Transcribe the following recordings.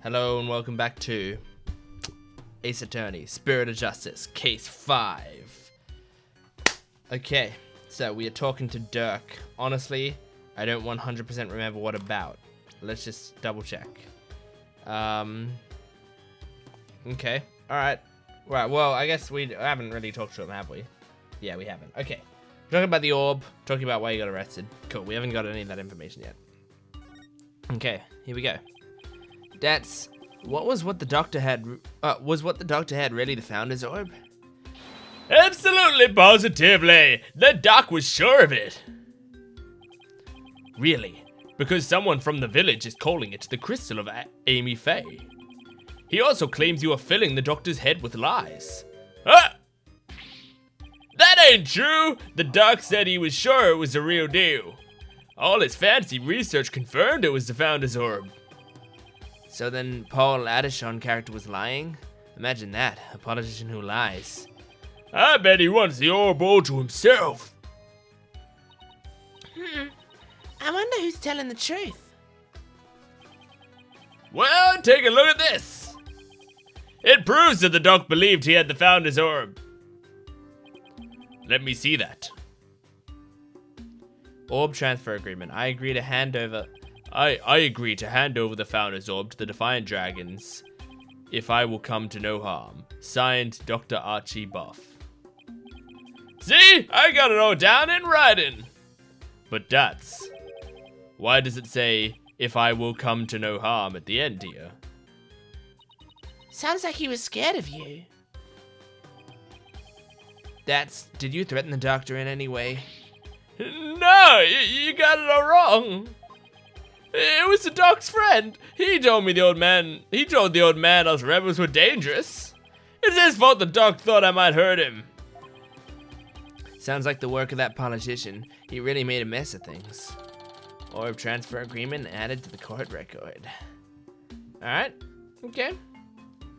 Hello and welcome back to Ace Attorney, Spirit of Justice, Case 5. Okay, so we are talking to Dirk. Honestly, I don't 100% remember what about. Let's just double check. Okay, alright. Right, well, I guess we haven't really talked to him, have we? Yeah, we haven't. Okay. Talking about the orb, talking about why you got arrested. Cool, we haven't got any of that information yet. Okay, here we go. Was what the doctor had really the Founder's Orb? Absolutely, positively. The doc was sure of it. Really? Because someone from the village is calling it the Crystal of Amy Faye. He also claims you are filling the doctor's head with lies. Ah! That ain't true. The doc said he was sure it was the real deal. All his fancy research confirmed it was the Founder's Orb. So then Paul Addison character was lying? Imagine that, a politician who lies. I bet he wants the orb all to himself. I wonder who's telling the truth. Well, take a look at this. It proves that the doc believed he had the Founder's Orb. Let me see that. Orb transfer agreement. I agree to hand over the Founder's Orb to the Defiant Dragons if I will come to no harm. Signed, Dr. Archie Buff. See? I got it all down in writing. But that's... why does it say, if I will come to no harm at the end here? Sounds like he was scared of you. Did you threaten the doctor in any way? No, you got it all wrong. It was the doc's friend. He told the old man us rebels were dangerous. It's his fault the doc thought I might hurt him. Sounds like the work of that politician. He really made a mess of things. Orb transfer agreement added to the court record. Alright. Okay.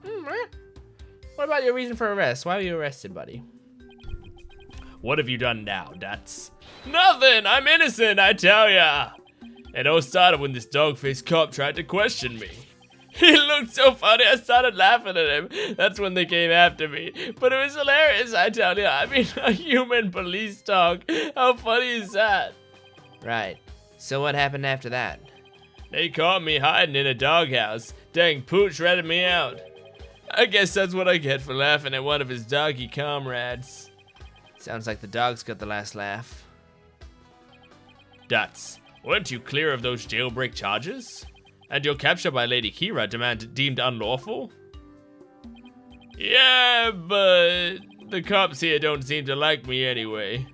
Alright. What about your reason for arrest? Why were you arrested, buddy? What have you done now, Dats? Nothing! I'm innocent, I tell ya! It all started when this dog-faced cop tried to question me. He looked so funny, I started laughing at him. That's when they came after me. But it was hilarious, I tell ya. I mean, a human police dog. How funny is that? Right. So what happened after that? They caught me hiding in a doghouse. Dang, Pooch ratted me out. I guess that's what I get for laughing at one of his doggy comrades. Sounds like the dog's got the last laugh. Dats, weren't you clear of those jailbreak charges? And your capture by Lady Kira deemed unlawful? Yeah, but the cops here don't seem to like me anyway.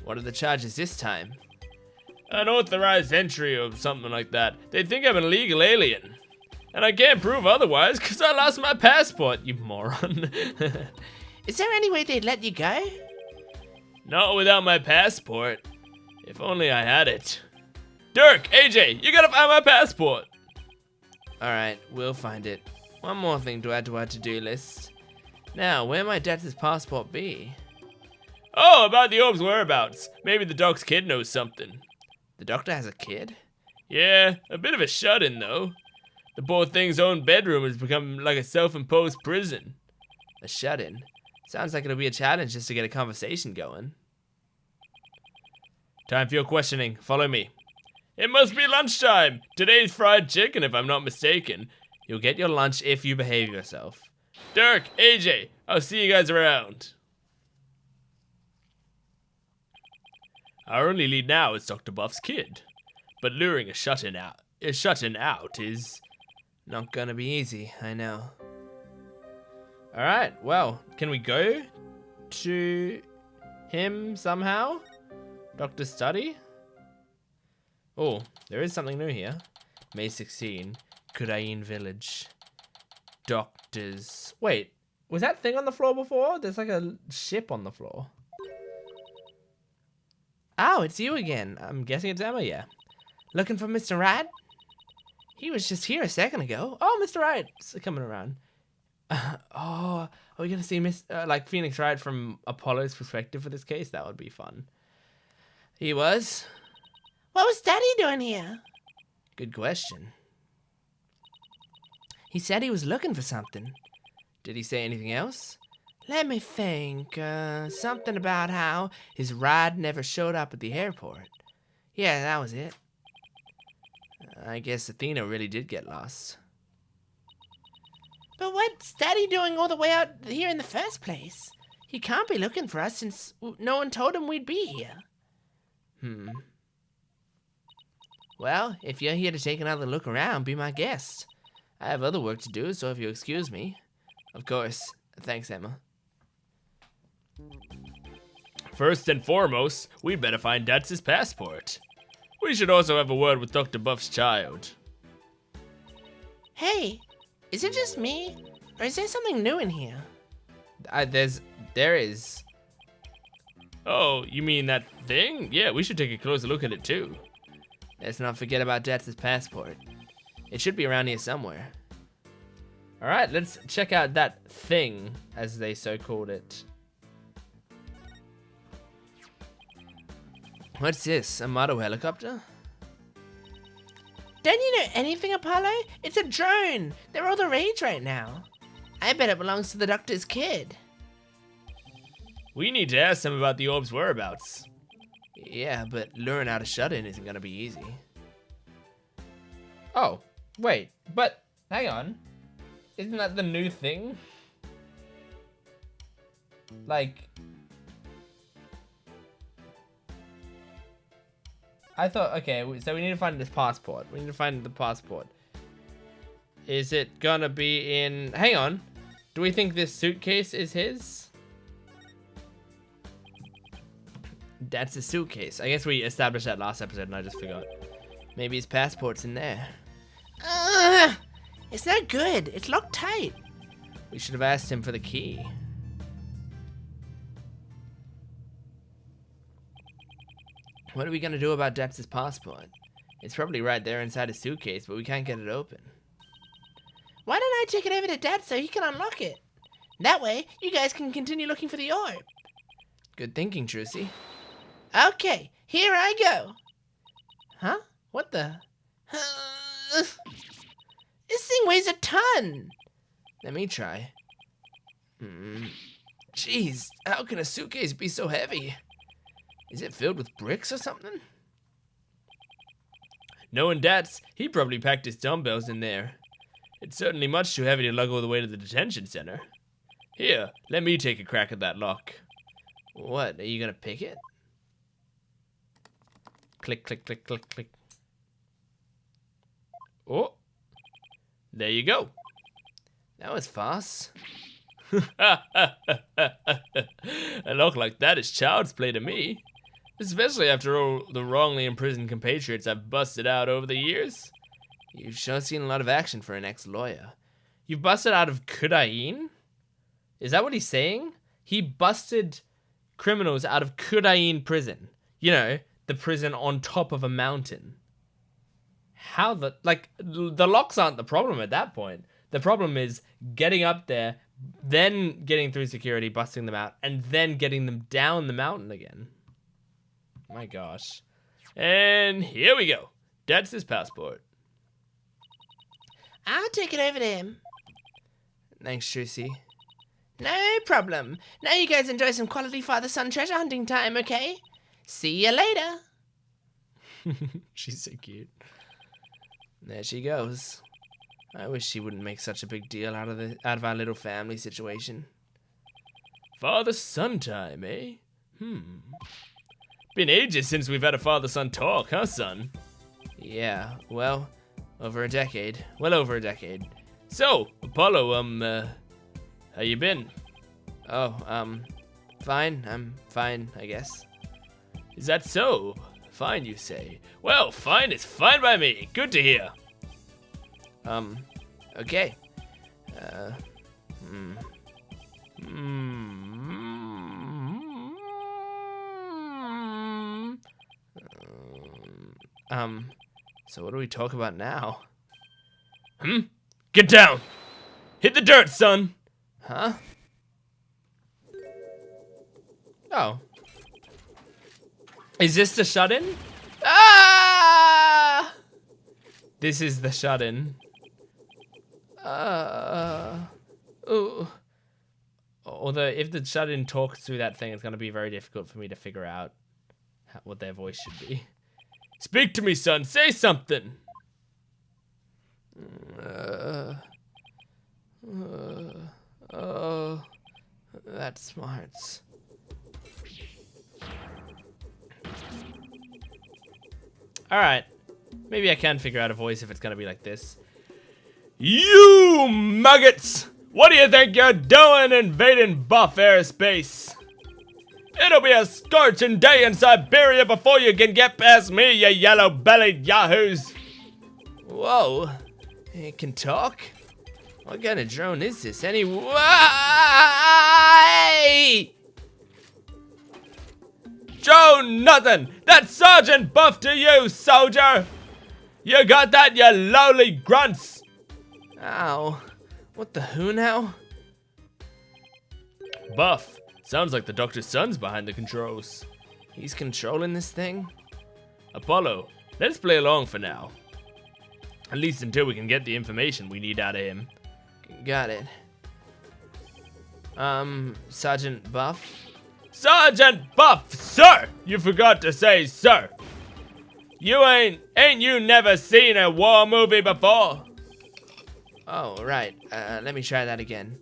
What are the charges this time? Unauthorized entry or something like that. They think I'm an illegal alien. And I can't prove otherwise because I lost my passport, you moron. Is there any way they'd let you go? Not without my passport. If only I had it. Dirk, AJ, you gotta find my passport. Alright, we'll find it. One more thing to add to our to-do list. Now, where might Dax's passport be? Oh, about the orb's whereabouts. Maybe the doc's kid knows something. The doctor has a kid? Yeah, a bit of a shut-in though. The poor thing's own bedroom has become like a self-imposed prison. A shut-in? Sounds like it'll be a challenge just to get a conversation going. Time for your questioning. Follow me. It must be lunchtime. Today's fried chicken, if I'm not mistaken. You'll get your lunch if you behave yourself. Dirk, AJ, I'll see you guys around. Our only lead now is Dr. Buff's kid. But luring a shut-in out is not gonna be easy, I know. Alright, well, can we go to him somehow? Doctor's study? Oh, there is something new here. May 16, Kudain Village. Doctors. Wait, was that thing on the floor before? There's like a ship on the floor. Oh, it's you again. I'm guessing it's Emma, yeah. Looking for Mr. Wright? He was just here a second ago. Oh, Mr. Wright's coming around. Are we gonna see like Phoenix Wright from Apollo's perspective for this case? That would be fun. He was. What was Daddy doing here? Good question. He said he was looking for something. Did he say anything else? Let me think. Something about how his ride never showed up at the airport. Yeah, that was it. I guess Athena really did get lost. But what's Daddy doing all the way out here in the first place? He can't be looking for us since no one told him we'd be here. Well, if you're here to take another look around, be my guest. I have other work to do, so if you'll excuse me. Of course. Thanks, Emma. First and foremost, we'd better find Datz's passport. We should also have a word with Dr. Buff's child. Hey, is it just me? Or is there something new in here? There is. Oh, you mean that thing? Yeah, we should take a closer look at it too. Let's not forget about Datz's passport. It should be around here somewhere. Alright, let's check out that thing, as they so called it. What's this? A model helicopter? Don't you know anything, Apollo? It's a drone. They're all the rage right now. I bet it belongs to the doctor's kid. We need to ask them about the orb's whereabouts. Yeah, but luring out a shut-in isn't gonna be easy. Oh, wait, but hang on. Isn't that the new thing? Like, I thought, okay, so we need to find this passport. We need to find the passport. Is it gonna be in, hang on. Do we think this suitcase is his? That's a suitcase. I guess we established that last episode and I just forgot. Maybe his passport's in there. It's not good. It's locked tight. We should have asked him for the key. What are we gonna do about Dax's passport? It's probably right there inside his suitcase, but we can't get it open. Why don't I take it over to Dad so he can unlock it? That way, you guys can continue looking for the orb. Good thinking, Trucy. Okay, here I go. Huh? What the? This thing weighs a ton. Let me try. Jeez, how can a suitcase be so heavy? Is it filled with bricks or something? Knowing Dats, he probably packed his dumbbells in there. It's certainly much too heavy to lug all the way to the detention center. Here, let me take a crack at that lock. What, are you gonna pick it? Click, click, click, click, click. Oh, there you go. That was fast. A lock like that is child's play to me. Especially after all the wrongly imprisoned compatriots I've busted out over the years. You've sure seen a lot of action for an ex-lawyer. You've busted out of Kudain? Is that what he's saying? He busted criminals out of Kudain prison. You know, the prison on top of a mountain. How the... Like, the locks aren't the problem at that point. The problem is getting up there, then getting through security, busting them out, and then getting them down the mountain again. My gosh. And here we go. That's his passport. I'll take it over to him. Thanks, Trucy. No problem. Now you guys enjoy some quality father-son treasure hunting time, okay? See you later. She's so cute. There she goes. I wish she wouldn't make such a big deal out of our little family situation. Father-son time, eh? Been ages since we've had a father-son talk, huh, son? Yeah, well, over a decade. Well over a decade. So, Apollo, how you been? Oh, fine. I'm fine, I guess. Is that so? Fine, you say. Well, fine is fine by me. Good to hear. Okay. So what do we talk about now? Get down! Hit the dirt, son! Huh? Oh. Is this the shut-in? Ah! This is the shut-in. Ooh. Although, if the shut-in talks through that thing, it's going to be very difficult for me to figure out what their voice should be. Speak to me, son. Say something. Oh, that smarts. Alright. Maybe I can figure out a voice if it's going to be like this. You maggots! What do you think you're doing invading buff airspace? It'll be a scorching day in Siberia before you can get past me, you yellow-bellied yahoos! Whoa. It can talk? What kind of drone is this anyway? Drone nothing! That's Sergeant Buff to you, soldier! You got that, you lowly grunts! Ow. What the who now? Buff. Sounds like the doctor's son's behind the controls. He's controlling this thing? Apollo, let's play along for now. At least until we can get the information we need out of him. Got it. Sergeant Buff? Sergeant Buff, sir! You forgot to say sir. You ain't you never seen a war movie before? Oh, right. Let me try that again.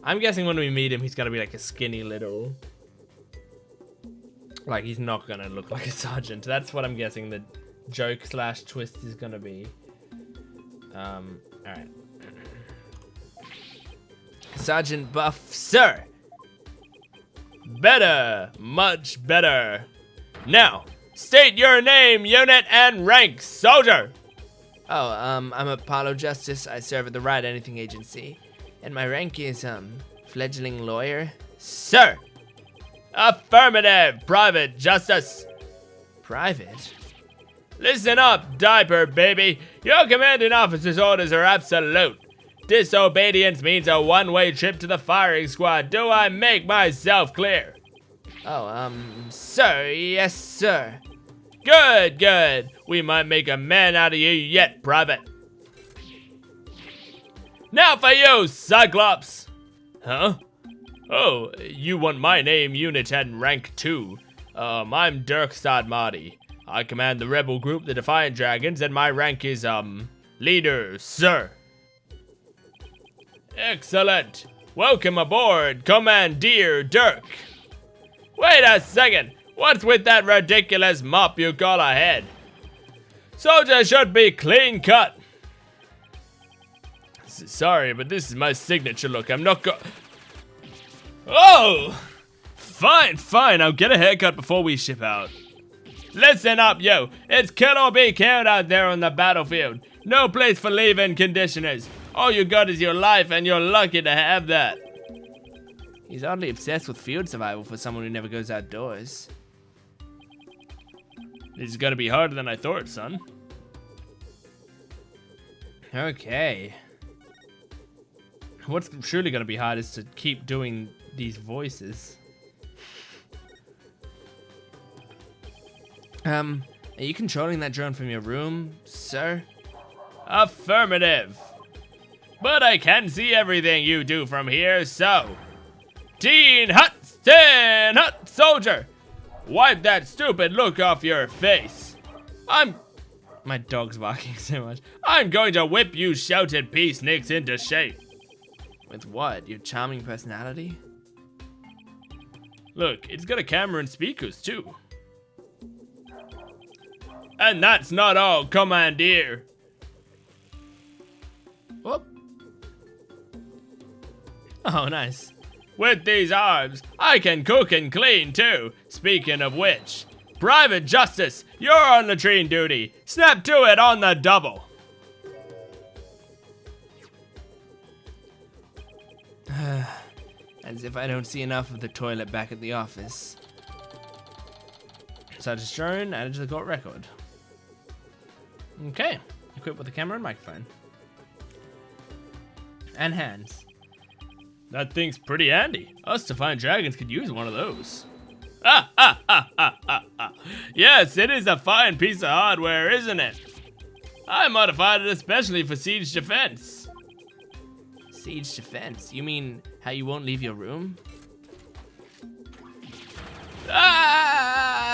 I'm guessing when we meet him, he's gonna be like a skinny little... Like, he's not gonna look like a sergeant. That's what I'm guessing the joke / twist is gonna be. Alright. Sergeant Buff, sir! Better. Much better. Now, state your name, unit, and rank, soldier! Oh, I'm Apollo Justice. I serve at the Right Anything Agency. And my rank is, fledgling lawyer. Sir! Affirmative, Private Justice. Private? Listen up, diaper baby. Your commanding officer's orders are absolute. Disobedience means a one-way trip to the firing squad. Do I make myself clear? Oh, sir, yes, sir. Good, good. We might make a man out of you yet, Private. Now for you, Cyclops. Huh? Oh, you want my name, unit, and rank too. I'm Dirk Stadmati. I command the rebel group, the Defiant Dragons, and my rank is, leader, sir. Excellent. Welcome aboard, Commandeer Dirk. Wait a second. What's with that ridiculous mop you call a head? Soldier should be clean cut. Sorry, but this is my signature look. I'm not Oh! Fine. I'll get a haircut before we ship out. Listen up, yo. It's kill or be killed out there on the battlefield. No place for leave-in conditioners. All you got is your life, and you're lucky to have that. He's oddly obsessed with field survival for someone who never goes outdoors. This is gonna be harder than I thought, son. Okay. What's surely gonna be hard is to keep doing these voices. Are you controlling that drone from your room, sir? Affirmative. But I can see everything you do from here, so... Teen Hut Soldier! Wipe that stupid look off your face. My dog's barking so much. I'm going to whip you shouted peaceniks into shape. With what? Your charming personality? Look, it's got a camera and speakers, too. And that's not all, Commandeer. Whoop. Oh, nice. With these arms, I can cook and clean, too. Speaking of which, Private Justice, you're on latrine duty. Snap to it on the double. As if I don't see enough of the toilet back at the office. Such drone added to the court record. Okay, equipped with a camera and microphone. And hands. That thing's pretty handy. Us Defiant Dragons could use one of those. Yes, it is a fine piece of hardware, isn't it? I modified it especially for siege defense. Siege defense? You mean how you won't leave your room? Ah!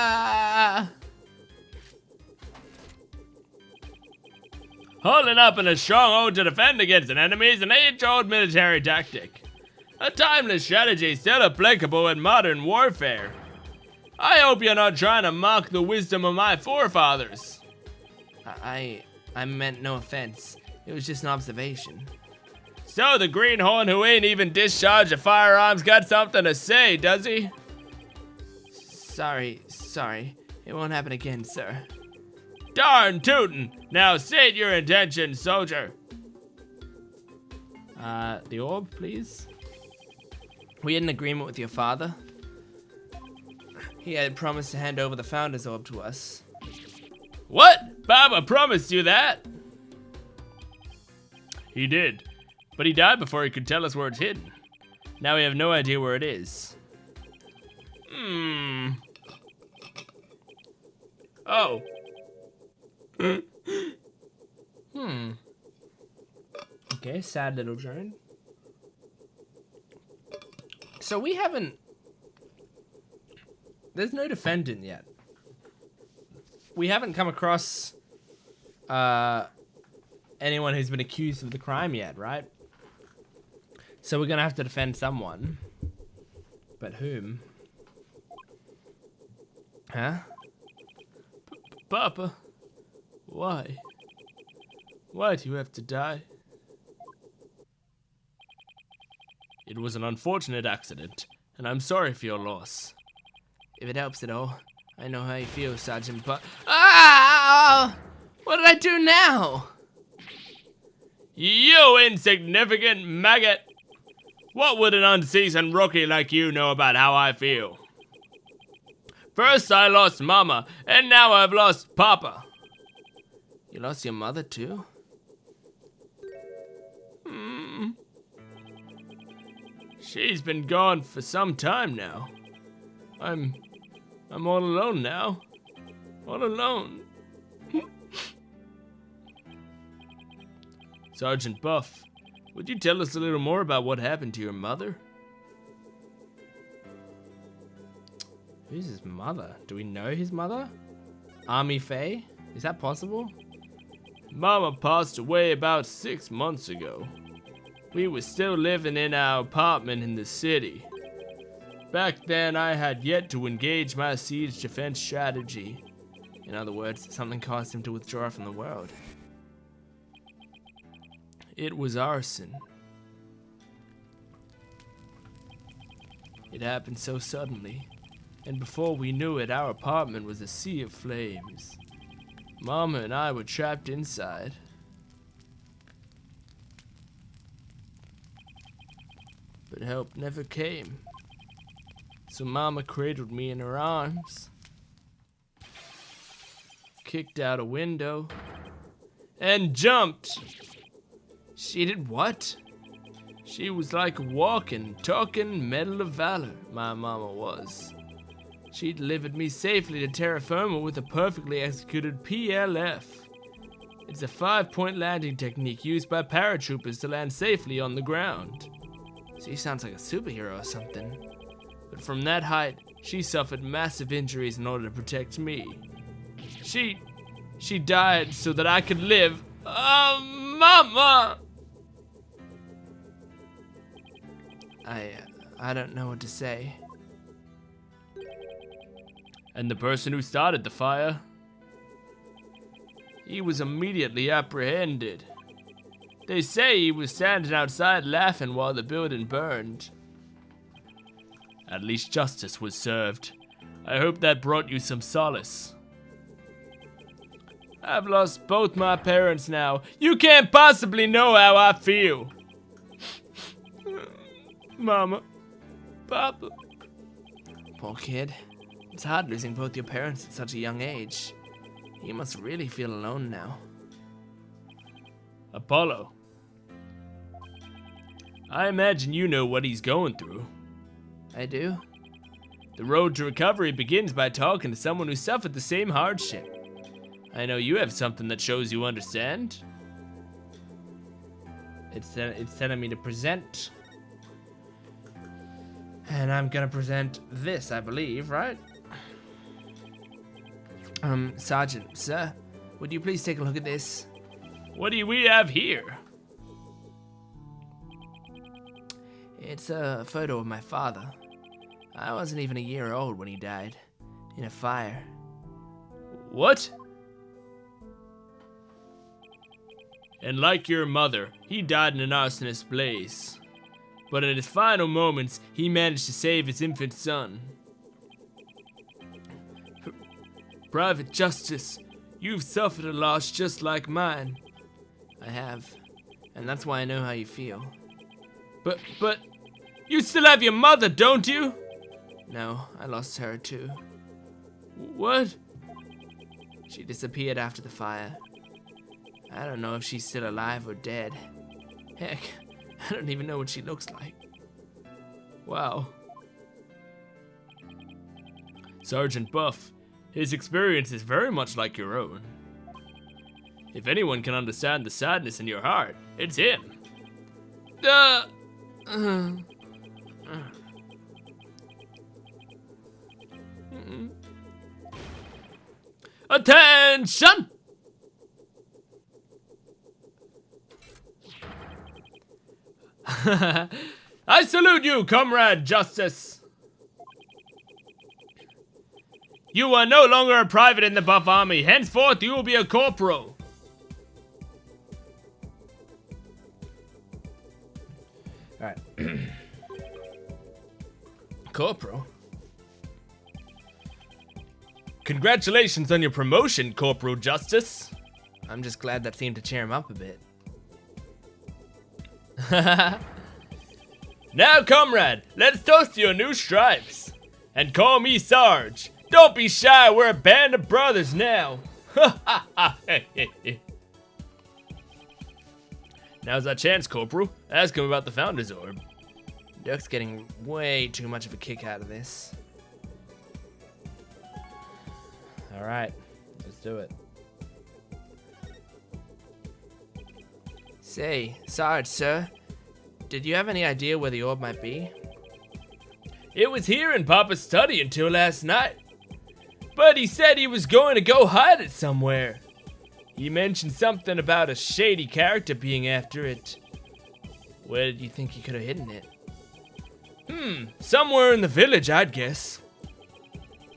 Holding up in a stronghold to defend against an enemy is an age-old military tactic. A timeless strategy still applicable in modern warfare. I hope you're not trying to mock the wisdom of my forefathers. I meant no offense. It was just an observation. So the greenhorn who ain't even discharged a firearms got something to say, does he? Sorry. It won't happen again, sir. Darn tootin'! Now state your intentions, soldier. The orb, please. We had an agreement with your father. He had promised to hand over the Founder's Orb to us. What? Baba promised you that? He did, but he died before he could tell us where it's hidden. Now we have no idea where it is. Oh. Okay, sad little drone. So we haven't... There's no defendant yet. We haven't come across anyone who's been accused of the crime yet, right? So we're gonna have to defend someone. But whom? Huh? Papa, why? Why do you have to die? It was an unfortunate accident, and I'm sorry for your loss. If it helps at all, I know how you feel, Sergeant, but... Ah! What did I do now? You insignificant maggot! What would an unseasoned rookie like you know about how I feel? First I lost Mama, and now I've lost Papa. You lost your mother, too? She's been gone for some time now. I'm all alone now. All alone. Sergeant Buff, would you tell us a little more about what happened to your mother? Who's his mother? Do we know his mother? Army Faye? Is that possible? Mama passed away about 6 months ago. We were still living in our apartment in the city. Back then, I had yet to engage my siege defense strategy. In other words, something caused him to withdraw from the world. It was arson. It happened so suddenly, and before we knew it, our apartment was a sea of flames. Mama and I were trapped inside. But help never came. So Mama cradled me in her arms, kicked out a window, and jumped. She did what? She was like a walking, talking medal of valor, my mama was. She delivered me safely to terra firma with a perfectly executed PLF. It's a 5-point landing technique used by paratroopers to land safely on the ground. She sounds like a superhero or something. But from that height, she suffered massive injuries in order to protect me. She died so that I could live. Mama! I don't know what to say. And the person who started the fire? He was immediately apprehended. They say he was standing outside laughing while the building burned. At least justice was served. I hope that brought you some solace. I've lost both my parents now. You can't possibly know how I feel. Mama, Papa. Poor kid. It's hard losing both your parents at such a young age. You must really feel alone now. Apollo, I imagine you know what he's going through. I do? The road to recovery begins by talking to someone who suffered the same hardship. I know you have something that shows you understand. It's telling me to present. And I'm gonna present this, I believe, right? Sergeant, sir, would you please take a look at this? What do we have here? It's a photo of my father. I wasn't even a year old when he died. In a fire. What? And like your mother, he died in an arsonist's blaze. But in his final moments, he managed to save his infant son. Private Justice, you've suffered a loss just like mine. I have. And that's why I know how you feel. But, you still have your mother, don't you? No, I lost her too. What? She disappeared after the fire. I don't know if she's still alive or dead. Heck, I don't even know what she looks like. Wow. Sergeant Buff, his experience is very much like your own. If anyone can understand the sadness in your heart, it's him. Attention! I salute you, Comrade Justice. You are no longer a private in the Buff Army. Henceforth, you will be a corporal. Alright. Corporal? Congratulations on your promotion, Corporal Justice. I'm just glad that seemed to cheer him up a bit. Now, comrade, let's toast to your new stripes. And call me Sarge. Don't be shy, we're a band of brothers now. Now's our chance, Corporal. Ask him about the Founder's Orb. Duck's getting way too much of a kick out of this. Alright, let's do it. Say, Sarge, sir, did you have any idea where the orb might be? It was here in Papa's study until last night. But he said he was going to go hide it somewhere. He mentioned something about a shady character being after it. Where did you think he could have hidden it? Somewhere in the village, I'd guess.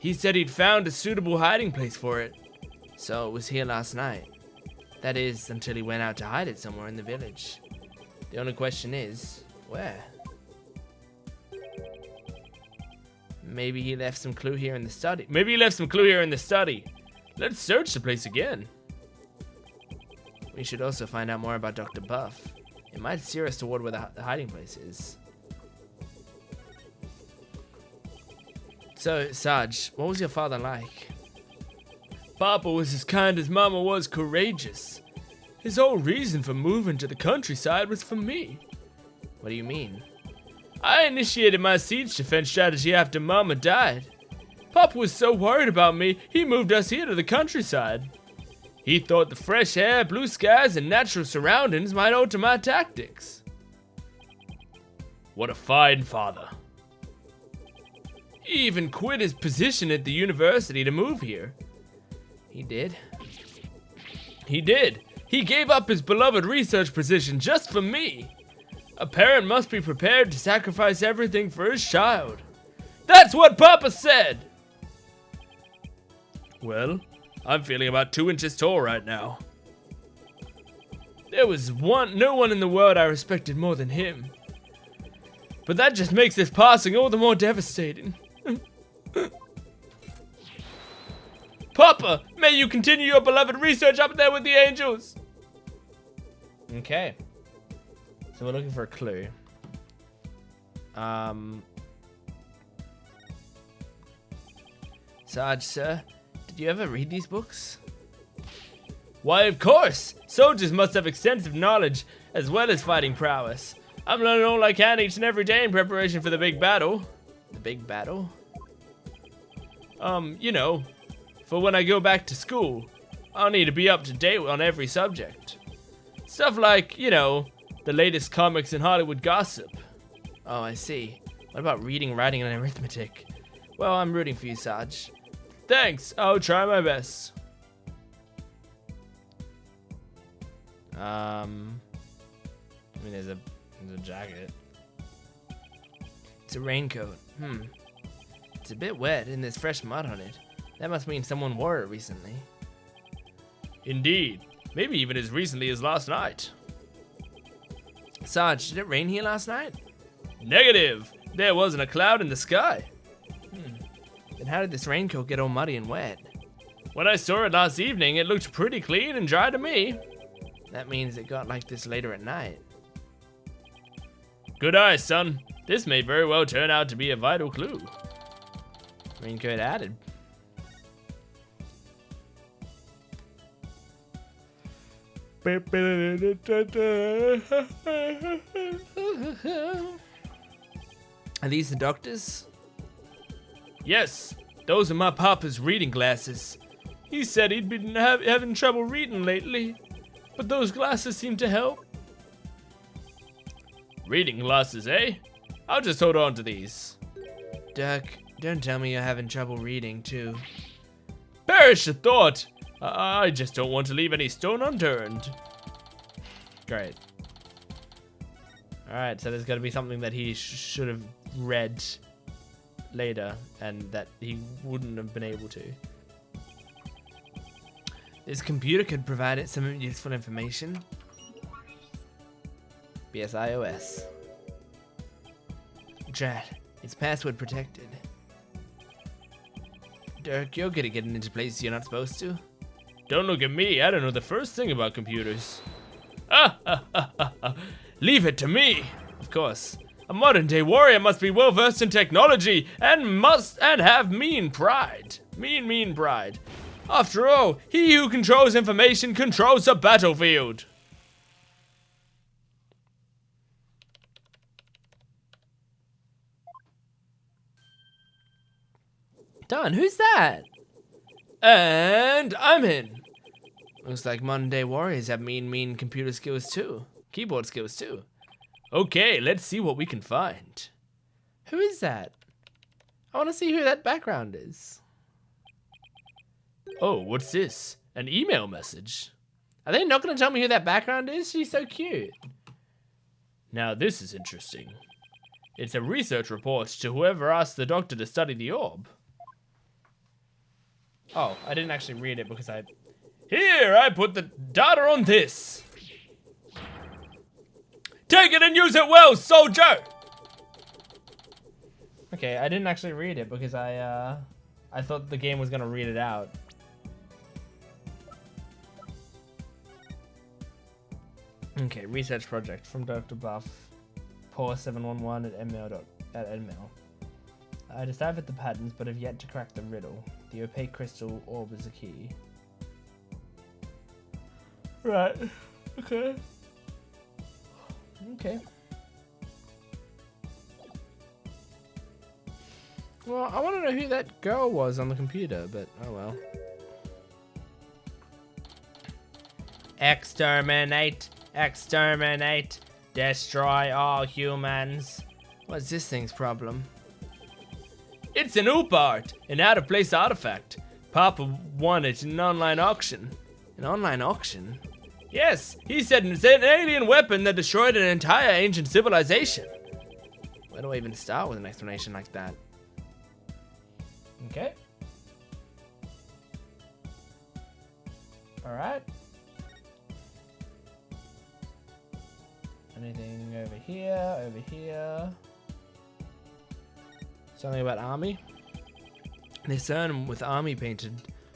He said he'd found a suitable hiding place for it. So it was here last night. That is, until he went out to hide it somewhere in the village. The only question is, where? Maybe he left some clue here in the study. Let's search the place again. We should also find out more about Dr. Buff. It might steer us toward where the hiding place is. So, Sarge, what was your father like? Papa was as kind as Mama was courageous. His whole reason for moving to the countryside was for me. What do you mean? I initiated my siege defense strategy after Mama died. Papa was so worried about me, he moved us here to the countryside. He thought the fresh air, blue skies, and natural surroundings might alter my tactics. What a fine father. He even quit his position at the university to move here. He did? He did. He gave up his beloved research position just for me. A parent must be prepared to sacrifice everything for his child. That's what Papa said! Well, I'm feeling about 2 inches tall right now. There was no one in the world I respected more than him. But that just makes this passing all the more devastating. Papa, may you continue your beloved research up there with the angels. Okay. So we're looking for a clue. Sarge, sir, did you ever read these books? Why, of course! Soldiers must have extensive knowledge, as well as fighting prowess. I'm learning all I can each and every day in preparation for the big battle. The big battle? You know, for when I go back to school, I'll need to be up to date on every subject. Stuff like, you know, the latest comics and Hollywood gossip. Oh, I see. What about reading, writing, and arithmetic? Well, I'm rooting for you, Sarge. Thanks, I'll try my best. I mean, there's a jacket. It's a raincoat. It's a bit wet and there's fresh mud on it. That must mean someone wore it recently. Indeed. Maybe even as recently as last night. Sarge, did it rain here last night? Negative. There wasn't a cloud in the sky. Then how did this raincoat get all muddy and wet? When I saw it last evening, it looked pretty clean and dry to me. That means it got like this later at night. Good eye, son. This may very well turn out to be a vital clue. Raincoat added. Are these the doctors? Yes, those are my papa's reading glasses. He said he'd been having trouble reading lately, but those glasses seem to help. Reading glasses, eh? I'll just hold on to these. Duck, don't tell me you're having trouble reading, too. Perish the thought! I just don't want to leave any stone unturned. Great. Alright, so there's got to be something that he should have read later and that he wouldn't have been able to. This computer could provide it some useful information. BSIOS. Drat, it's password protected. Dirk, you're good at getting into places you're not supposed to. Don't look at me, I don't know the first thing about computers. Leave it to me. Of course. A modern-day warrior must be well-versed in technology and have mean pride. Mean pride. After all, he who controls information controls the battlefield. Done. Who's that? And I'm in. Looks like modern day warriors have mean computer skills too. Keyboard skills too. Okay, let's see what we can find. Who is that? I want to see who that background is. Oh, what's this? An email message. Are they not going to tell me who that background is? She's so cute. Now this is interesting. It's a research report to whoever asked the doctor to study the orb. Oh, I didn't actually read it because I... Here, I put the data on this. Take it and use it well, soldier! Okay, I didn't actually read it because I thought the game was going to read it out. Okay, research project from Dr. Buff, Paw711 at Nmail. I deciphered the patterns but have yet to crack the riddle. The opaque crystal orb is a key. Right. Okay. Okay. Well, I want to know who that girl was on the computer, but oh well. Exterminate! Exterminate! Destroy all humans! What's this thing's problem? It's an OOP art, an out-of-place artifact. Papa won it in an online auction. An online auction? Yes, he said it's an alien weapon that destroyed an entire ancient civilization. Where do I even start with an explanation like that? Okay. Alright. Anything over here, over here? Something about army? This urn with army painted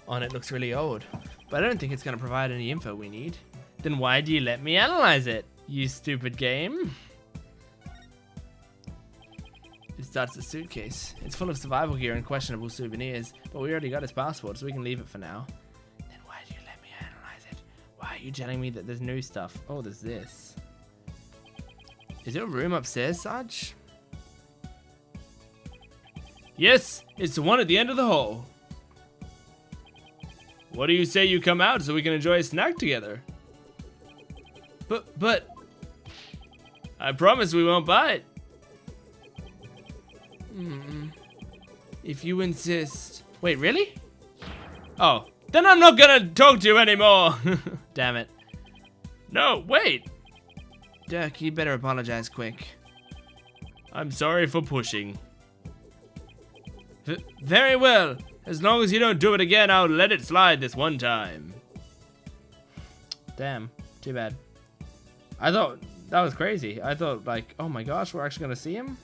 on it looks really old, but I don't think it's going to provide any info we need. Then why do you let me analyze it, you stupid game? It starts a suitcase. It's full of survival gear and questionable souvenirs, but we already got his passport, so we can leave it for now. Then why do you let me analyze it? Why are you telling me that there's new stuff? Oh, there's this. Is there a room upstairs, Sarge? Yes, it's the one at the end of the hall. What do you say you come out so we can enjoy a snack together? But... I promise we won't bite. If you insist. Wait, really? Oh, then I'm not gonna talk to you anymore. Damn it. No, wait. Dirk, you better apologize quick. I'm sorry for pushing. Very well. As long as you don't do it again, I'll let it slide this one time. Damn, too bad. I thought that was crazy. I thought, like, oh my gosh, we're actually gonna see him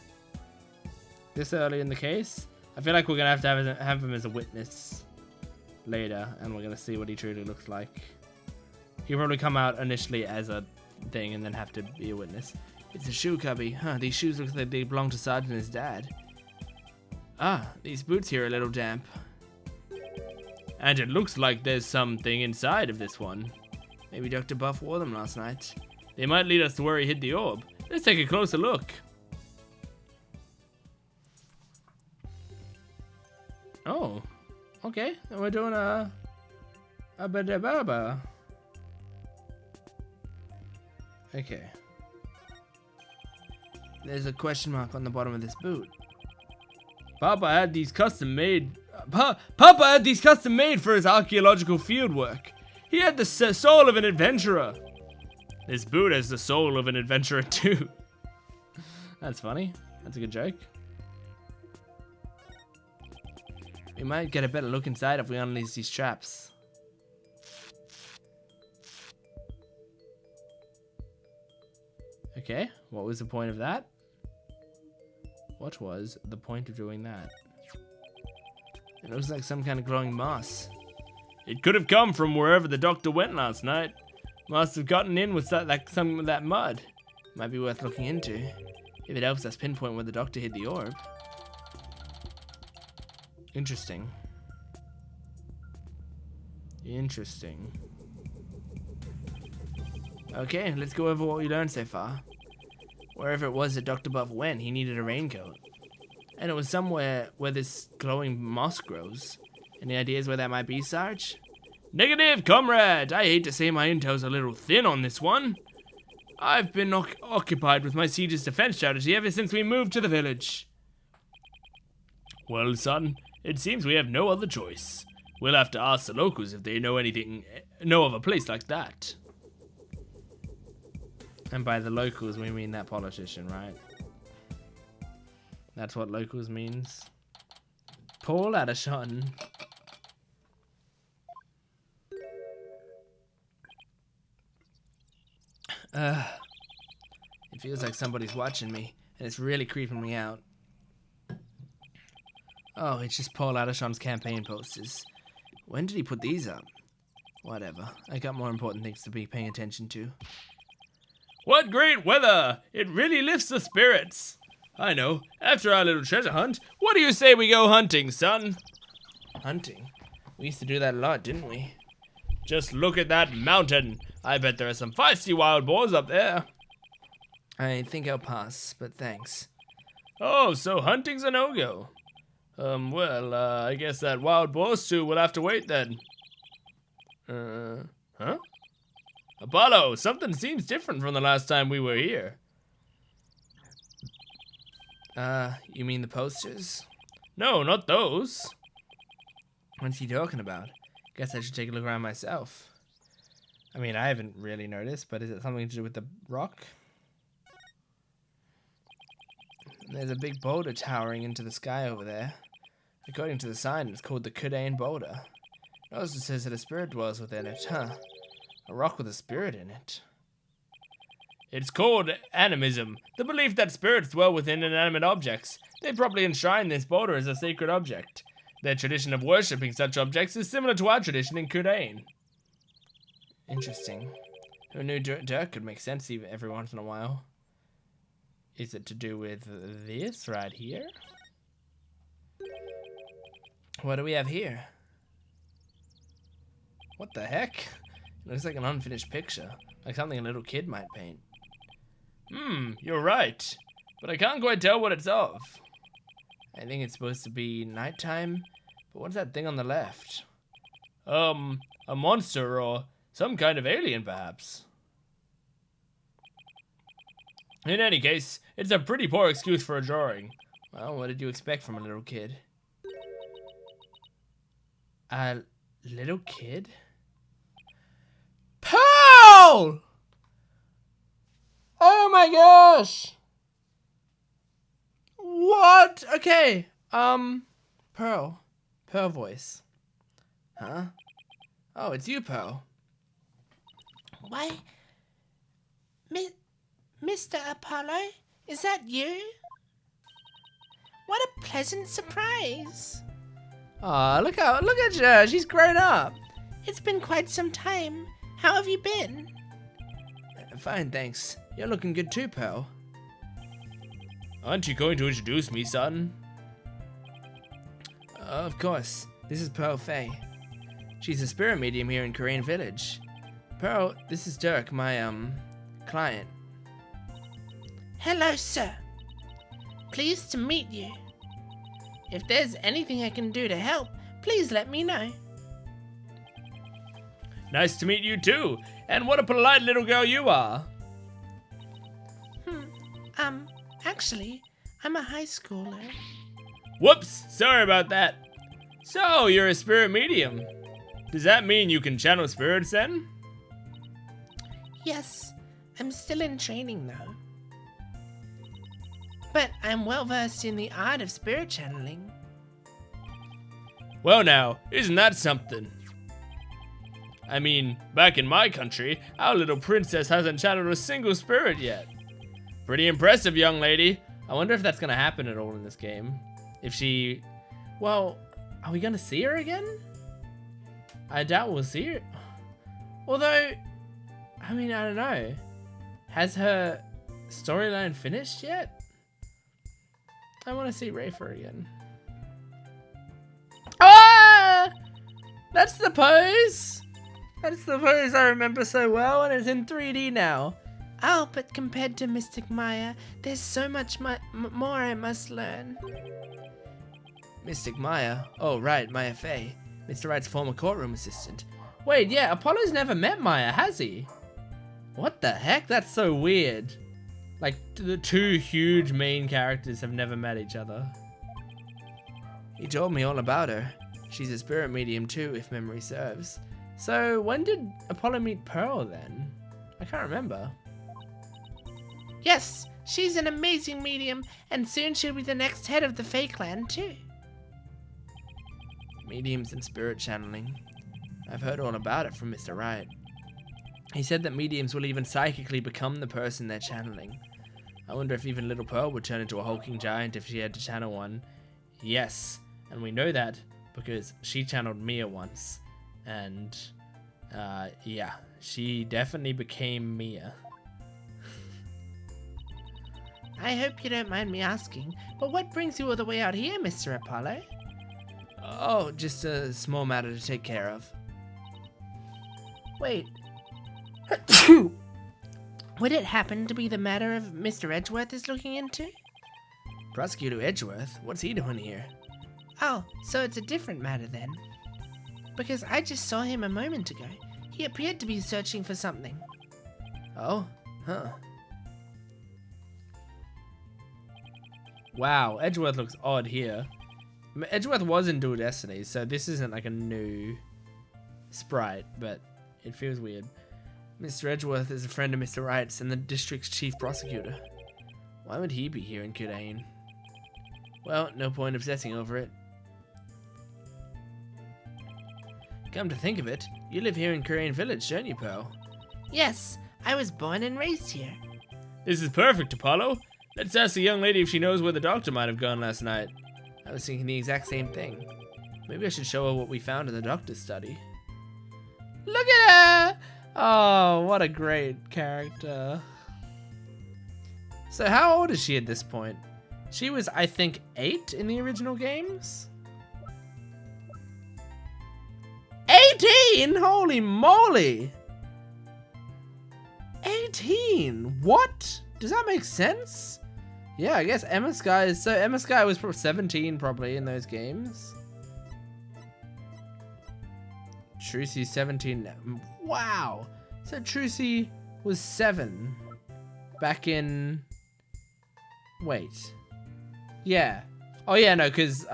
this early in the case. I feel like we're gonna have him as a witness later, and we're gonna see what he truly looks like. He'll probably come out initially as a thing and then have to be a witness. It's a shoe cubby. Huh, these shoes look like they belong to Sarge and his dad. Ah, these boots here are a little damp. And it looks like there's something inside of this one. Maybe Dr. Buff wore them last night. They might lead us to where he hid the orb. Let's take a closer look. Oh, okay. And we're doing a ba-da-ba-ba. Okay. There's a question mark on the bottom of this boot. Papa had these custom made. Papa had these custom made for his archaeological field work. He had the soul of an adventurer. This boot has the soul of an adventurer too. That's funny. That's a good joke. We might get a better look inside if we unleash these traps. Okay, what was the point of that? What was the point of doing that? It looks like some kind of glowing moss. It could have come from wherever the doctor went last night. Must have gotten in with some of that mud. Might be worth looking into, if it helps us pinpoint where the doctor hid the orb. Interesting. Interesting. Okay, let's go over what we learned so far. Wherever it was that Dr. Buff went, he needed a raincoat. And it was somewhere where this glowing moss grows. Any ideas where that might be, Sarge? Negative, comrade! I hate to say my intel's a little thin on this one. I've been occupied with my siege's defense strategy ever since we moved to the village. Well, son, it seems we have no other choice. We'll have to ask the locals if they know of a place like that. And by the locals, we mean that politician, right? That's what locals means. Paul Addison. It feels like somebody's watching me, and it's really creeping me out. Oh, it's just Paul Addison's campaign posters. When did he put these up? Whatever. I got more important things to be paying attention to. What great weather! It really lifts the spirits. I know. After our little treasure hunt, what do you say we go hunting, son? Hunting? We used to do that a lot, didn't we? Just look at that mountain. I bet there are some feisty wild boars up there. I think I'll pass, but thanks. Oh, so hunting's a no-go. I guess that wild boar stew will have to wait then. Huh? Apollo, something seems different from the last time we were here. You mean the posters? No, not those. What's he talking about? Guess I should take a look around myself. I mean, I haven't really noticed, but is it something to do with the rock? There's a big boulder towering into the sky over there. According to the sign, it's called the Kudain Boulder. It also says that a spirit dwells within it, huh? A rock with a spirit in it. It's called animism, the belief that spirits dwell within inanimate objects. They probably enshrine this boulder as a sacred object. Their tradition of worshipping such objects is similar to our tradition in Kudain. Interesting. Who knew Dirk could make sense even every once in a while? Is it to do with this right here? What do we have here? What the heck? It looks like an unfinished picture, like something a little kid might paint. You're right, but I can't quite tell what it's of. I think it's supposed to be nighttime, but what's that thing on the left? A monster or some kind of alien, perhaps. In any case, it's a pretty poor excuse for a drawing. Well, what did you expect from a little kid? A little kid? Pearl! Oh my gosh! What? Okay. Pearl. Pearl voice. Huh? Oh, it's you, Pearl. Why, Mr. Apollo, is that you? What a pleasant surprise. Aw, look at her. She's grown up. It's been quite some time. How have you been? Fine, thanks. You're looking good too, Pearl. Aren't you going to introduce me, son? Of course. This is Pearl Fay. She's a spirit medium here in Korean Village. Pearl, this is Dirk, my, client. Hello, sir. Pleased to meet you. If there's anything I can do to help, please let me know. Nice to meet you too, and what a polite little girl you are. Actually, I'm a high schooler. Whoops, sorry about that. So, you're a spirit medium. Does that mean you can channel spirits then? Yes, I'm still in training though. But I'm well versed in the art of spirit channeling. Well now, isn't that something? I mean, back in my country, our little princess hasn't channeled a single spirit yet. Pretty impressive, young lady. I wonder if that's gonna happen at all in this game. If she... Well, are we gonna see her again? I doubt we'll see her. Although, I mean, I don't know. Has her storyline finished yet? I want to see Rafer again. Ah! That's the pose! That's the pose I remember so well, and it's in 3D now. Oh, but compared to Mystic Maya, there's so much more I must learn. Mystic Maya? Oh, right, Maya Fay. Mr. Wright's former courtroom assistant. Wait, yeah, Apollo's never met Maya, has he? What the heck? That's so weird. Like, the two huge main characters have never met each other. He told me all about her. She's a spirit medium too, if memory serves. So, when did Apollo meet Pearl then? I can't remember. Yes, she's an amazing medium, and soon she'll be the next head of the Fae clan too. Mediums and spirit channeling. I've heard all about it from Mr. Wright. He said that mediums will even psychically become the person they're channeling. I wonder if even little Pearl would turn into a hulking giant if she had to channel one. Yes, and we know that because she channeled Mia once. And, yeah, she definitely became Mia. I hope you don't mind me asking, but what brings you all the way out here, Mr. Apollo? Oh, just a small matter to take care of. Wait. Would it happen to be the matter of Mr. Edgeworth is looking into? Prosecutor Edgeworth? What's he doing here? Oh, so it's a different matter then. Because I just saw him a moment ago. He appeared to be searching for something. Oh? Huh. Wow, Edgeworth looks odd here. Edgeworth was in Dual Destiny, so this isn't like a new sprite, but it feels weird. Mr. Edgeworth is a friend of Mr. Wright's and the district's chief prosecutor. Why would he be here in Kudane? Well, no point obsessing over it. Come to think of it, you live here in Korean Village, don't you, Pearl? Yes, I was born and raised here. This is perfect, Apollo. Let's ask the young lady if she knows where the doctor might have gone last night. I was thinking the exact same thing. Maybe I should show her what we found in the doctor's study. Look at her! Oh, what a great character. So how old is she at this point? She was, I think, 8 in the original games? 18? Holy moly! 18? What? Does that make sense? Yeah, I guess Emma Sky is... So Emma Sky was 17 probably in those games. Trucy's 17. Wow. So Trucy was 7 back in Wait. Yeah. Oh, yeah, no, because,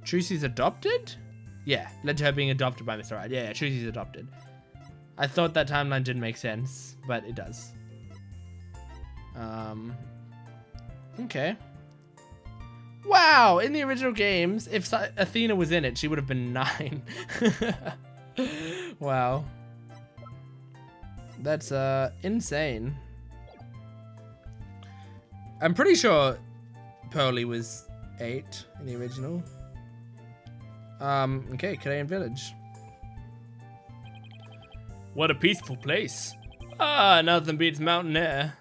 Trucy's adopted? Yeah, led to her being adopted by Mr. Right. Yeah, Trucy's adopted. I thought that timeline didn't make sense, but it does. Okay. Wow, in the original games, if Athena was in it, she would have been 9. Wow. That's, insane. I'm pretty sure Pearly was 8 in the original. Okay, Canadian Village. What a peaceful place. Ah, nothing beats mountain air.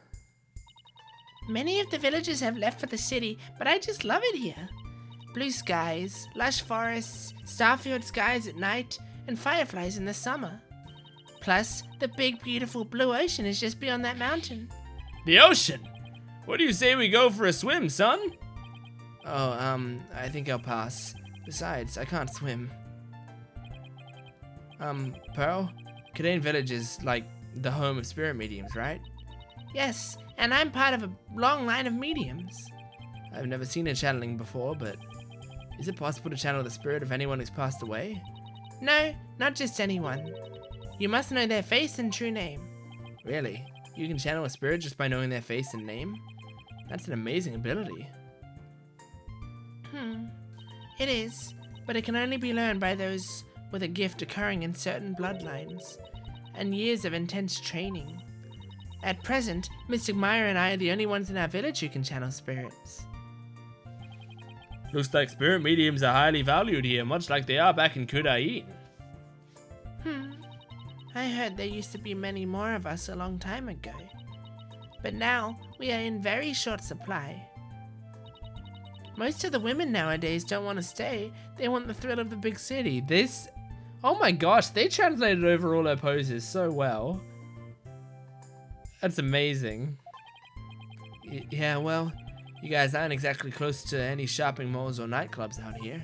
Many of the villagers have left for the city, but I just love it here. Blue skies, lush forests, star-filled skies at night, and fireflies in the summer. Plus, the big, beautiful blue ocean is just beyond that mountain. The ocean? What do you say we go for a swim, son? Oh, I think I'll pass. Besides, I can't swim. Pearl? Canadian Village is, like, the home of spirit mediums, right? Yes, and I'm part of a long line of mediums. I've never seen a channeling before, but is it possible to channel the spirit of anyone who's passed away? No, not just anyone. You must know their face and true name. Really? You can channel a spirit just by knowing their face and name? That's an amazing ability. It is, but it can only be learned by those with a gift occurring in certain bloodlines, and years of intense training. At present, Mystic Maya and I are the only ones in our village who can channel spirits. Looks like spirit mediums are highly valued here, much like they are back in Kudain. I heard there used to be many more of us a long time ago, but now we are in very short supply. Most of the women nowadays don't want to stay, they want the thrill of the big city. This... Oh my gosh, they translated over all her poses so well. That's amazing. Yeah, well, you guys aren't exactly close to any shopping malls or nightclubs out here.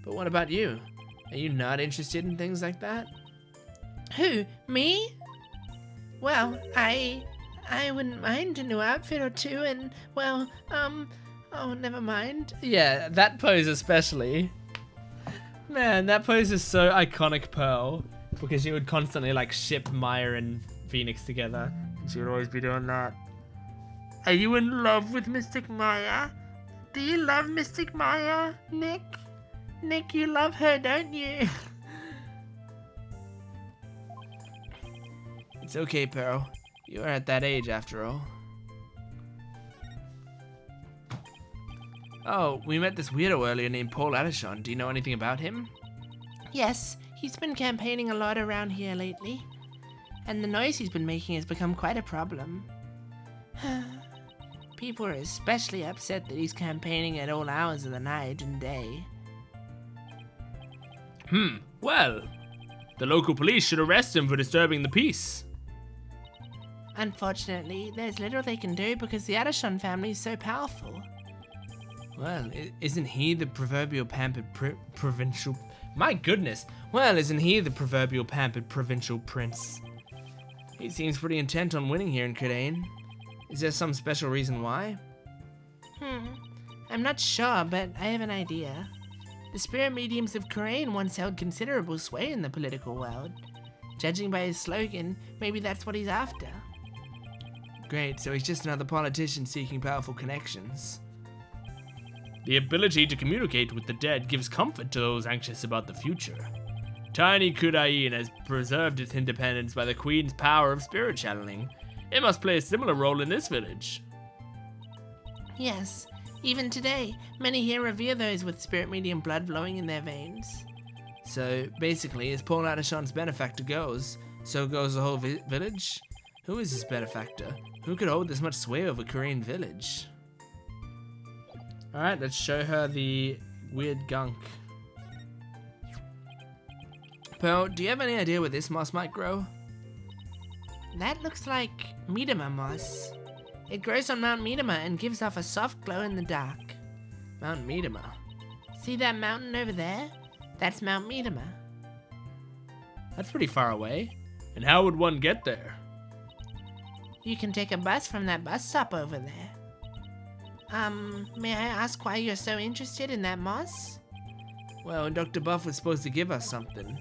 But what about you? Are you not interested in things like that? Who? Me? Well, I wouldn't mind a new outfit or two, and, well, oh, never mind. Yeah, that pose especially. Man, that pose is so iconic, Pearl. Because she would constantly, like, ship Maya and Phoenix together. And she would always be doing that. Are you in love with Mystic Maya? Do you love Mystic Maya, Nick? Nick, you love her, don't you? It's okay, Pearl. You're at that age, after all. Oh, we met this weirdo earlier named Paul Addison. Do you know anything about him? Yes, he's been campaigning a lot around here lately. And the noise he's been making has become quite a problem. People are especially upset that he's campaigning at all hours of the night and day. Well, the local police should arrest him for disturbing the peace. Unfortunately, there's little they can do because the Addison family is so powerful. Well, isn't he the proverbial pampered provincial... My goodness! Well, isn't he the proverbial pampered provincial prince? He seems pretty intent on winning here in Kudain. Is there some special reason why? I'm not sure, but I have an idea. The spirit mediums of Kudain once held considerable sway in the political world. Judging by his slogan, maybe that's what he's after. Great, so he's just another politician seeking powerful connections. The ability to communicate with the dead gives comfort to those anxious about the future. Tiny Kudain has preserved its independence by the Queen's power of spirit channeling. It must play a similar role in this village. Yes, even today, many here revere those with spirit medium blood flowing in their veins. So, basically, as Paul Addison's benefactor goes, so goes the whole village? Who is this benefactor? Who could hold this much sway over Korean village? Alright, let's show her the weird gunk. Pearl, do you have any idea where this moss might grow? That looks like Miedema moss. It grows on Mount Miedema and gives off a soft glow in the dark. Mount Miedema? See that mountain over there? That's Mount Miedema. That's pretty far away. And how would one get there? You can take a bus from that bus stop over there. May I ask why you're so interested in that moss? Well, Dr. Buff was supposed to give us something,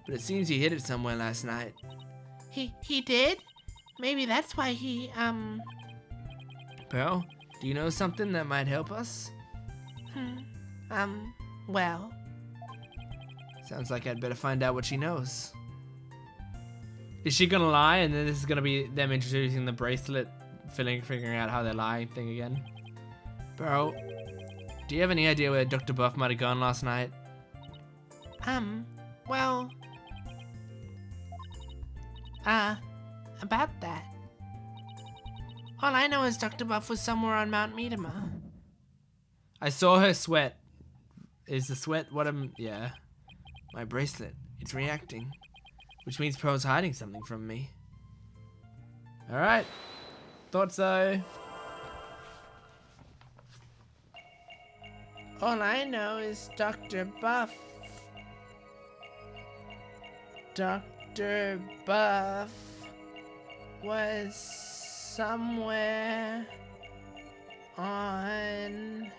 but it seems he hid it somewhere last night. He did? Maybe that's why he, Pearl, do you know something that might help us? Well. Sounds like I'd better find out what she knows. Is she gonna lie, and then this is gonna be them introducing the bracelet, figuring out how they're lying thing again? Pearl, do you have any idea where Dr. Buff might have gone last night? Well. About that. All I know is Dr. Buff was somewhere on Mount Miedema. I saw her sweat. Is the sweat what yeah. My bracelet. It's reacting. Which means Pearl's hiding something from me. Alright. Thought so. All I know is Dr. Buff. Dr. Buff was somewhere on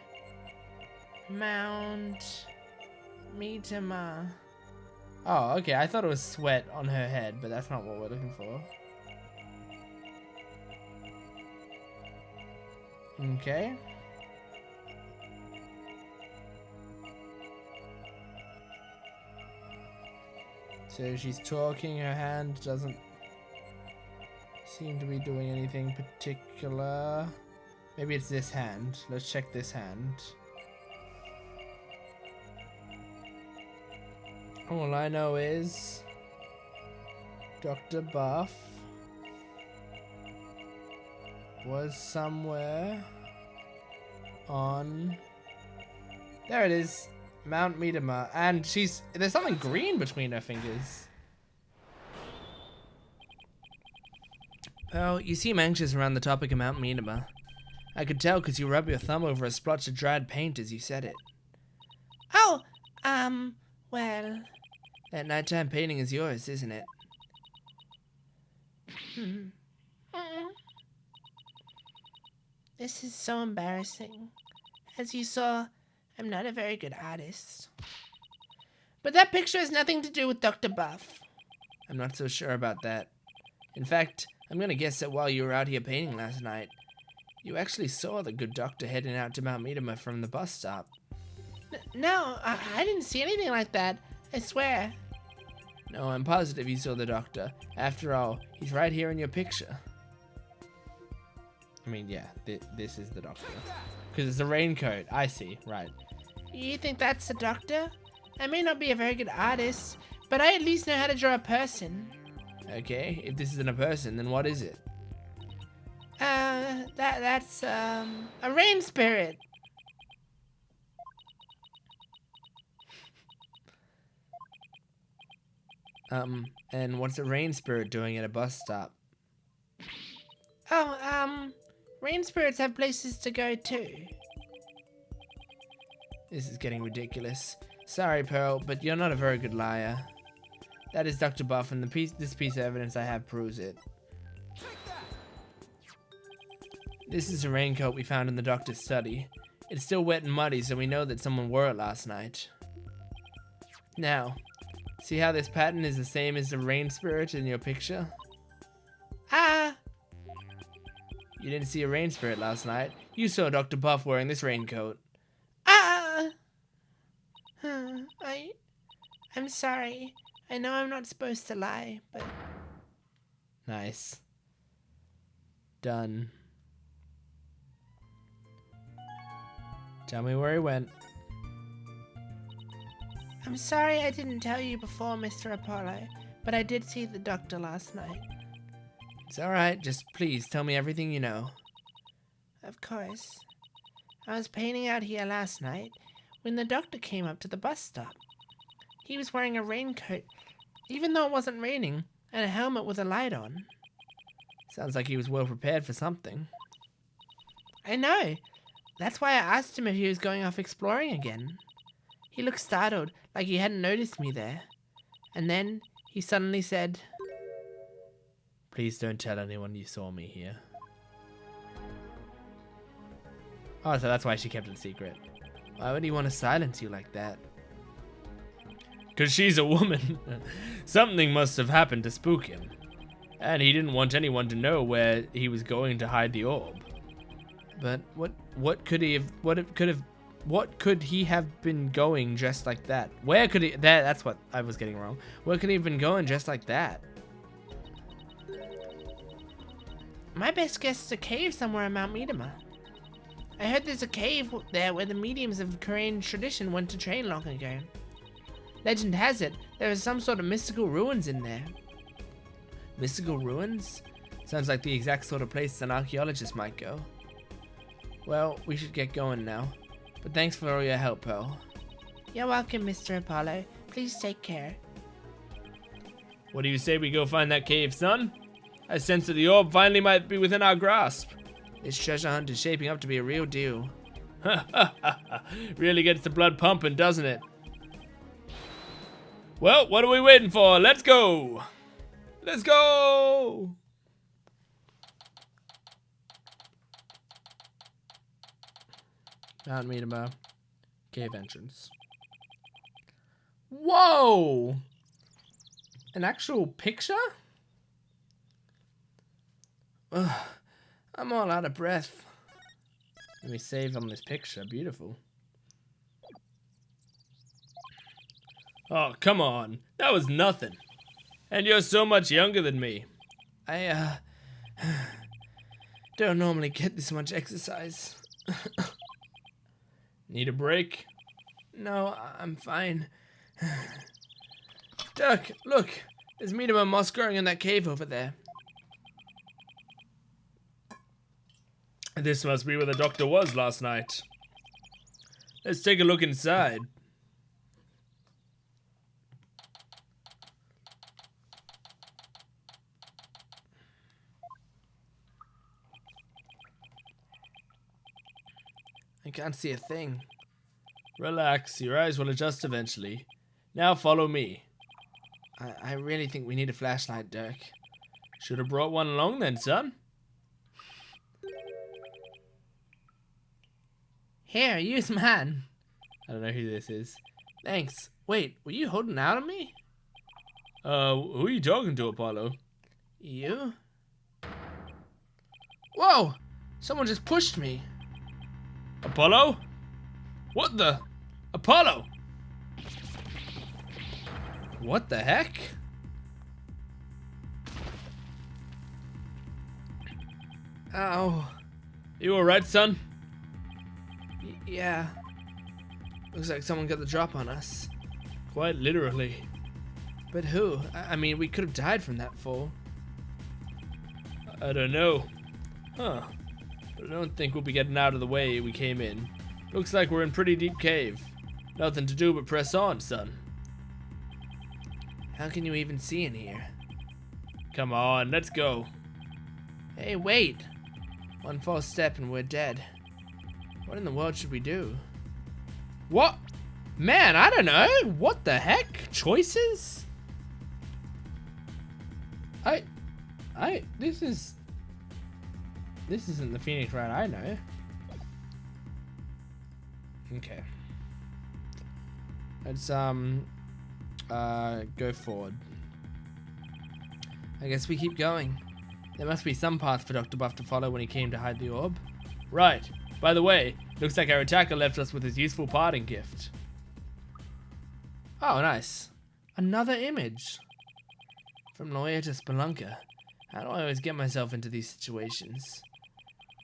Mount Miedema. Oh, okay. I thought it was sweat on her head, but that's not what we're looking for. Okay. So she's talking, her hand doesn't seem to be doing anything particular. Maybe it's this hand. Let's check this hand. All I know is Dr. Buff was somewhere on... There it is. Mount Miedema. And there's something green between her fingers. Oh, you seem anxious around the topic of Mount Miedema. I could tell because you rub your thumb over a splotch of dried paint as you said it. Oh, well... That nighttime painting is yours, isn't it? This is so embarrassing. As you saw, I'm not a very good artist. But that picture has nothing to do with Dr. Buff. I'm not so sure about that. In fact, I'm gonna guess that while you were out here painting last night, you actually saw the good doctor heading out to Mount Miedema from the bus stop. No, I didn't see anything like that. I swear. No, I'm positive you saw the doctor. After all, he's right here in your picture. I mean, yeah, this is the doctor. Because it's a raincoat. I see, right. You think that's the doctor? I may not be a very good artist, but I at least know how to draw a person. Okay, if this isn't a person, then what is it? That's a rain spirit. And what's a rain spirit doing at a bus stop? Oh, rain spirits have places to go too. This is getting ridiculous. Sorry, Pearl, but you're not a very good liar. That is Dr. Buff, and this piece of evidence I have proves it. This is a raincoat we found in the doctor's study. It's still wet and muddy, so we know that someone wore it last night. Now, see how this pattern is the same as the rain spirit in your picture? You didn't see a rain spirit last night. You saw Dr. Buff wearing this raincoat. I'm sorry. I know I'm not supposed to lie, but... Nice. Done. Tell me where he went. I'm sorry I didn't tell you before, Mr. Apollo, but I did see the doctor last night. It's alright, just please tell me everything you know. Of course. I was painting out here last night when the doctor came up to the bus stop. He was wearing a raincoat, even though it wasn't raining, and a helmet with a light on. Sounds like he was well prepared for something. I know. That's why I asked him if he was going off exploring again. He looked startled, like he hadn't noticed me there. And then he suddenly said, "Please don't tell anyone you saw me here." Oh, so that's why she kept it secret. Why would he want to silence you like that? Because she's a woman. Something must have happened to spook him. And he didn't want anyone to know where he was going to hide the orb. But what could he have been going dressed like that? Where could he that's what I was getting wrong. Where could he have been going dressed like that? My best guess is a cave somewhere on Mount Miedema. I heard there's a cave there where the mediums of Korean tradition went to train long ago. Legend has it, there is some sort of mystical ruins in there. Mystical ruins? Sounds like the exact sort of place an archaeologist might go. Well, we should get going now. But thanks for all your help, Pearl. You're welcome, Mr. Apollo. Please take care. What do you say we go find that cave, son? I sense that the orb finally might be within our grasp. This treasure hunt is shaping up to be a real deal. Really gets the blood pumping, doesn't it? Well, what are we waiting for? Let's go! Let's go! Mount Miedema. Cave entrance. Whoa! An actual picture? Ugh, I'm all out of breath. Let me save on this picture. Beautiful. Oh, come on. That was nothing. And you're so much younger than me. I, don't normally get this much exercise. Need a break? No, I'm fine. Dirk, look. There's Miedema moss growing in that cave over there. This must be where the doctor was last night. Let's take a look inside. I can't see a thing. Relax, your eyes will adjust eventually. Now follow me. I really think we need a flashlight, Dirk. Should have brought one along then, son. Here, use mine. I don't know who this is. Thanks. Wait, were you holding out on me? Who are you talking to, Apollo? You? Whoa! Someone just pushed me. Apollo? What the? Apollo! What the heck? Ow. You alright, son? Yeah. Looks like someone got the drop on us. Quite literally. But who? I mean, we could have died from that fall. I don't know. Huh. But I don't think we'll be getting out of the way we came in. Looks like we're in pretty deep cave. Nothing to do but press on, son. How can you even see in here? Come on, let's go. Hey, wait! One false step and we're dead. What in the world should we do? What? Man, I don't know. What the heck? Choices? This isn't the Phoenix Wright I know. Okay. Let's go forward. I guess we keep going. There must be some path for Dr. Buff to follow when he came to hide the orb. Right. By the way, looks like our attacker left us with his useful parting gift. Oh, nice. Another image. From lawyer to spelunker. How do I always get myself into these situations?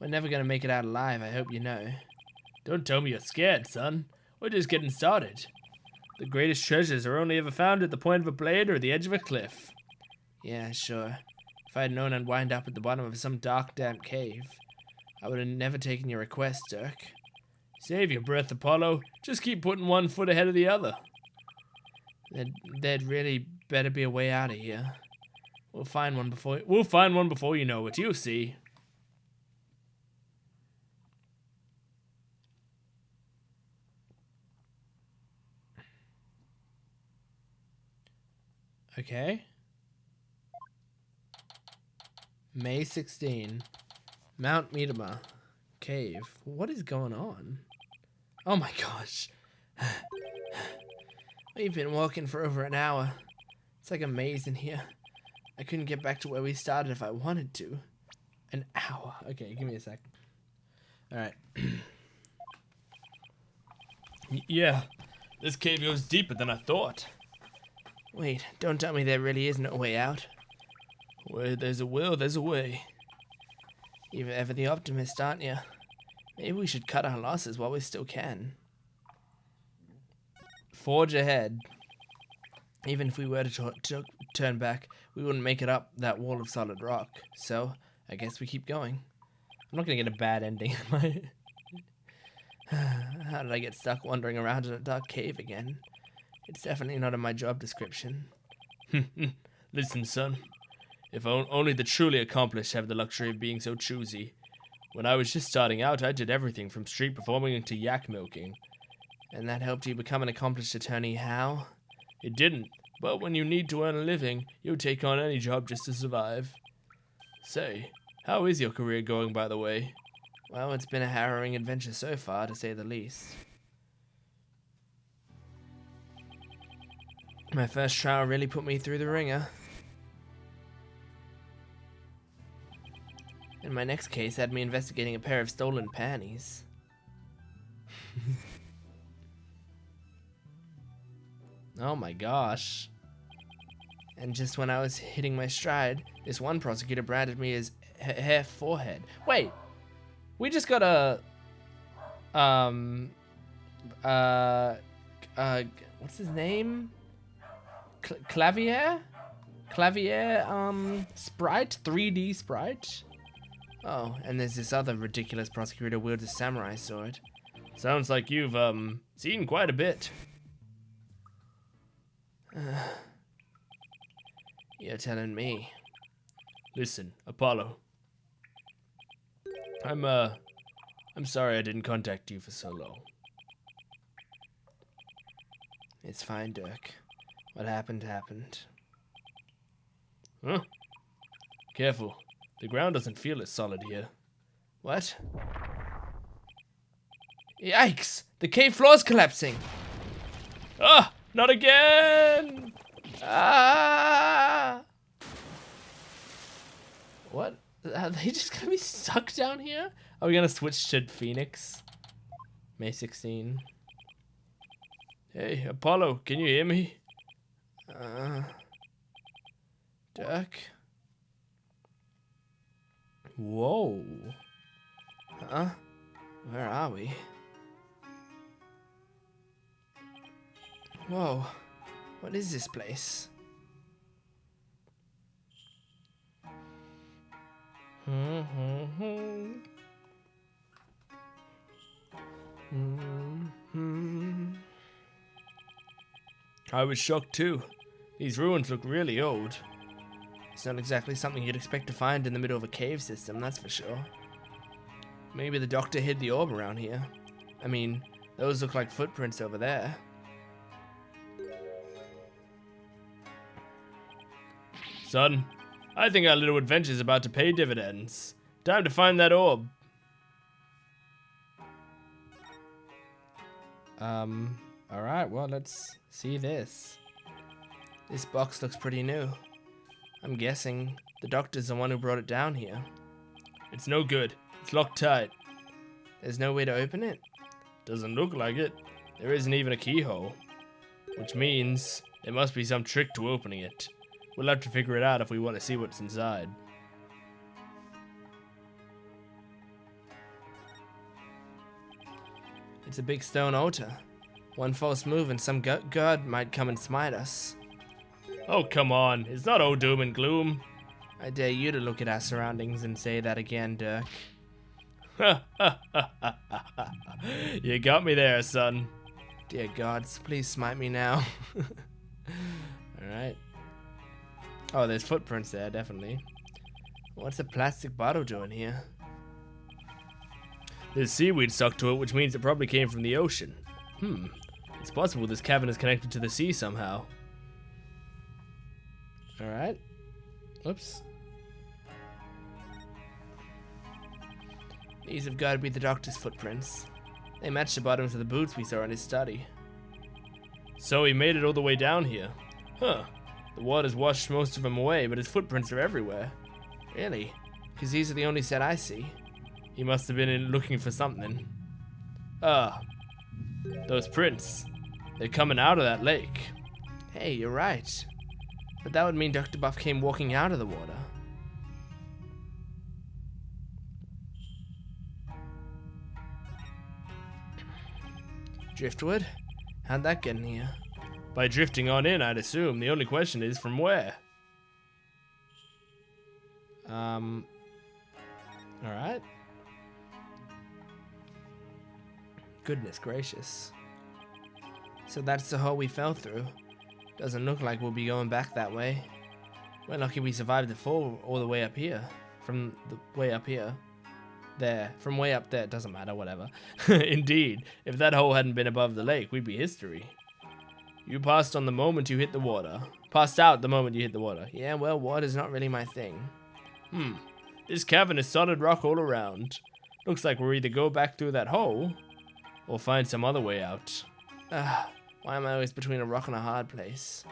We're never gonna make it out alive, I hope you know. Don't tell me you're scared, son. We're just getting started. The greatest treasures are only ever found at the point of a blade or the edge of a cliff. Yeah, sure. If I had known I'd wind up at the bottom of some dark, damp cave, I would have never taken your request, Dirk. Save your breath, Apollo. Just keep putting one foot ahead of the other. There'd really better be a way out of here. We'll find one before you know it. You'll see. Okay. May 16. Mount Miedema. cave. What is going on? Oh my gosh. We've been walking for over an hour. It's like a maze in here. I couldn't get back to where we started if I wanted to. An hour. Okay, give me a sec. Alright. Yeah, this cave goes deeper than I thought. Wait, don't tell me there really is no way out. Where there's a will, there's a way. You're ever the optimist, aren't you? Maybe we should cut our losses while we still can. Forge ahead. Even if we were to turn back, we wouldn't make it up that wall of solid rock. So, I guess we keep going. I'm not gonna get a bad ending, am I? How did I get stuck wandering around in a dark cave again? It's definitely not in my job description. Listen, son. If only the truly accomplished have the luxury of being so choosy. When I was just starting out, I did everything from street performing to yak milking. And that helped you become an accomplished attorney how? It didn't, but when you need to earn a living, you take on any job just to survive. Say, how is your career going, by the way? Well, it's been a harrowing adventure so far, to say the least. My first trial really put me through the ringer. And my next case had me investigating a pair of stolen panties. Oh my gosh. And just when I was hitting my stride, this one prosecutor branded me as hair forehead. Wait, we just got a what's his name? Clavier sprite, 3D sprite. Oh, and there's this other ridiculous prosecutor who wields a samurai sword. Sounds like you've seen quite a bit. You're telling me. Listen, Apollo. I'm sorry I didn't contact you for so long. It's fine, Dirk. What happened, happened. Huh? Careful. The ground doesn't feel as solid here. What? Yikes! The cave floor's collapsing! Ah! Not again! Ah! What? Are they just gonna be stuck down here? Are we gonna switch to Phoenix? May 16. Hey, Apollo, can you hear me? Dirk? Whoa. Huh? Where are we? Whoa. What is this place? I was shocked too. These ruins look really old. It's not exactly something you'd expect to find in the middle of a cave system, that's for sure. Maybe the doctor hid the orb around here. I mean, those look like footprints over there. Son, I think our little adventure's about to pay dividends. Time to find that orb. Alright, well, let's see this. This box looks pretty new. I'm guessing the doctor's the one who brought it down here. It's no good. It's locked tight. There's no way to open it? Doesn't look like it. There isn't even a keyhole. Which means there must be some trick to opening it. We'll have to figure it out if we want to see what's inside. It's a big stone altar. One false move and some god might come and smite us. Oh, come on. It's not all doom and gloom. I dare you to look at our surroundings and say that again, Dirk. You got me there, son. Dear gods, please smite me now. Alright. Oh, there's footprints there, definitely. What's a plastic bottle doing here? There's seaweed stuck to it, which means it probably came from the ocean. It's possible this cavern is connected to the sea somehow. Alright. Oops. These have got to be the doctor's footprints. They match the bottoms of the boots we saw in his study. So he made it all the way down here. Huh. The water's washed most of them away, but his footprints are everywhere. Really? Because these are the only set I see. He must have been in looking for something. Ah. Those prints. They're coming out of that lake. Hey, you're right. But that would mean Dr. Buff came walking out of the water. Driftwood? How'd that get in here? By drifting on in, I'd assume. The only question is, from where? Alright. Goodness gracious. So that's the hole we fell through. Doesn't look like we'll be going back that way. We're lucky we survived the fall all the way up here. From the way up here. There. From way up there. Doesn't matter, whatever. Indeed. If that hole hadn't been above the lake, we'd be history. You passed on the moment you hit the water. Passed out the moment you hit the water. Yeah, well, water's not really my thing. This cavern is solid rock all around. Looks like we'll either go back through that hole, or find some other way out. Why am I always between a rock and a hard place?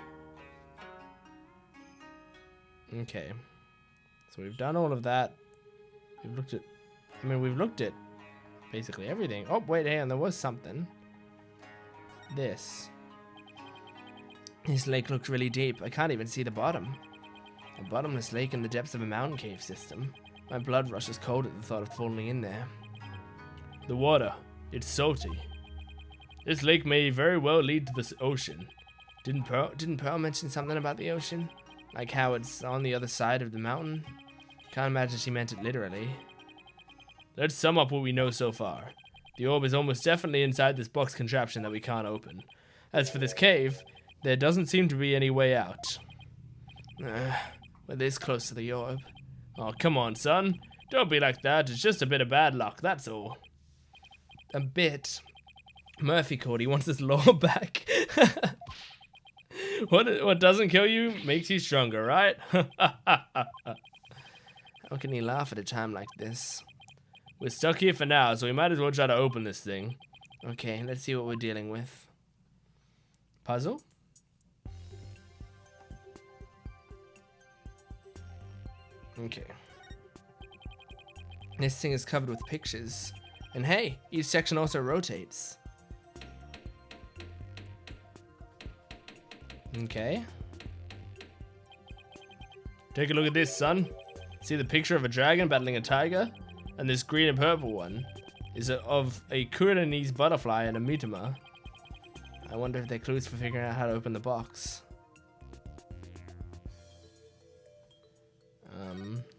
Okay. So we've done all of that. We've looked at basically everything. Oh, wait, hang on, there was something. This lake looked really deep. I can't even see the bottom. A bottomless lake in the depths of a mountain cave system. My blood rushes cold at the thought of falling in there. The water, it's salty. This lake may very well lead to the ocean. Didn't Pearl mention something about the ocean? Like how it's on the other side of the mountain? Can't imagine she meant it literally. Let's sum up what we know so far. The orb is almost definitely inside this box contraption that we can't open. As for this cave, there doesn't seem to be any way out. We're this close to the orb. Oh, come on, son. Don't be like that. It's just a bit of bad luck, that's all. A bit? Murphy called. He wants his lore back. What doesn't kill you makes you stronger, right? How can he laugh at a time like this? We're stuck here for now, so we might as well try to open this thing. Okay, let's see what we're dealing with. Puzzle? Okay. This thing is covered with pictures. And hey, each section also rotates. Okay. Take a look at this, son. See the picture of a dragon battling a tiger? And this green and purple one is of a Kuranese butterfly and a Mitama. I wonder if they're clues for figuring out how to open the box.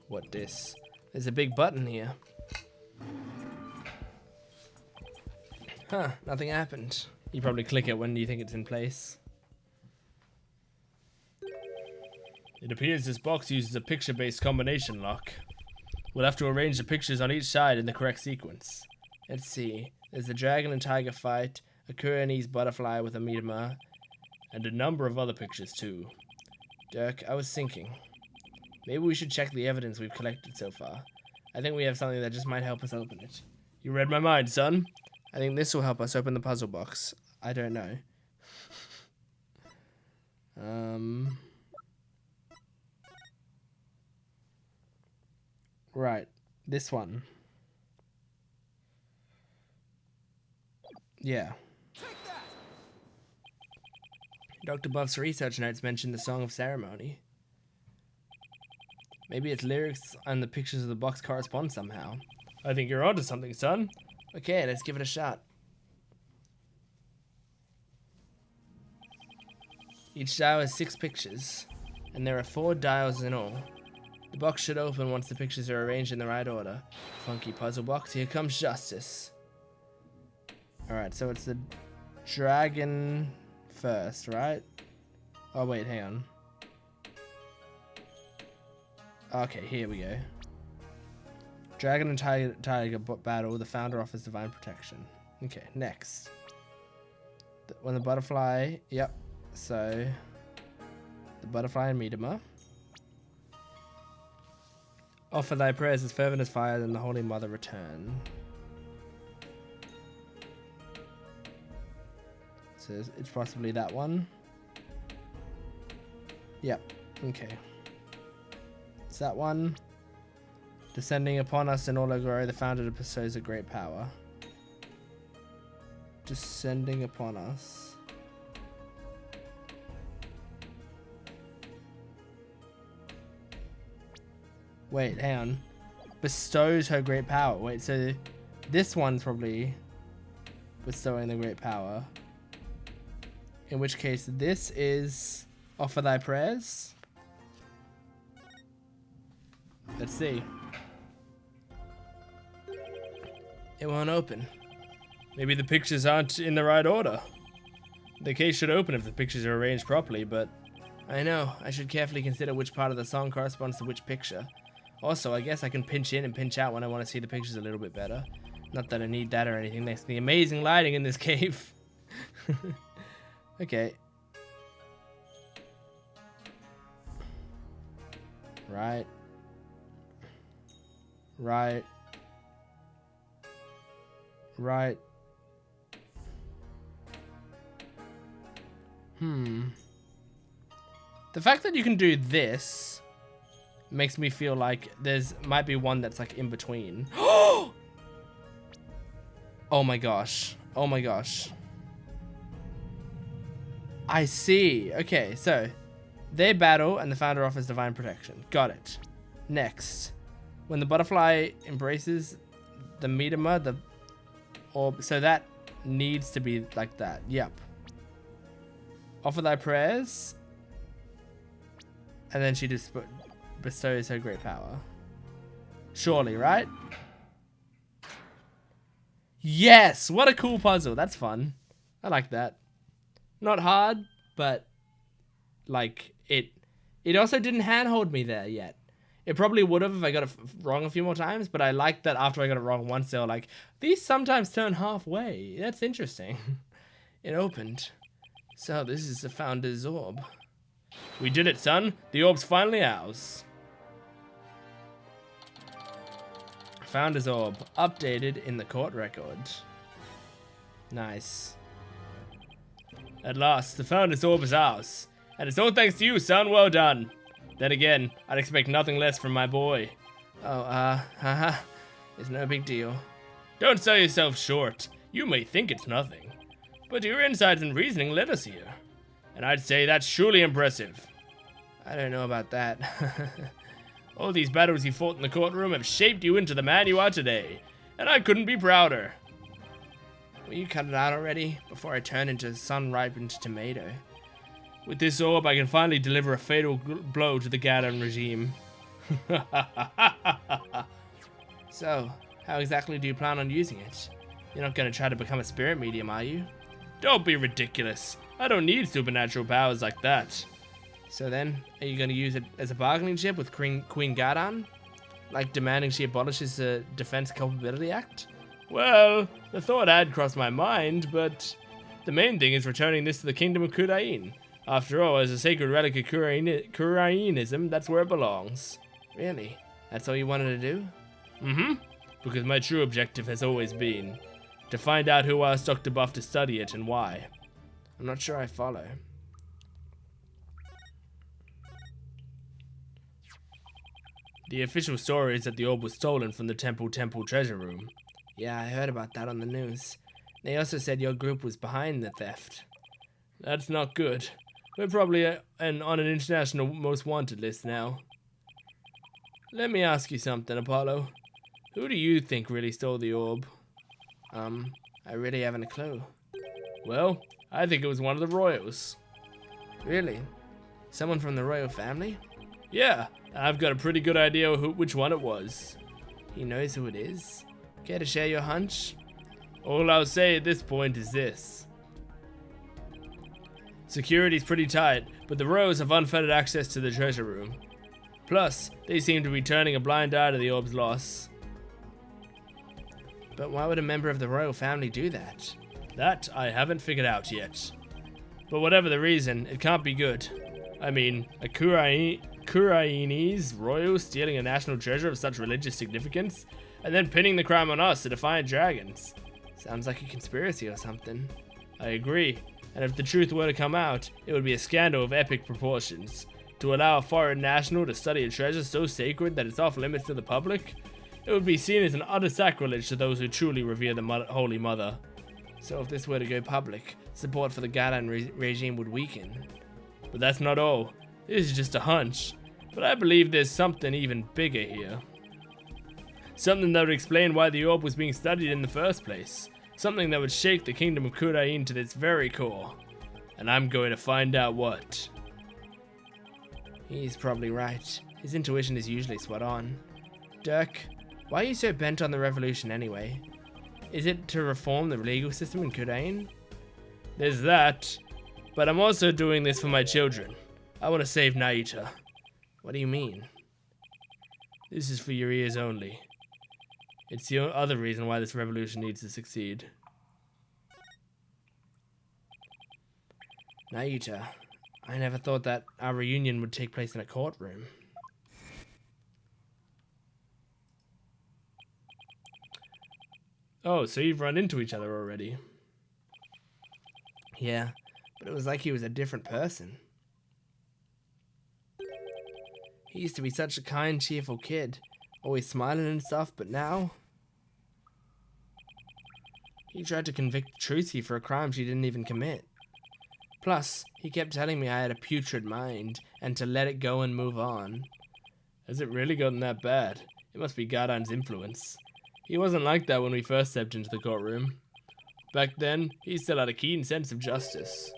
What this? There's a big button here. Huh, nothing happened. You probably click it when you think it's in place. It appears this box uses a picture-based combination lock. We'll have to arrange the pictures on each side in the correct sequence. Let's see. There's a dragon and tiger fight, a Kuranese butterfly with a Mitama, and a number of other pictures too. Dirk, I was thinking. Maybe we should check the evidence we've collected so far. I think we have something that just might help us open it. You read my mind, son. I think this will help us open the puzzle box. I don't know. Right. This one. Yeah. Dr. Buff's research notes mention the Song of Ceremony. Maybe its lyrics and the pictures of the box correspond somehow. I think you're onto something, son. Okay, let's give it a shot. Each dial has 6 pictures, and there are 4 dials in all. The box should open once the pictures are arranged in the right order. Funky puzzle box, here comes justice. Alright, so it's the dragon first, right? Oh wait, hang on. Okay, here we go. Dragon and tiger battle, the founder offers divine protection. Okay, next. When the butterfly, yep. So, the butterfly and Mitama. Offer thy prayers as fervent as fire, then the Holy Mother return. So it's possibly that one. Yep. Okay. It's that one. Descending upon us in all our glory, the founder bestows a great power. Descending upon us. Wait, hang on. Bestows her great power. Wait, so this one's probably bestowing the great power. In which case, this is offer thy prayers. Let's see. It won't open. Maybe the pictures aren't in the right order. The case should open if the pictures are arranged properly, but... I know. I should carefully consider which part of the song corresponds to which picture. Also, I guess I can pinch in and pinch out when I want to see the pictures a little bit better. Not that I need that or anything. Thanks to the amazing lighting in this cave. Okay. Right. Right. Right. The fact that you can do this makes me feel like there's might be one that's like in between. Oh my gosh. Oh my gosh. I see. Okay, so they battle and the founder offers divine protection. Got it. Next. When the butterfly embraces the Medema, the orb, so that needs to be like that. Yep. Offer thy prayers. And then she just bestows her great power. Surely, right? Yes! What a cool puzzle. That's fun. I like that. Not hard, but like it also didn't handhold me there yet. It probably would have if I got it wrong a few more times, but I like that after I got it wrong once, they were like, these sometimes turn halfway. That's interesting. It opened. So this is the founder's orb. We did it, son. The orb's finally ours. Founder's orb. Updated in the court record. Nice. At last, the founder's orb is ours. And it's all thanks to you, son. Well done. Then again, I'd expect nothing less from my boy. Oh, it's no big deal. Don't sell yourself short. You may think it's nothing. But your insights and reasoning led us here. And I'd say that's surely impressive. I don't know about that. All these battles you fought in the courtroom have shaped you into the man you are today. And I couldn't be prouder. Will you cut it out already before I turn into sun-ripened tomato? With this orb, I can finally deliver a fatal blow to the Gaddon regime. So, how exactly do you plan on using it? You're not going to try to become a spirit medium, are you? Don't be ridiculous. I don't need supernatural powers like that. So then, are you going to use it as a bargaining chip with Queen Gaddon? Like demanding she abolishes the Defense Culpability Act? Well, the thought had crossed my mind, but the main thing is returning this to the Kingdom of Kurain. After all, as a sacred relic of Kurainism, that's where it belongs. Really? That's all you wanted to do? Mm-hmm. Because my true objective has always been to find out who asked Dr. Buff to study it and why. I'm not sure I follow. The official story is that the orb was stolen from the temple treasure room. Yeah, I heard about that on the news. They also said your group was behind the theft. That's not good. We're probably on an international most wanted list now. Let me ask you something, Apollo. Who do you think really stole the orb? I really haven't a clue. Well, I think it was one of the royals. Really? Someone from the royal family? Yeah, I've got a pretty good idea which one it was. He knows who it is? Care to share your hunch? All I'll say at this point is this. Security's pretty tight, but the royals have unfettered access to the treasure room. Plus, they seem to be turning a blind eye to the orb's loss. But why would a member of the royal family do that? That I haven't figured out yet. But whatever the reason, it can't be good. I mean, a Kurainian Kuraini's royals stealing a national treasure of such religious significance, and then pinning the crime on us, the Defiant Dragons. Sounds like a conspiracy or something. I agree, and if the truth were to come out, it would be a scandal of epic proportions. To allow a foreign national to study a treasure so sacred that it's off limits to the public, it would be seen as an utter sacrilege to those who truly revere the Holy Mother. So if this were to go public, support for the Garan regime would weaken. But that's not all. This is just a hunch, but I believe there's something even bigger here. Something that would explain why the orb was being studied in the first place. Something that would shake the kingdom of Kurain to its very core. And I'm going to find out what. He's probably right. His intuition is usually spot on. Dirk, why are you so bent on the revolution anyway? Is it to reform the legal system in Kurain? There's that, but I'm also doing this for my children. I want to save Naita. What do you mean? This is for your ears only. It's the other reason why this revolution needs to succeed. Naita, I never thought that our reunion would take place in a courtroom. Oh, so you've run into each other already. Yeah, but it was like he was a different person. He used to be such a kind, cheerful kid, always smiling and stuff, but now... He tried to convict Trucy for a crime she didn't even commit. Plus, he kept telling me I had a putrid mind, and to let it go and move on. Has it really gotten that bad? It must be Gardan's influence. He wasn't like that when we first stepped into the courtroom. Back then, he still had a keen sense of justice.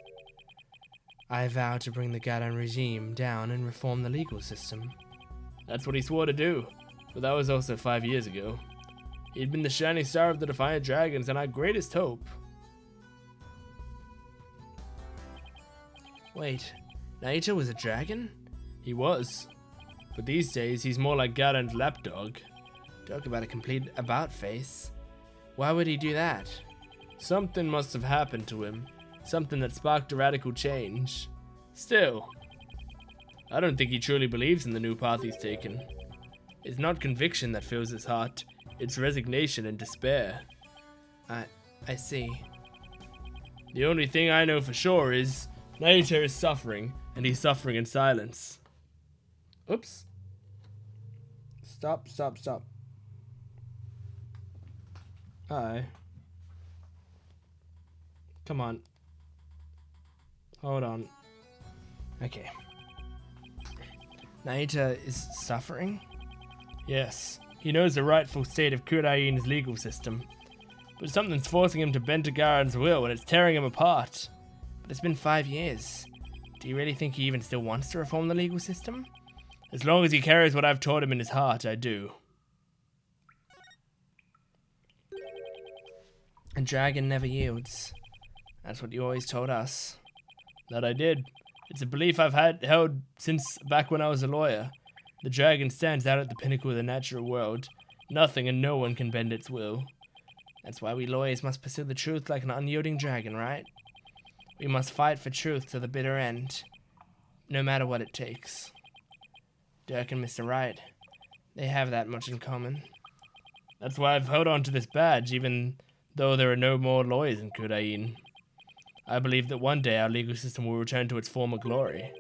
I vowed to bring the Garan regime down and reform the legal system. That's what he swore to do, but that was also 5 years ago. He'd been the shining star of the Defiant Dragons and our greatest hope. Wait, Naita was a dragon? He was. But these days, he's more like Garen's lapdog. Talk about a complete about-face. Why would he do that? Something must have happened to him. Something that sparked a radical change. Still, I don't think he truly believes in the new path he's taken. It's not conviction that fills his heart. It's resignation and despair. I see. The only thing I know for sure is Naita is suffering, and he's suffering in silence. Oops. Stop. Hi. Come on. Hold on. Okay. Naita is suffering? Yes, he knows the rightful state of Kurain's legal system. But something's forcing him to bend to Garen's will, and it's tearing him apart. But it's been 5 years. Do you really think he even still wants to reform the legal system? As long as he carries what I've taught him in his heart, I do. A dragon never yields. That's what you always told us. That I did. It's a belief I've held since back when I was a lawyer. The dragon stands out at the pinnacle of the natural world. Nothing and no one can bend its will. That's why we lawyers must pursue the truth like an unyielding dragon, right? We must fight for truth to the bitter end, no matter what it takes. Dirk and Mr. Wright, they have that much in common. That's why I've held on to this badge, even though there are no more lawyers in Kurain. I believe that one day our legal system will return to its former glory.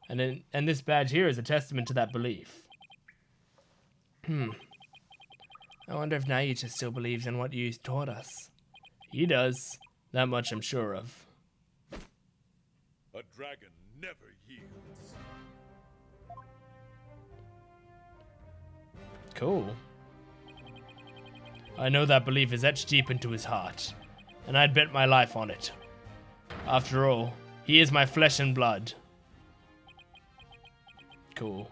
And this badge here is a testament to that belief. I wonder if Naita still believes in what you taught us. He does. That much I'm sure of. A dragon never yields. Cool. I know that belief is etched deep into his heart, and I'd bet my life on it. After all, he is my flesh and blood. Cool.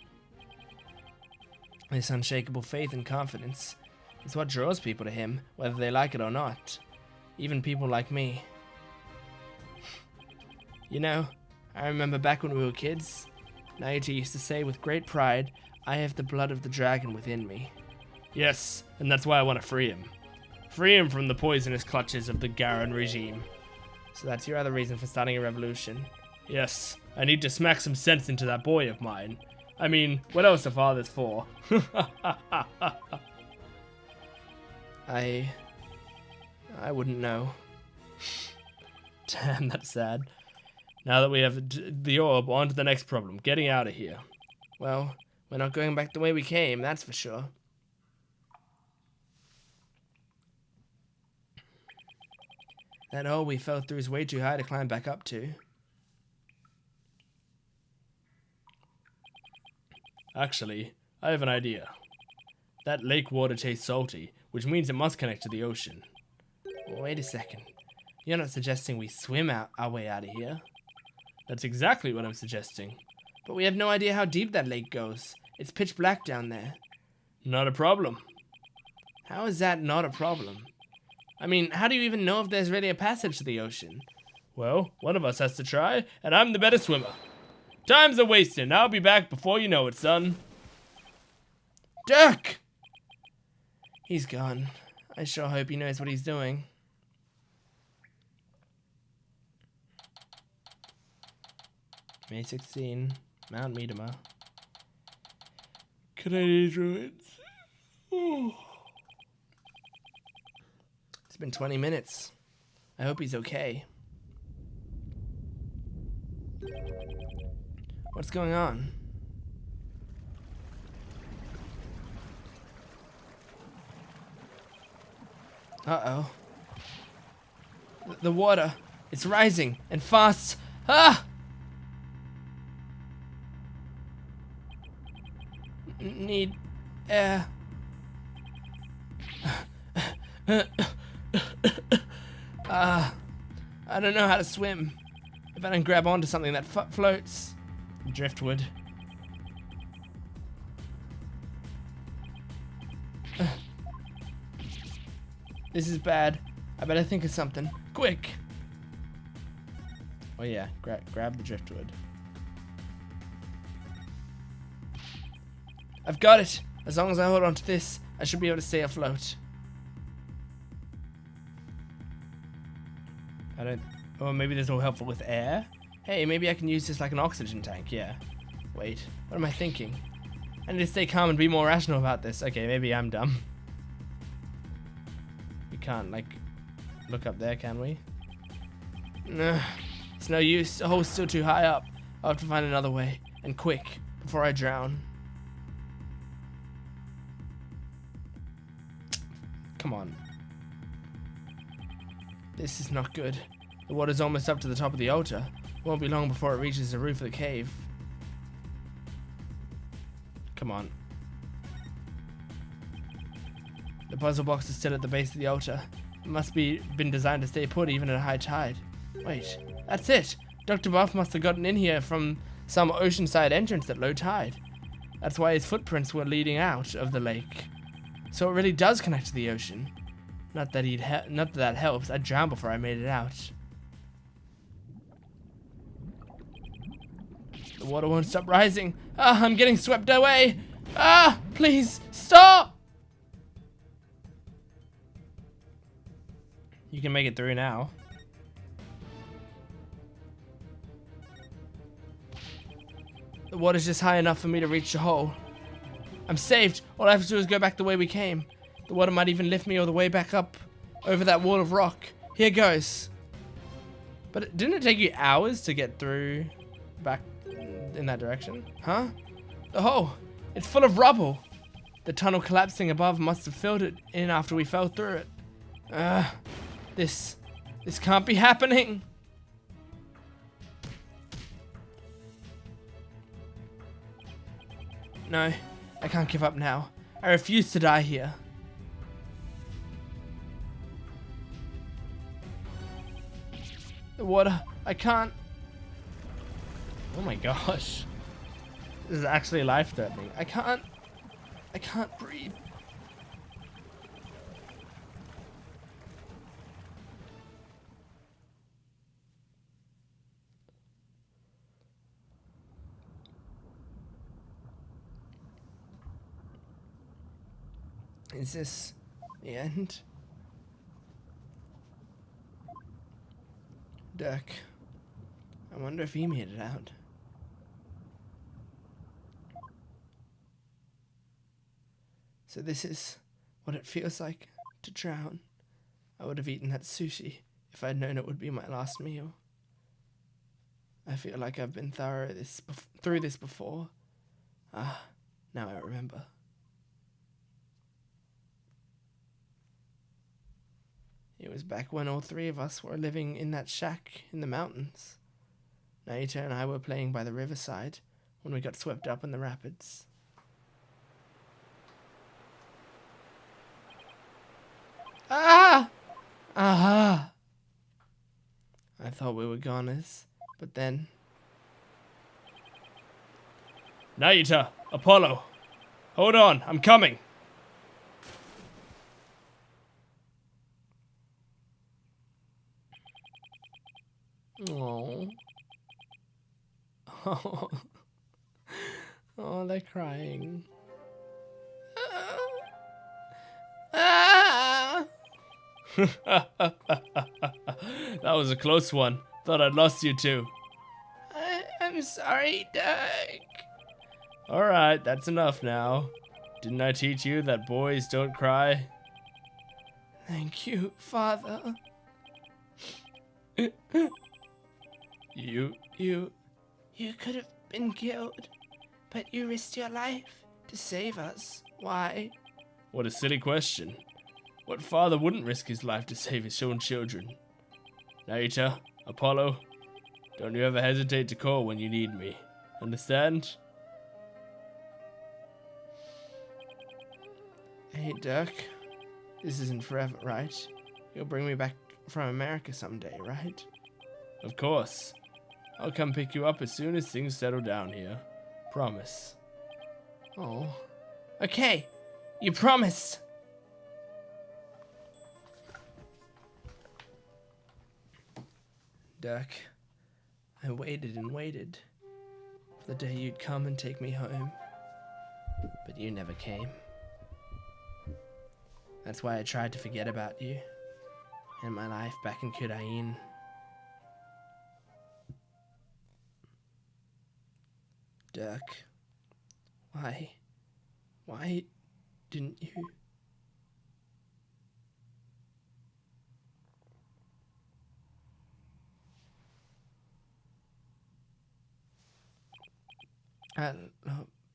This unshakable faith and confidence is what draws people to him, whether they like it or not. Even people like me. You know, I remember back when we were kids, Naita used to say with great pride, I have the blood of the dragon within me. Yes, and that's why I want to free him. Free him from the poisonous clutches of the Garan regime. So that's your other reason for starting a revolution? Yes, I need to smack some sense into that boy of mine. I mean, what else are fathers for? I wouldn't know. Damn, that's sad. Now that we have the orb, on to the next problem. Getting out of here. Well, we're not going back the way we came, that's for sure. That hole we fell through is way too high to climb back up to. Actually, I have an idea. That lake water tastes salty, which means it must connect to the ocean. Wait a second. You're not suggesting we swim our way out of here? That's exactly what I'm suggesting. But we have no idea how deep that lake goes. It's pitch black down there. Not a problem. How is that not a problem? I mean, how do you even know if there's really a passage to the ocean? Well, one of us has to try, and I'm the better swimmer. Time's a wasting. I'll be back before you know it, son. Dirk! He's gone. I sure hope he knows what he's doing. May 16, Mount Miedema. Canadian druids. It's been 20 minutes. I hope he's okay. What's going on? Uh-oh. The water. It's rising and fast. Ah! Need air. I don't know how to swim. If I don't grab onto something that floats. Driftwood. This is bad. I better think of something. Quick! Oh yeah, grab the driftwood. I've got it! As long as I hold on to this, I should be able to stay afloat. Oh, maybe there's no helpful with air? Hey, maybe I can use this like an oxygen tank, yeah. Wait, what am I thinking? I need to stay calm and be more rational about this. Okay, maybe I'm dumb. We can't, like, look up there, can we? No, it's no use. The hole's still too high up. I'll have to find another way, and quick, before I drown. Come on. This is not good. The water's almost up to the top of the altar. Won't be long before it reaches the roof of the cave. Come on. The puzzle box is still at the base of the altar. It must be been designed to stay put even at a high tide. Wait, that's it! Dr. Buff must have gotten in here from some oceanside entrance at low tide. That's why his footprints were leading out of the lake. So it really does connect to the ocean. Not that that helps. I'd drown before I made it out. The water won't stop rising. Ah, I'm getting swept away. Ah, please stop. You can make it through now. The water's just high enough for me to reach the hole. I'm saved. All I have to do is go back the way we came. The water might even lift me all the way back up over that wall of rock. Here goes. But didn't it take you hours to get through back in that direction? Huh? The hole. It's full of rubble. The tunnel collapsing above must have filled it in after we fell through it. This can't be happening. No, I can't give up now. I refuse to die here. The water, I can't. Oh my gosh. This is actually life-threatening. I can't breathe. Is this the end? Dirk. I wonder if he made it out. So this is what it feels like to drown. I would have eaten that sushi if I'd known it would be my last meal. I feel like I've been through this before. Ah, now I remember. It was back when all three of us were living in that shack in the mountains. Naita and I were playing by the riverside when we got swept up in the rapids. Ah! Aha! I thought we were goners, but then... Naita, Apollo, hold on, I'm coming. Oh. Oh. Oh, they're crying. Ah! That was a close one. Thought I'd lost you too. I'm sorry, Doug. Alright, that's enough now. Didn't I teach you that boys don't cry? Thank you, Father. You could have been killed, but you risked your life to save us. Why? What a silly question. What father wouldn't risk his life to save his own children? Naita, Apollo, don't you ever hesitate to call when you need me. Understand? Hey, Dirk. This isn't forever, right? You'll bring me back from America someday, right? Of course. I'll come pick you up as soon as things settle down here. Promise. Oh. Okay. You promised. Dirk, I waited and waited for the day you'd come and take me home. But you never came. That's why I tried to forget about you and my life back in Kudain. Dirk, why didn't you?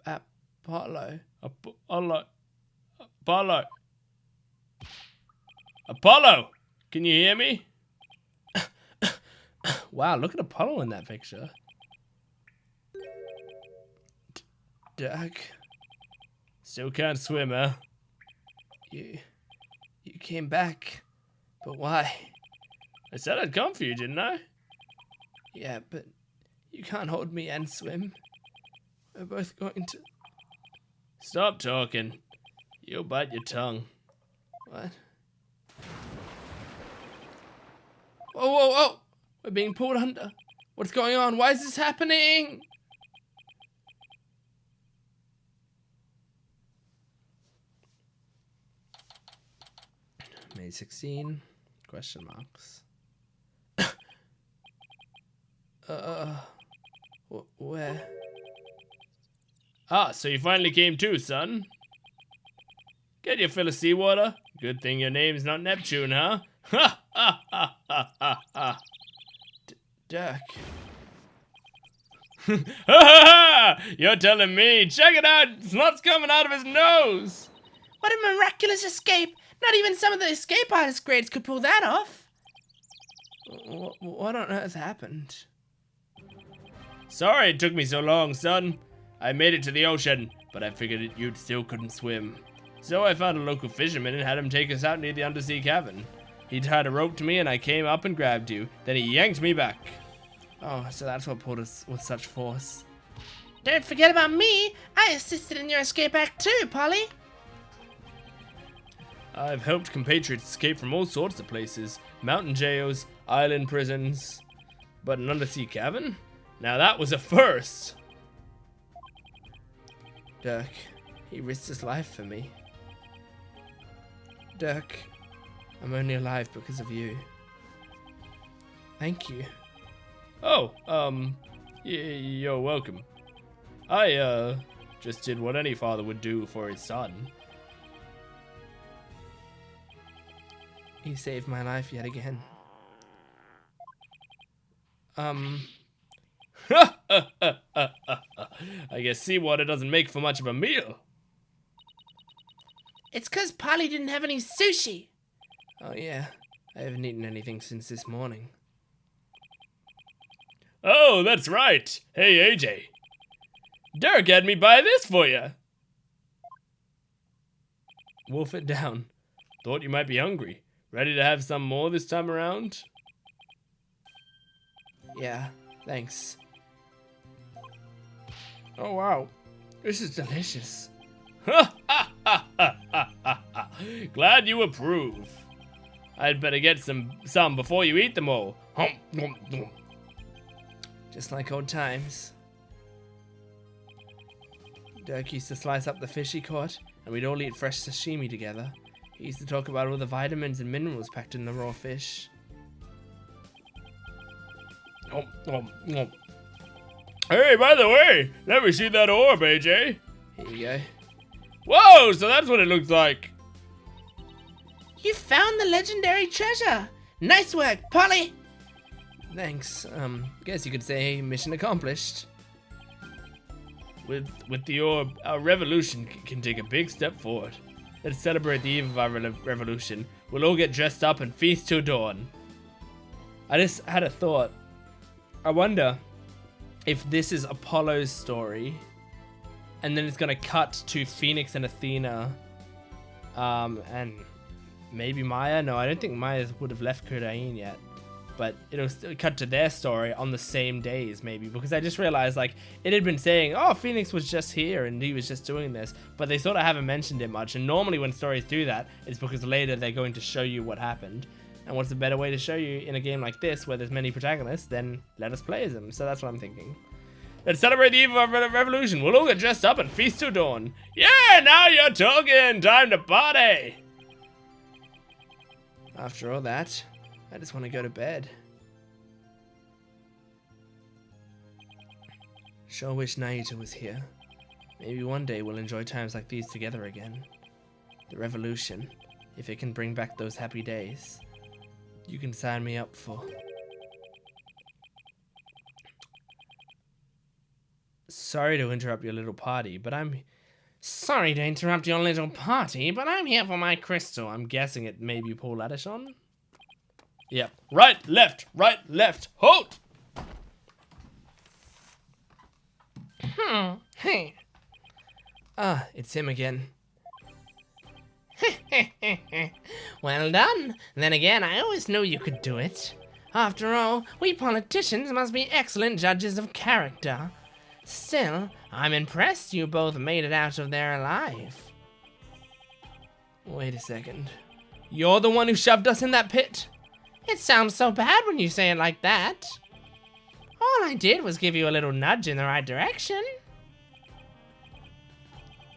Apollo. Apollo! Can you hear me? Wow, look at Apollo in that picture. Dirk, Still can't swim, huh? you came back, but why? I said I'd come for you, didn't I? Yeah, but you can't hold me and swim. We're both going to... Stop talking. You'll bite your tongue. What? Whoa, whoa, whoa! We're being pulled under. What's going on? Why is this happening? May 16, question marks. Where? Ah, so you finally came too, son. Get your fill of seawater. Good thing your name's not Neptune, huh? Ha ha ha ha ha ha. Dirk. Ha ha ha! You're telling me. Check it out. Snot's coming out of his nose. What a miraculous escape! Not even some of the escape artist grades could pull that off. What on earth happened? Sorry it took me so long, son. I made it to the ocean, but I figured you still couldn't swim. So I found a local fisherman and had him take us out near the undersea cavern. He tied a rope to me and I came up and grabbed you. Then he yanked me back. Oh, so that's what pulled us with such force. Don't forget about me. I assisted in your escape act too, Polly. I've helped compatriots escape from all sorts of places. Mountain jails, island prisons. But an undersea cavern? Now that was a first. Dirk, he risked his life for me. Dirk, I'm only alive because of you. Thank you. Oh, you're welcome. I, just did what any father would do for his son. He saved my life yet again. I guess seawater doesn't make for much of a meal. It's 'cause Polly didn't have any sushi. Oh yeah, I haven't eaten anything since this morning. Oh, that's right. Hey, AJ. Dirk had me buy this for you. Wolf it down. Thought you might be hungry. Ready to have some more this time around? Yeah, thanks. Oh wow, this is delicious. Glad you approve. I'd better get some before you eat them all. Just like old times. Dirk used to slice up the fish he caught, and we'd all eat fresh sashimi together. He used to talk about all the vitamins and minerals packed in the raw fish. Hey, by the way, let me see that orb, AJ. Here you go. Whoa, so that's what it looks like. You found the legendary treasure. Nice work, Polly. Thanks. Guess you could say mission accomplished. With the orb, our revolution can take a big step forward. Let's celebrate the eve of our revolution. We'll all get dressed up and feast till dawn. I just had a thought. I wonder if this is Apollo's story, and then it's gonna cut to Phoenix and Athena, and maybe Maya. No, I don't think Maya would have left Kudain yet, but it'll still cut to their story on the same days, maybe, because I just realized like it had been saying, oh, Phoenix was just here and he was just doing this, but they sort of haven't mentioned it much. And normally when stories do that, it's because later they're going to show you what happened. And what's a better way to show you in a game like this where there's many protagonists than let us play as them? So that's what I'm thinking. Let's celebrate the eve of our revolution. We'll all get dressed up and feast till dawn. Yeah, now you're talking. Time to party. After all that, I just want to go to bed. Sure wish Naita was here. Maybe one day we'll enjoy times like these together again. The revolution, if it can bring back those happy days, you can sign me up for. Sorry to interrupt your little party, but I'm... Sorry to interrupt your little party, but I'm here for my crystal. I'm guessing it may be Paul Addison. Yep. Right, left, halt! Hey. Ah, it's him again. Well done. Then again, I always knew you could do it. After all, we politicians must be excellent judges of character. Still, I'm impressed you both made it out of there alive. Wait a second. You're the one who shoved us in that pit? It sounds so bad when you say it like that. All I did was give you a little nudge in the right direction.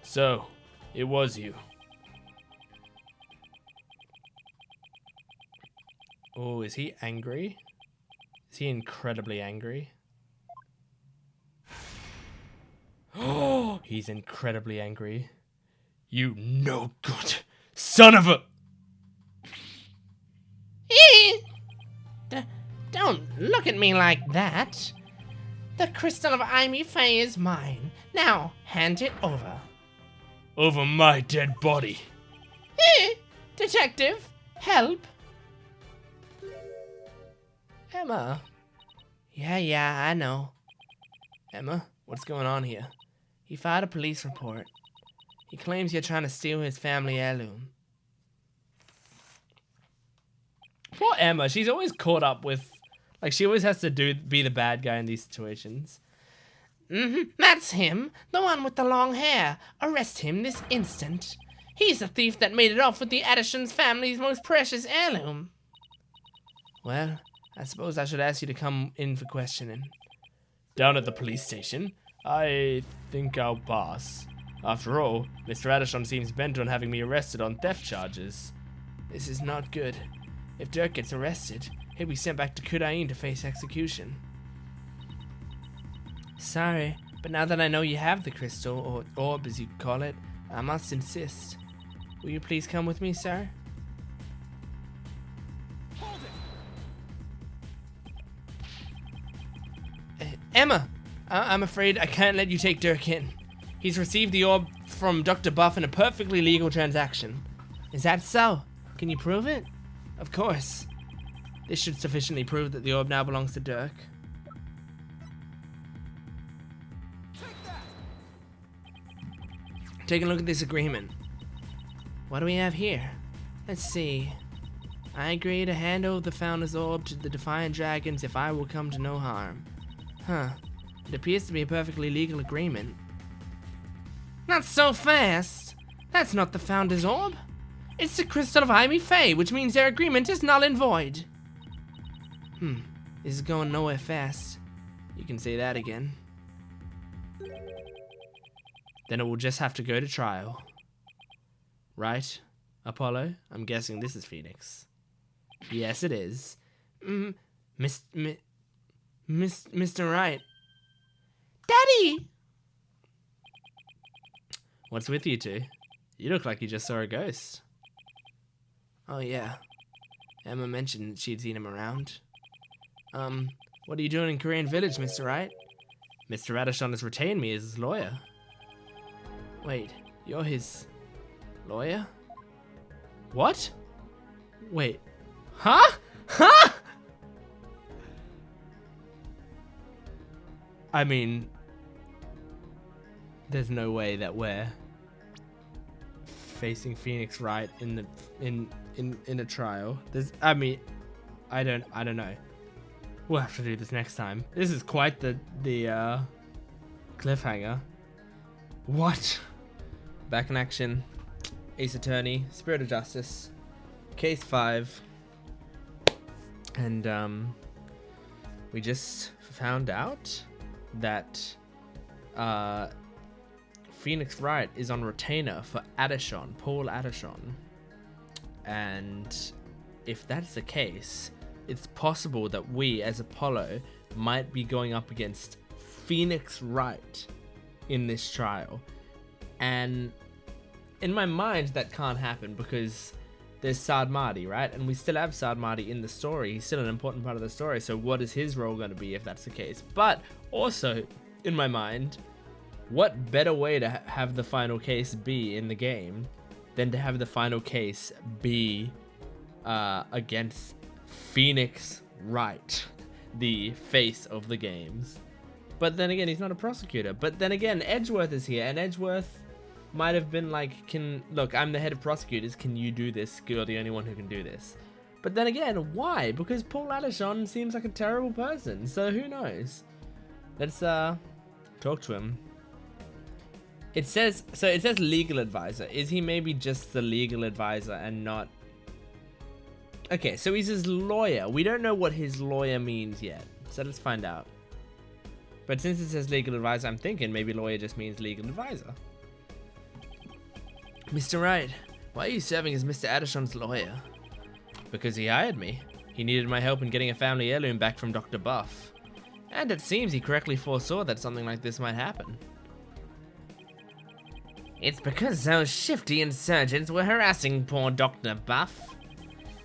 So, it was you. Oh, is he angry? Is he incredibly angry? Oh, he's incredibly angry. You no good son of a... Don't look at me like that. The crystal of Amy Faye is mine. Now, hand it over. Over my dead body. Detective, help. Emma. Yeah, I know. Emma, what's going on here? He filed a police report. He claims you're trying to steal his family heirloom. Poor Emma, she's always caught up with... Like, she always has to be the bad guy in these situations. That's him. The one with the long hair. Arrest him this instant. He's the thief that made it off with the Addison's family's most precious heirloom. Well, I suppose I should ask you to come in for questioning. Down at the police station? I think I'll pass. After all, Mr. Addison seems bent on having me arrested on theft charges. This is not good. If Dirk gets arrested, he'll be sent back to Kudain to face execution. Sorry, but now that I know you have the crystal, or orb as you call it, I must insist. Will you please come with me, sir? Emma! I'm afraid I can't let you take Dirk in. He's received the orb from Dr. Buff in a perfectly legal transaction. Is that so? Can you prove it? Of course. This should sufficiently prove that the orb now belongs to Dirk. Take a look at this agreement. What do we have here? Let's see. I agree to hand over the Founder's Orb to the Defiant Dragons if I will come to no harm. Huh. It appears to be a perfectly legal agreement. Not so fast! That's not the Founder's Orb! It's the Crystal of Ivy Fae, which means their agreement is null and void. This is going nowhere fast. You can say that again. Then it will just have to go to trial. Right, Apollo? I'm guessing this is Phoenix. Yes, it is. Mr. Wright. Daddy! What's with you two? You look like you just saw a ghost. Oh, yeah. Emma mentioned that she'd seen him around. What are you doing in Korean Village, Mr. Wright? Mr. Addison has retained me as his lawyer. Wait, you're his lawyer? What? Wait. Huh? Huh? I mean, there's no way that we're facing Phoenix Wright in a trial. I don't know. We'll have to do this next time. This is quite the cliffhanger. What? Back in action. Ace Attorney, Spirit of Justice, Case 5. And we just found out that Phoenix Wright is on retainer for Addison, Paul Addison. And if that's the case, it's possible that we as Apollo might be going up against Phoenix Wright in this trial. And in my mind, that can't happen because there's Saad Mahdi, right? And we still have Saad Mahdi in the story. He's still an important part of the story. So what is his role going to be if that's the case? But also, in my mind, what better way to have the final case be in the game than to have the final case be against Phoenix Wright, the face of the games. But then again, he's not a prosecutor. But then again, Edgeworth is here, and Edgeworth might have been like, look, I'm the head of prosecutors, can you do this? You're the only one who can do this. But then again, why? Because Paul Addison seems like a terrible person, so who knows? Let's talk to him. It says legal advisor. Is he maybe just the legal advisor and not... Okay, so he's his lawyer. We don't know what his lawyer means yet, so let's find out. But since it says legal advisor, I'm thinking maybe lawyer just means legal advisor. Mr. Wright, why are you serving as Mr. Addison's lawyer? Because he hired me. He needed my help in getting a family heirloom back from Dr. Buff. And it seems he correctly foresaw that something like this might happen. It's because those shifty insurgents were harassing poor Dr. Buff.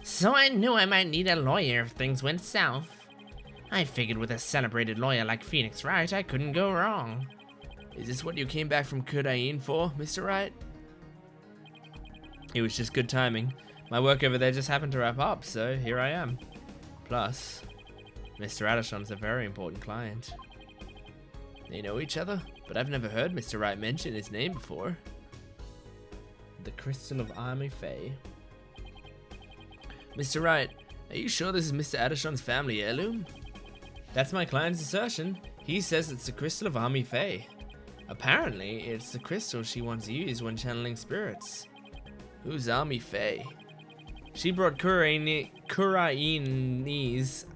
So I knew I might need a lawyer if things went south. I figured with a celebrated lawyer like Phoenix Wright, I couldn't go wrong. Is this what you came back from Kudain for, Mr. Wright? It was just good timing. My work over there just happened to wrap up, so here I am. Plus, Mr. Addison's a very important client. They know each other, but I've never heard Mr. Wright mention his name before. The Crystal of Ivy Fae. Mr. Wright, are you sure this is Mr. Addison's family heirloom? That's my client's assertion. He says it's the Crystal of Ivy Fae. Apparently, it's the crystal she once used when channeling spirits. Who's Ivy Fae? She brought Kurainese,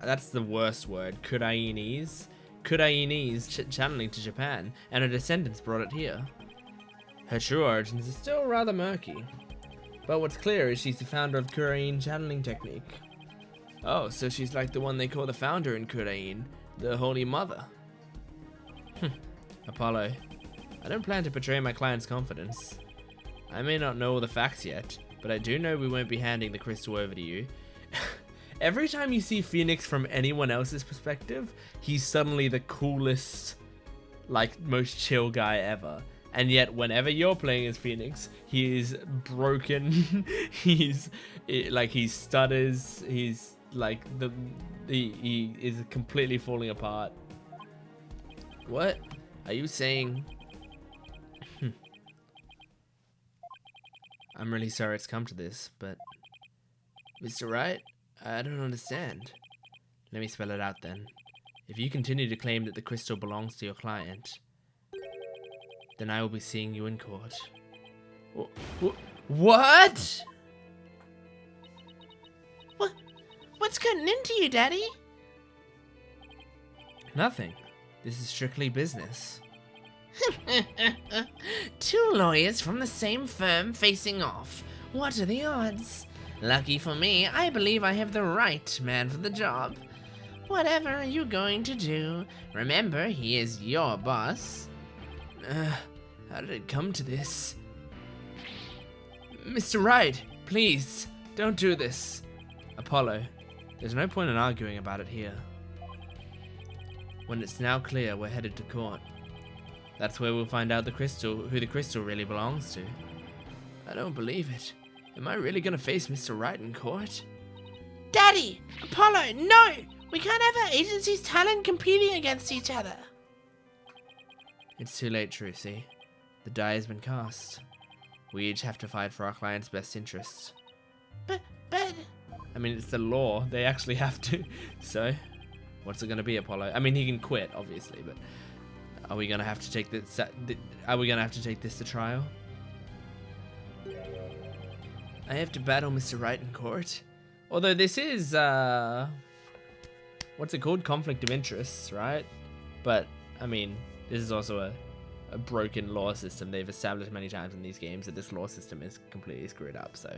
that's the worst word, Kurainese channeling to Japan, and her descendants brought it here. Her true origins are still rather murky, but what's clear is she's the founder of Kurain channeling technique. Oh, so she's like the one they call the founder in Kurain, the Holy Mother. Apollo, I don't plan to betray my client's confidence. I may not know all the facts yet, but I do know we won't be handing the crystal over to you. Every time you see Phoenix from anyone else's perspective, he's suddenly the coolest, like, most chill guy ever. And yet, whenever you're playing as Phoenix, he is broken. he stutters. He's like he is completely falling apart. What are you saying? I'm really sorry it's come to this, but Mr. Wright, I don't understand. Let me spell it out then. If you continue to claim that the crystal belongs to your client, then I will be seeing you in court. What? What's gotten into you, Daddy? Nothing. This is strictly business. Two lawyers from the same firm facing off. What are the odds? Lucky for me, I believe I have the right man for the job. Whatever are you going to do? Remember, he is your boss. How did it come to this? Mr. Wright, please, don't do this. Apollo, there's no point in arguing about it here. When it's now clear we're headed to court, that's where we'll find out who the crystal really belongs to. I don't believe it. Am I really gonna face Mr. Wright in court? Daddy! Apollo, no! We can't have our agency's talent competing against each other. It's too late, Trucy. The die has been cast. We each have to fight for our client's best interests. But... I mean, it's the law. They actually have to. So, what's it gonna be, Apollo? I mean, he can quit, obviously, but are we gonna have to take this? Are we gonna have to take this to trial? I have to battle Mr. Wright in court. Although this is what's it called? Conflict of interests, right? But I mean, this is also a broken law system. They've established many times in these games that this law system is completely screwed up. So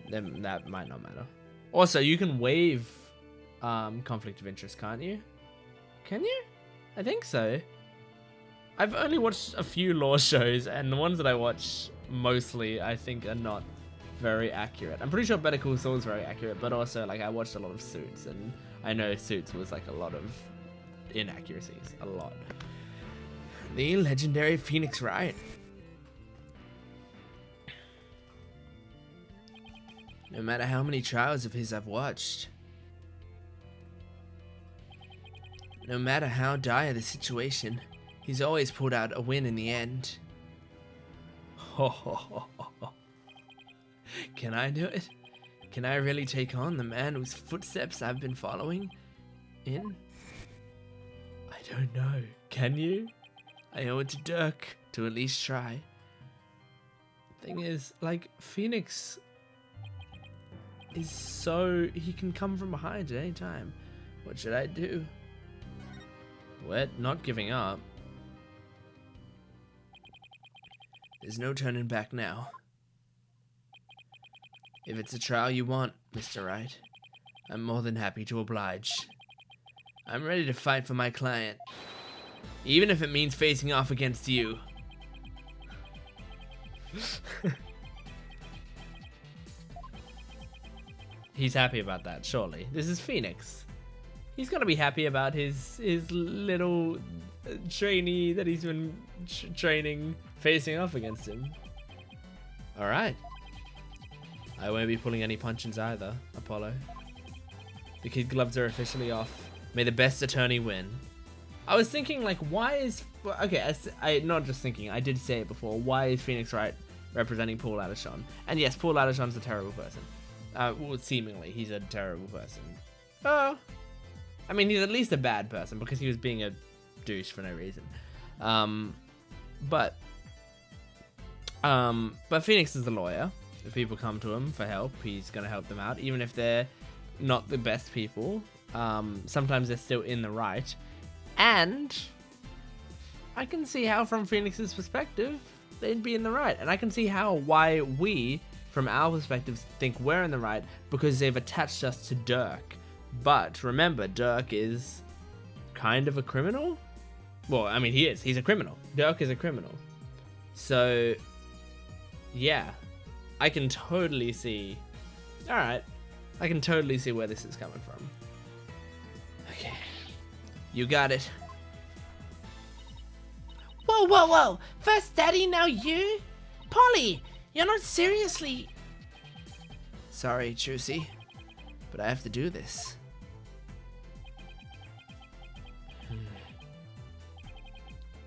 then that might not matter. Also, you can waive conflict of interest, can't you? Can you? I think so. I've only watched a few law shows, and the ones that I watch mostly, I think, are not very accurate. I'm pretty sure Better Call Saul is very accurate, but also, like, I watched a lot of Suits, and I know Suits was, like, a lot of inaccuracies. A lot. The legendary Phoenix Wright. No matter how many trials of his I've watched, no matter how dire the situation, he's always pulled out a win in the end. Can I do it? Can I really take on the man whose footsteps I've been following in? I don't know. Can you? I owe it to Dirk to at least try. Thing is, like, Phoenix is so... he can come from behind at any time. What should I do? What? Not giving up. There's no turning back now. If it's a trial you want, Mr. Wright, I'm more than happy to oblige. I'm ready to fight for my client, even if it means facing off against you. He's happy about that, surely. This is Phoenix. He's gonna be happy about his little trainee that he's been training facing off against him. All right. I won't be pulling any punches either, Apollo. The kid gloves are officially off. May the best attorney win. I was thinking, like, why is... okay, I not just thinking, I did say it before. Why is Phoenix Wright representing Paul Addison? And yes, Paul Addison's a terrible person. Well, seemingly, he's a terrible person. Oh. I mean, he's at least a bad person because he was being a douche for no reason. But Phoenix is the lawyer. If people come to him for help, he's going to help them out, even if they're not the best people. Sometimes they're still in the right. And I can see how, from Phoenix's perspective, they'd be in the right. And I can see why we, from our perspectives, think we're in the right, because they've attached us to Dirk. But remember, Dirk is kind of a criminal. Well, I mean, he is. He's a criminal. Dirk is a criminal. So, yeah. I can totally see. Alright. I can totally see where this is coming from. Okay. You got it. Whoa, whoa, whoa! First Daddy, now you? Polly, you're not seriously... Sorry, Trucy, but I have to do this.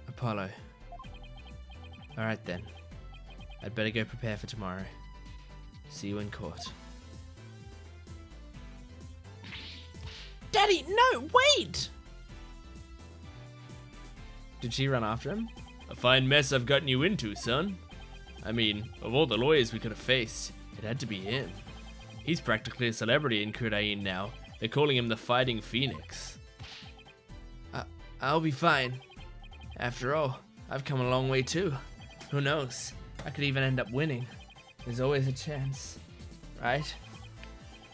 Apollo. Alright then. I'd better go prepare for tomorrow. See you in court. Daddy, no, wait! Did she run after him? A fine mess I've gotten you into, son. I mean, of all the lawyers we could have faced, it had to be him. He's practically a celebrity in Kudain now. They're calling him the Fighting Phoenix. I'll be fine. After all, I've come a long way too. Who knows? I could even end up winning. There's always a chance, right?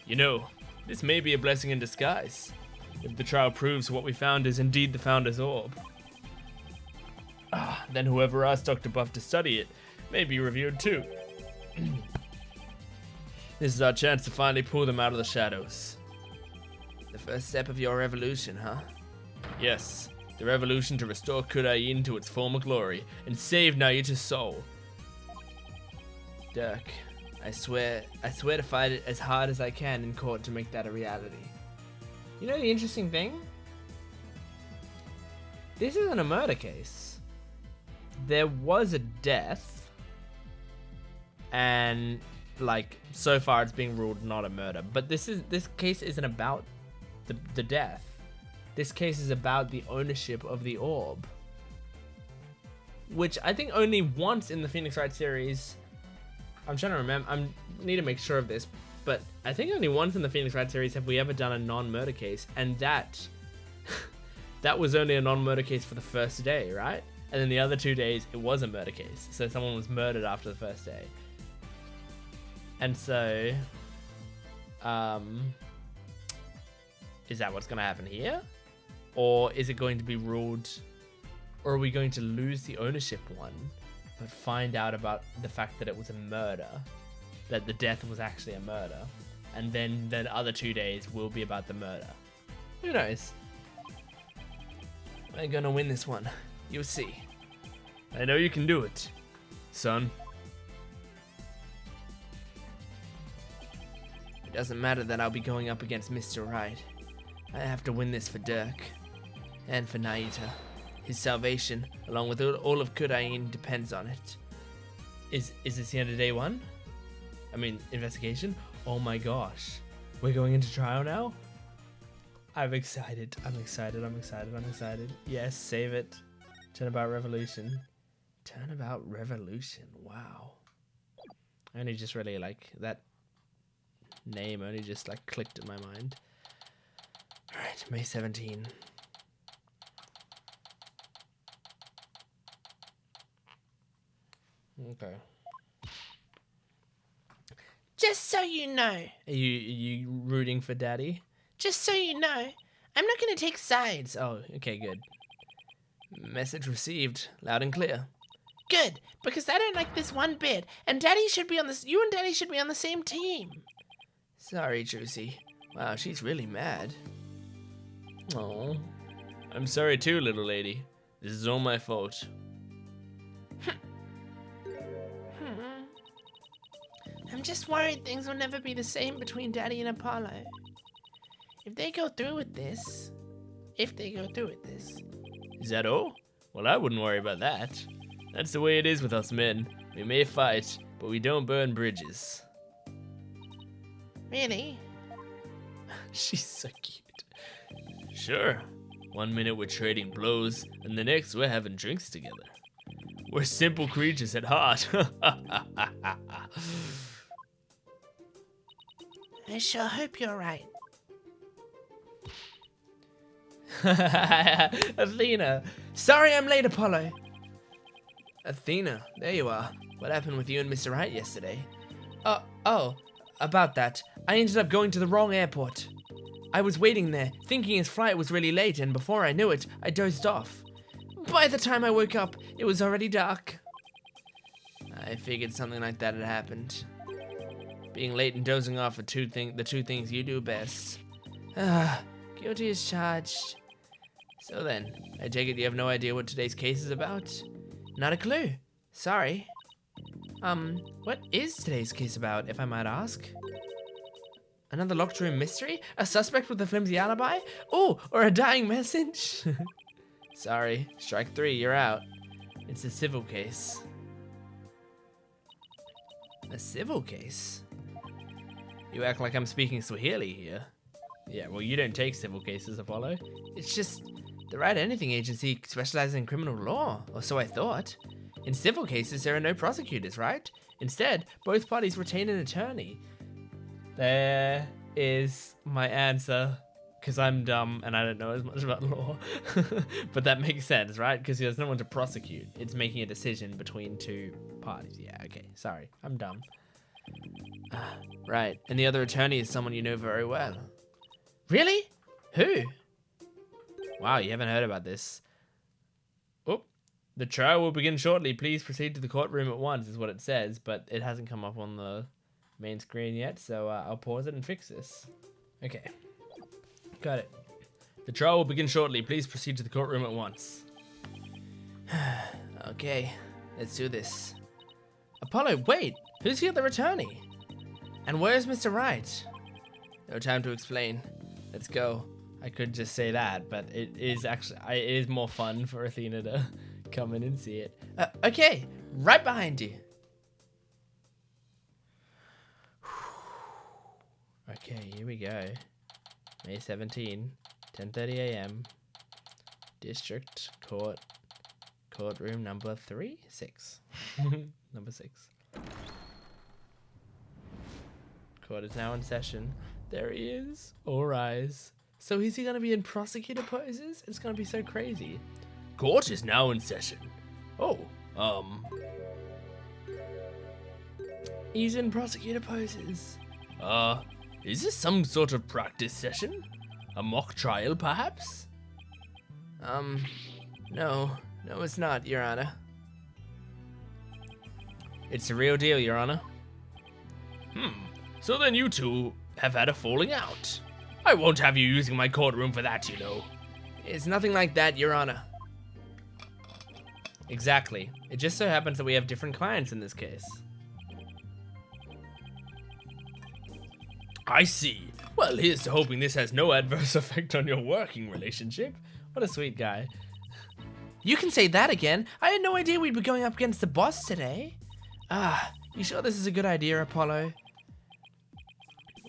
You know, this may be a blessing in disguise. If the trial proves what we found is indeed the Founder's Orb. Then whoever asked Dr. Buff to study it may be revered too. This is our chance to finally pull them out of the shadows. The first step of your revolution, huh? Yes, the revolution to restore Kudain to its former glory and save Nayuta's soul. Dirk, I swear to fight it as hard as I can in court to make that a reality. You know the interesting thing? This isn't a murder case. There was a death, and like so far it's being ruled not a murder. But this case isn't about the death. This case is about the ownership of the orb, which I think only once in the Phoenix Wright series. I'm trying to remember. I need to make sure of this, but I think only once in the Phoenix Wright series have we ever done a non-murder case, and that was only a non-murder case for the first day, right? And then the other 2 days, it was a murder case. So someone was murdered after the first day. And so, is that what's going to happen here? Or is it going to be ruled, or are we going to lose the ownership one, but find out about the fact that it was a murder, that the death was actually a murder, and then the other 2 days will be about the murder? Who knows? I'm going to win this one. You'll see. I know you can do it, son. It doesn't matter that I'll be going up against Mr. Wright. I have to win this for Dirk. And for Nayuta. His salvation, along with all of Kudain, depends on it. Is this the end of day one? I mean, investigation? Oh my gosh. We're going into trial now? I'm excited. Yes, save it. Turnabout Revolution. Turnabout Revolution. Wow. I only just really like that name only just like clicked in my mind. Alright, May 17. Okay. Just so you know. Are you rooting for Daddy? Just so you know. I'm not going to take sides. Oh, okay, good. Message received, loud and clear. Good, because I don't like this one bit, and Daddy should be on this. You and Daddy should be on the same team. Sorry, Trucy. Wow, she's really mad. Oh, I'm sorry too, little lady. This is all my fault. I'm just worried things will never be the same between Daddy and Apollo. If they go through with this. Is that all? Well, I wouldn't worry about that. That's the way it is with us men. We may fight, but we don't burn bridges. Really? She's so cute. Sure. 1 minute we're trading blows, and the next we're having drinks together. We're simple creatures at heart. I sure hope you're right. Athena. Sorry I'm late, Apollo. Athena, there you are. What happened with you and Mr. Wright yesterday? Oh, about that. I ended up going to the wrong airport. I was waiting there, thinking his flight was really late, and before I knew it, I dozed off. By the time I woke up, it was already dark. I figured something like that had happened. Being late and dozing off are the two things you do best. Guilty as charged. So then, I take it you have no idea what today's case is about? Not a clue. Sorry. What is today's case about, if I might ask? Another locked room mystery? A suspect with a flimsy alibi? Oh, or a dying message? Sorry, strike 3, you're out. It's a civil case. A civil case? You act like I'm speaking Swahili here. Yeah, well, you don't take civil cases, Apollo. It's just the Right Anything Agency specializes in criminal law, or so I thought. In civil cases, there are no prosecutors, right? Instead, both parties retain an attorney. There is my answer, because I'm dumb and I don't know as much about law. But that makes sense, right? Because there's no one to prosecute. It's making a decision between two parties. Yeah, okay, sorry, I'm dumb. Right, and the other attorney is someone you know very well. Really? Who? Wow, you haven't heard about this. Oh, the trial will begin shortly. Please proceed to the courtroom at once, is what it says, but it hasn't come up on the main screen yet, so I'll pause it and fix this. Okay, got it. The trial will begin shortly. Please proceed to the courtroom at once. Okay, let's do this. Apollo, wait! Who's the other attorney? And where's Mr. Wright? No time to explain. Let's go. I could just say that, but it is more fun for Athena to come in and see it. Okay, right behind you. Okay, here we go. May 17, 10:30 a.m. District Court, courtroom number 6. Number 6. Court is now in session. There he is. All rise. So is he going to be in prosecutor poses? It's going to be so crazy. Court is now in session. Oh, He's in prosecutor poses. is this some sort of practice session? A mock trial, perhaps? No, it's not, Your Honor. It's the real deal, Your Honor. So then you two have had a falling out. I won't have you using my courtroom for that, you know. It's nothing like that, Your Honor. Exactly. It just so happens that we have different clients in this case. I see. Well, here's to hoping this has no adverse effect on your working relationship. What a sweet guy. You can say that again. I had no idea we'd be going up against the boss today. You sure this is a good idea, Apollo?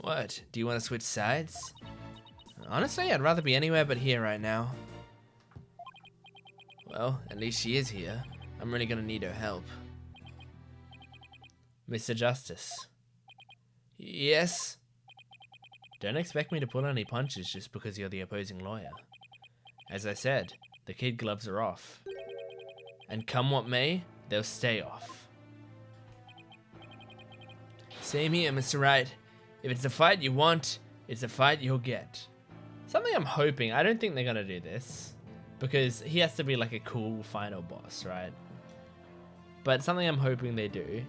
What? Do you want to switch sides? Honestly, I'd rather be anywhere but here right now. Well, at least she is here. I'm really gonna need her help. Mr. Justice. Yes? Don't expect me to pull any punches just because you're the opposing lawyer. As I said, the kid gloves are off. And come what may, they'll stay off. Same here, Mr. Wright. If it's a fight you want, it's a fight you'll get. Something I'm hoping, I don't think they're gonna do this, because he has to be like a cool final boss, right? But something I'm hoping they do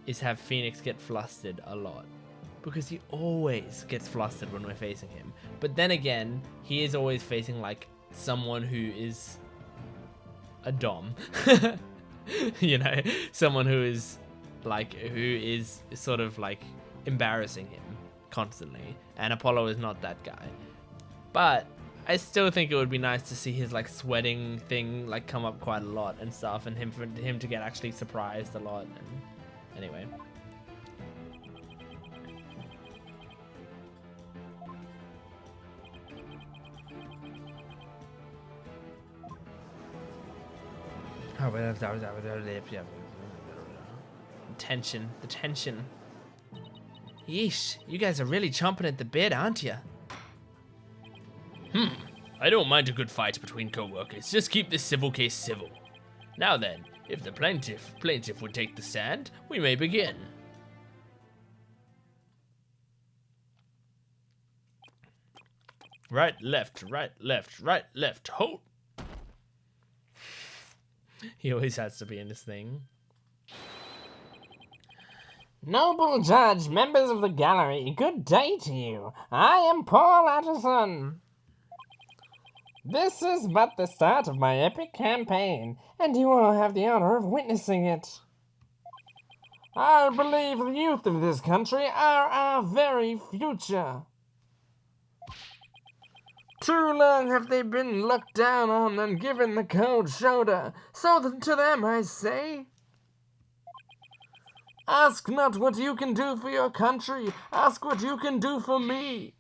is have Phoenix get flustered a lot, because he always gets flustered when we're facing him. But then again, he is always facing like someone who is a dom. You know, someone who is sort of like embarrassing him constantly, and Apollo is not that guy. But I still think it would be nice to see his like sweating thing like come up quite a lot and stuff, and for him to get actually surprised a lot. And anyway, the tension. Yeesh, you guys are really chomping at the bit, aren't you? I don't mind a good fight between co-workers. Just keep this civil case civil. Now then, if the plaintiff would take the stand, we may begin. Right, left, hold. He always has to be in this thing. Noble judge, members of the gallery, good day to you. I am Paul Addison. This is but the start of my epic campaign, and you all have the honor of witnessing it. I believe the youth of this country are our very future. Too long have they been looked down on and given the cold shoulder, so to them I say, ask not what you can do for your country, ask what you can do for me.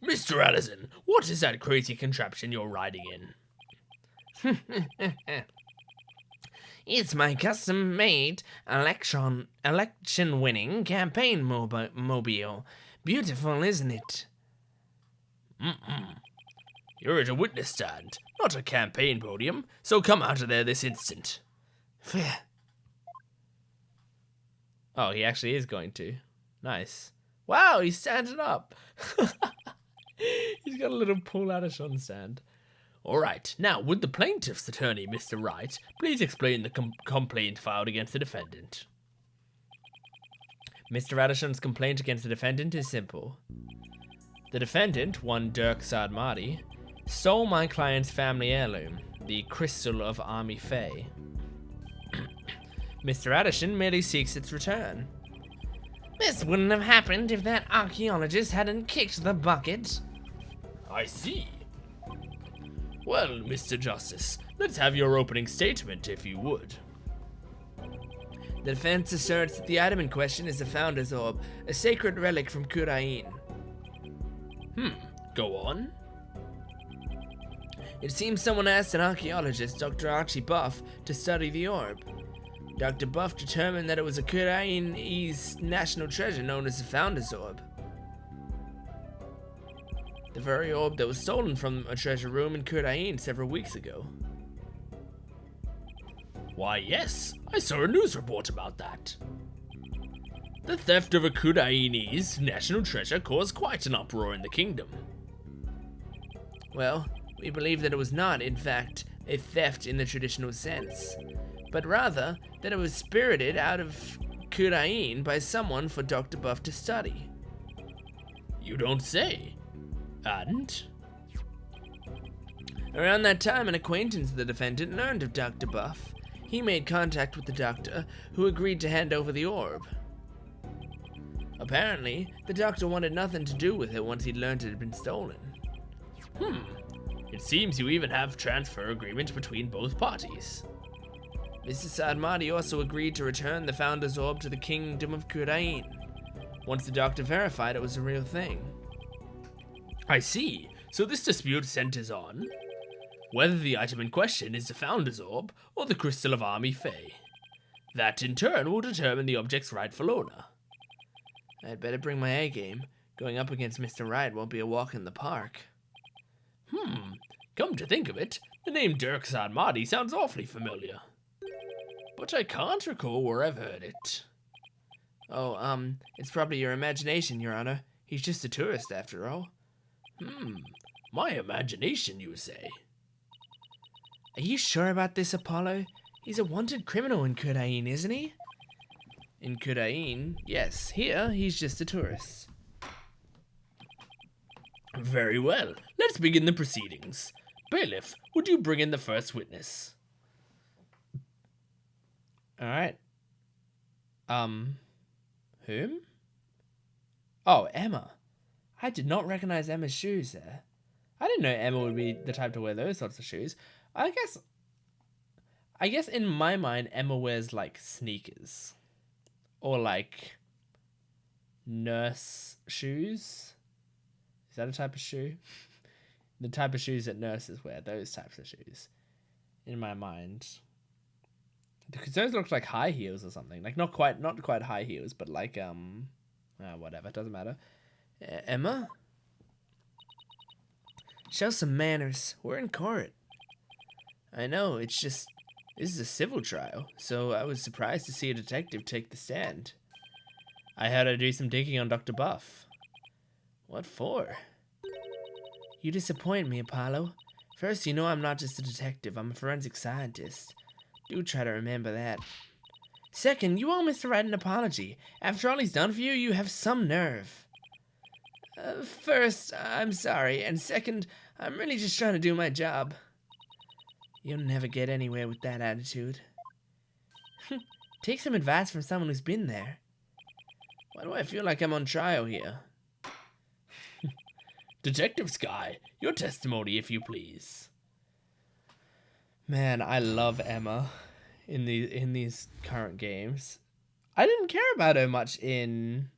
Mr. Addison, what is that crazy contraption you're riding in? It's my custom-made election-winning campaign mobile. Beautiful, isn't it? You're at a witness stand, not a campaign podium, so come out of there this instant. Oh, he actually is going to. Nice. Wow, he's standing up. He's got a little Paul Addison stand. Alright, now, would the plaintiff's attorney, Mr. Wright, please explain the complaint filed against the defendant? Mr. Addison's complaint against the defendant is simple. The defendant, one Dirk Sadmati, stole my client's family heirloom, the Crystal of Army Fae. Mr. Addison merely seeks its return. This wouldn't have happened if that archaeologist hadn't kicked the bucket. I see. Well, Mr. Justice, let's have your opening statement, if you would. The defense asserts that the item in question is the Founder's Orb, a sacred relic from Kurain. Go on. It seems someone asked an archaeologist, Dr. Archie Buff, to study the orb. Dr. Buff determined that it was a Kurainese national treasure known as the Founder's Orb. The very orb that was stolen from a treasure room in Kurain several weeks ago. Why, yes, I saw a news report about that. The theft of a Kurainese national treasure caused quite an uproar in the kingdom. Well, we believe that it was not, in fact, a theft in the traditional sense, but rather that it was spirited out of Kurain by someone for Dr. Buff to study. You don't say. And? Around that time, an acquaintance of the defendant learned of Dr. Buff. He made contact with the doctor, who agreed to hand over the orb. Apparently, the doctor wanted nothing to do with it once he'd learned it had been stolen. It seems you even have transfer agreement between both parties. Mr. Sadmati also agreed to return the Founder's Orb to the Kingdom of Kurain, once the doctor verified it was a real thing. I see. So this dispute centers on whether the item in question is the Founder's Orb or the Crystal of Army Fae. That, in turn, will determine the object's rightful owner. I'd better bring my A game. Going up against Mr. Wright won't be a walk in the park. Come to think of it, the name Dirk Sadmati sounds awfully familiar. But I can't recall where I've heard it. Oh, it's probably your imagination, Your Honor. He's just a tourist, after all. My imagination, you say? Are you sure about this, Apollo? He's a wanted criminal in Kurain, isn't he? In Kurain, yes. Here, he's just a tourist. Very well. Let's begin the proceedings. Bailiff, would you bring in the first witness? Alright. Whom? Oh, Emma. I did not recognize Emma's shoes there. I didn't know Emma would be the type to wear those sorts of shoes. I guess in my mind, Emma wears like sneakers. Or like nurse shoes. Is that a type of shoe? The type of shoes that nurses wear, those types of shoes. In my mind. Because those look like high heels or something. Like not quite high heels, but like whatever, it doesn't matter. Emma? Show some manners. We're in court. I know, it's just, this is a civil trial, so I was surprised to see a detective take the stand. I had to do some digging on Dr. Buff. What for? You disappoint me, Apollo. First, you know I'm not just a detective, I'm a forensic scientist. Do try to remember that. Second, you owe Mr. Wright an apology. After all he's done for you, you have some nerve. First, I'm sorry, and second, I'm really just trying to do my job. You'll never get anywhere with that attitude. Take some advice from someone who's been there. Why do I feel like I'm on trial here? Detective Sky, your testimony, if you please. Man, I love Emma in these current games. I didn't care about her much in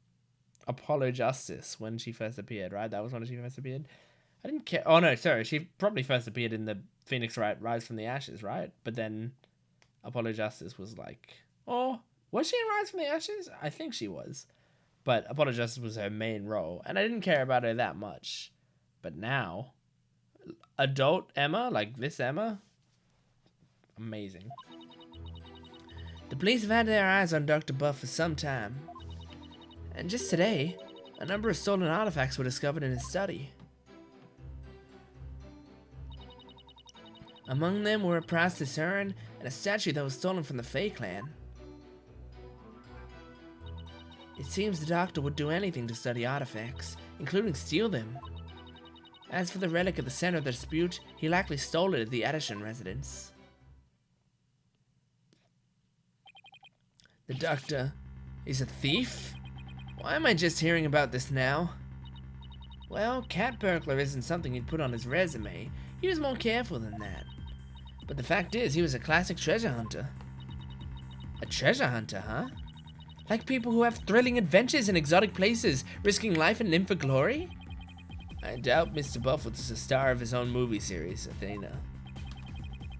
Apollo Justice when she first appeared, right? That was when she first appeared. I didn't care. Oh no, sorry. She probably first appeared in the Phoenix Wright Rise from the Ashes, right? But then Apollo Justice was like, oh, was she in Rise from the Ashes? I think she was. But Apollo Justice was her main role, and I didn't care about her that much. But now, adult Emma, like this Emma, amazing. The police have had their eyes on Dr. Buff for some time. And just today, a number of stolen artifacts were discovered in his study. Among them were a priceless urn and a statue that was stolen from the Fae clan. It seems the doctor would do anything to study artifacts, including steal them. As for the relic at the center of the dispute, he likely stole it at the Addison residence. The doctor is a thief? Why am I just hearing about this now? Well, cat burglar isn't something he'd put on his resume. He was more careful than that. But the fact is, he was a classic treasure hunter. A treasure hunter, huh? Like people who have thrilling adventures in exotic places, risking life and limb for glory? I doubt Mr. Buff was a star of his own movie series, Athena.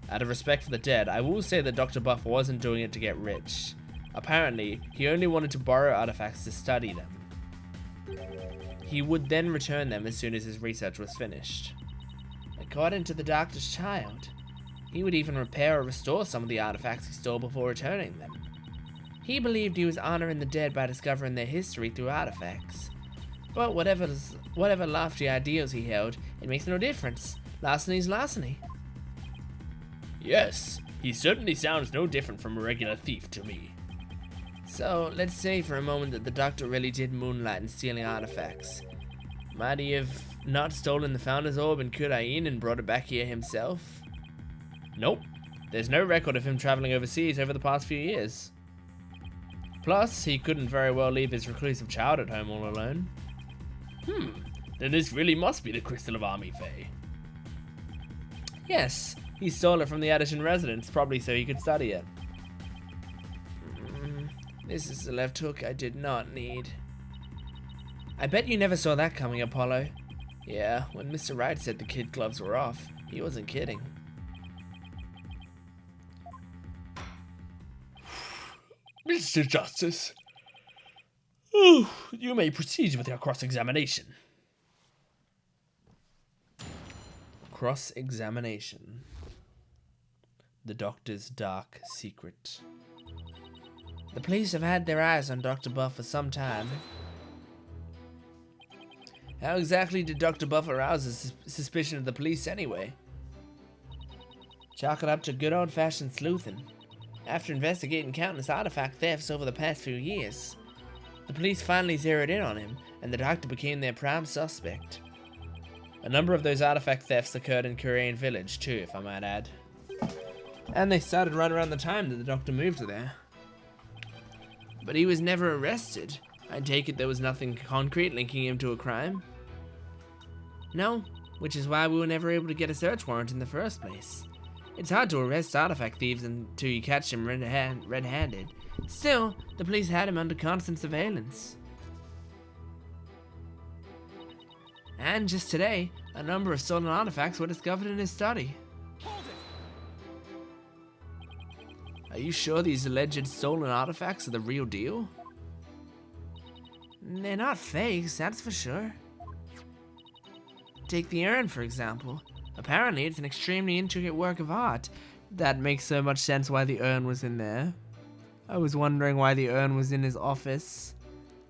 Out of respect for the dead, I will say that Dr. Buff wasn't doing it to get rich. Apparently, he only wanted to borrow artifacts to study them. He would then return them as soon as his research was finished. According to the doctor's child, he would even repair or restore some of the artifacts he stole before returning them. He believed he was honoring the dead by discovering their history through artifacts. But whatever lofty ideals he held, it makes no difference. Larceny's larceny. Yes, he certainly sounds no different from a regular thief to me. So, let's say for a moment that the doctor really did moonlight in stealing artifacts. Might he have not stolen the Founder's Orb in Kurain and brought it back here himself? Nope, there's no record of him traveling overseas over the past few years. Plus, he couldn't very well leave his reclusive child at home all alone. Then this really must be the Crystal of Army Fae. Yes, he stole it from the Addison residence, probably so he could study it. This is the left hook I did not need. I bet you never saw that coming, Apollo. Yeah, when Mr. Wright said the kid gloves were off, he wasn't kidding. Mr. Justice, you may proceed with your cross-examination. Cross-examination. The doctor's dark secret. The police have had their eyes on Dr. Buff for some time. How exactly did Dr. Buff arouse his suspicion of the police anyway? Chalk it up to good old-fashioned sleuthing. After investigating countless artifact thefts over the past few years, the police finally zeroed in on him, and the doctor became their prime suspect. A number of those artifact thefts occurred in Korean Village too, if I might add. And they started right around the time that the doctor moved there. But he was never arrested. I take it there was nothing concrete linking him to a crime? No, which is why we were never able to get a search warrant in the first place. It's hard to arrest artifact thieves until you catch them red-handed. Still, the police had him under constant surveillance. And just today, a number of stolen artifacts were discovered in his study. Are you sure these alleged stolen artifacts are the real deal? They're not fakes, that's for sure. Take the urn, for example. Apparently, it's an extremely intricate work of art. That makes so much sense why the urn was in there. I was wondering why the urn was in his office.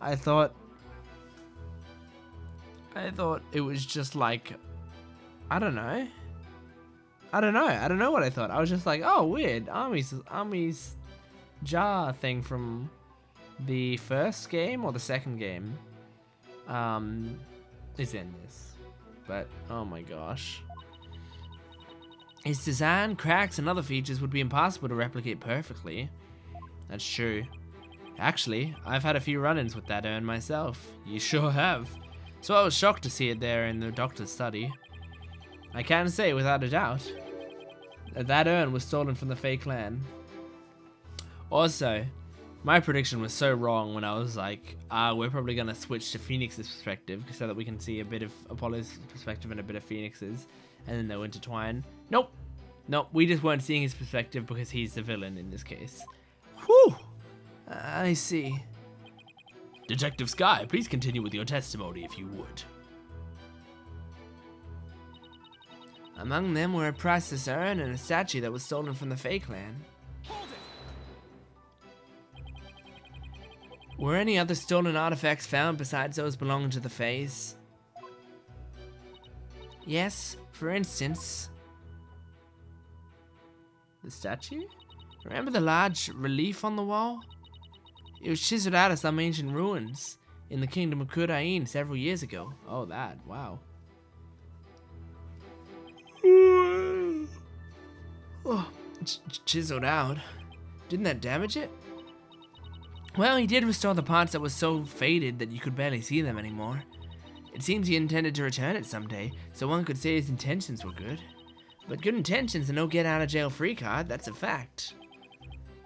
I thought it was just like, I don't know what I thought. I was just like, oh, weird. Army's jar thing from the first game or the second game is in this. But, oh my gosh. Its design, cracks, and other features would be impossible to replicate perfectly. That's true. Actually, I've had a few run-ins with that urn myself. You sure have. So I was shocked to see it there in the doctor's study. I can say without a doubt that that urn was stolen from the Fae clan. Also, my prediction was so wrong when I was like, we're probably going to switch to Phoenix's perspective so that we can see a bit of Apollo's perspective and a bit of Phoenix's, and then they'll intertwine. Nope, we just weren't seeing his perspective because he's the villain in this case. Whew! I see. Detective Sky, please continue with your testimony if you would. Among them were a priceless urn and a statue that was stolen from the Fae clan. Were any other stolen artifacts found besides those belonging to the Faes? Yes, for instance, The statue? remember the large relief on the wall? It was chiseled out of some ancient ruins in the kingdom of Kurain several years ago. Oh, that. Wow. Oh, chiseled out. Didn't that damage it? Well, he did restore the parts that were so faded that you could barely see them anymore. It seems he intended to return it someday, so one could say his intentions were good. But good intentions and no get-out-of-jail-free card, that's a fact.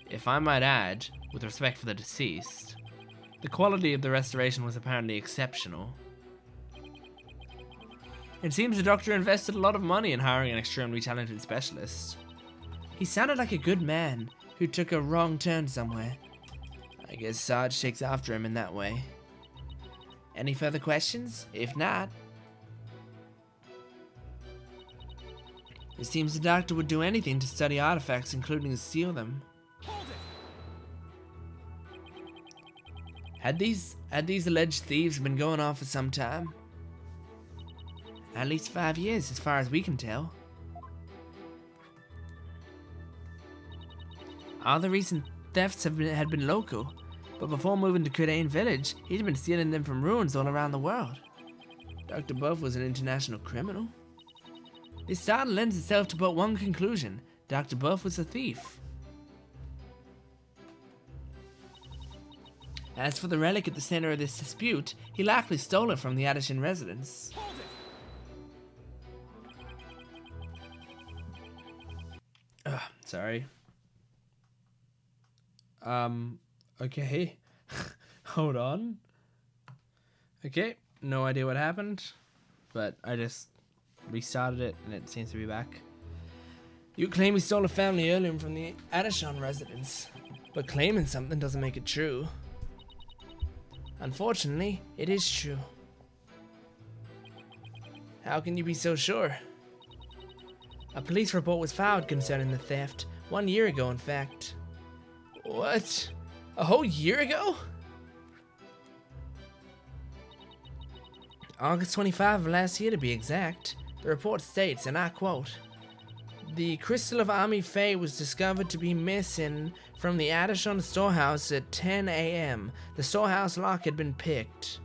If I might add, with respect for the deceased, the quality of the restoration was apparently exceptional. It seems the doctor invested a lot of money in hiring an extremely talented specialist. He sounded like a good man who took a wrong turn somewhere. I guess Sarge takes after him in that way. Any further questions? If not, it seems the doctor would do anything to study artifacts, including to steal them. Had these alleged thieves been going on for some time? At least 5 years, as far as we can tell. All the recent thefts had been local, but before moving to Kurain Village, he'd been stealing them from ruins all around the world. Dr. Buff was an international criminal. This style lends itself to but one conclusion. Dr. Buff was a thief. As for the relic at the center of this dispute, he likely stole it from the Addison residence. Sorry. Okay. Hold on. Okay, no idea what happened, but I just restarted it and it seems to be back. You claim he stole a family heirloom from the Addison residence, but claiming something doesn't make it true. Unfortunately, it is true. How can you be so sure? A police report was filed concerning the theft 1 year ago, in fact. What? A whole year ago? August 25 of last year, to be exact. The report states, and I quote, "The crystal of Army Fae was discovered to be missing from the Addison storehouse at 10 a.m. The storehouse lock had been picked."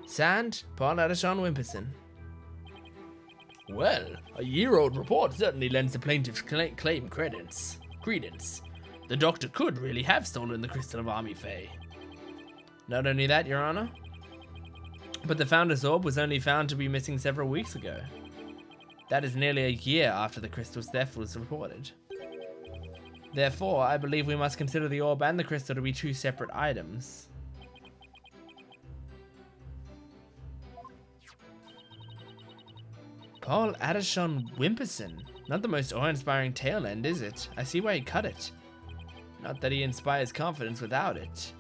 Signed, Paul Addison Wimperson. Well, a year-old report certainly lends the plaintiff's claim credence. The doctor could really have stolen the crystal of Army Fae. Not only that, Your Honor, but the Founder's Orb was only found to be missing several weeks ago. That is nearly a year after the crystal's theft was reported. Therefore, I believe we must consider the orb and the crystal to be two separate items. Paul Addison Wimperson. Not the most awe-inspiring tail end, is it? I see why he cut it. Not that he inspires confidence without it.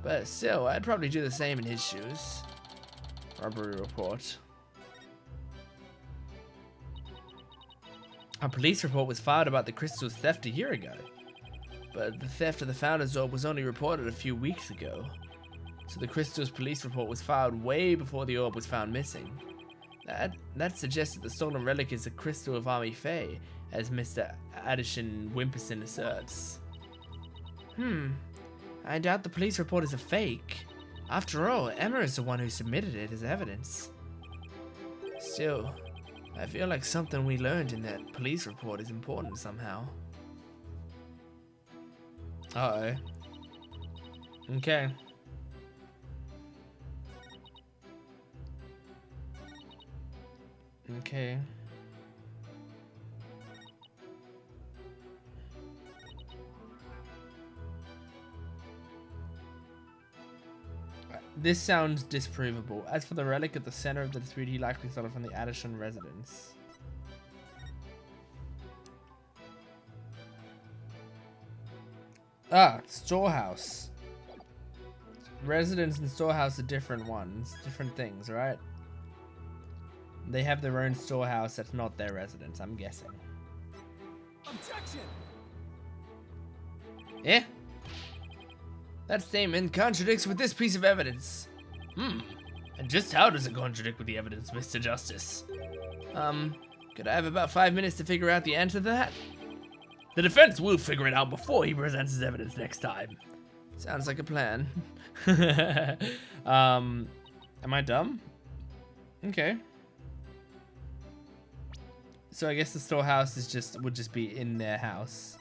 But still, I'd probably do the same in his shoes. Robbery report. A police report was filed about the crystal's theft a year ago. But the theft of the Founder's Orb was only reported a few weeks ago. So the crystal's police report was filed way before the orb was found missing. That suggests that the stolen relic is a crystal of Army Fae, as Mr. Addison Wimperson asserts. I doubt the police report is a fake. After all, Emma is the one who submitted it as evidence. Still, I feel like something we learned in that police report is important somehow. Uh-oh. Okay. Okay. This sounds disprovable. As for the relic at the center of the dispute, he likely stole it from the Addison residence. Ah, storehouse. Residence and storehouse are different ones. Different things, right? They have their own storehouse that's not their residence, I'm guessing. Objection! Yeah? That statement contradicts with this piece of evidence. And just how does it contradict with the evidence, Mr. Justice? Could I have about 5 minutes to figure out the answer to that? The defense will figure it out before he presents his evidence next time. Sounds like a plan. Am I dumb? Okay. So I guess the storehouse is would just be in their house.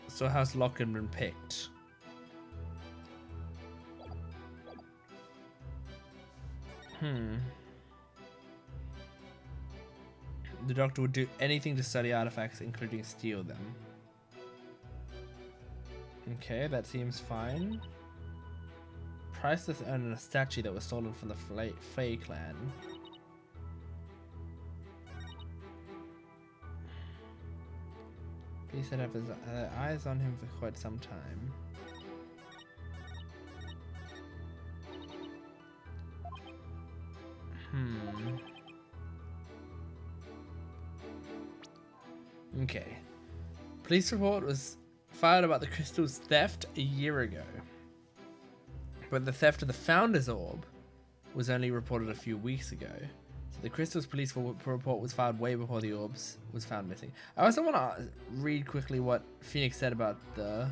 Storehouse locked and been picked. The doctor would do anything to study artifacts, including steal them. Okay, that seems fine. Priceless owned a statue that was stolen from the Fae clan. Police had his eyes on him for quite some time. Okay. Police report was filed about the crystal's theft a year ago. But the theft of the Founder's Orb was only reported a few weeks ago. So the crystal's police report was filed way before the orbs was found missing. I also want to read quickly what Phoenix said about the...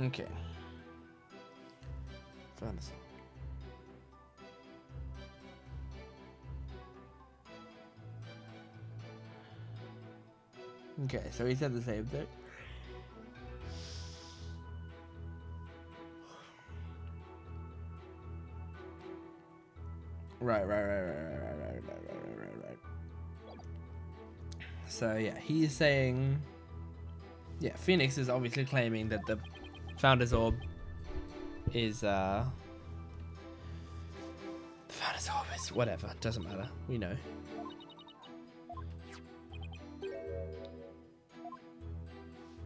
Okay. Founder's Orb. Okay, so he said the same thing. Right. So yeah, he's saying, yeah, Phoenix is obviously claiming that the Founder's Orb is the Founder's Orb is whatever, doesn't matter, we know.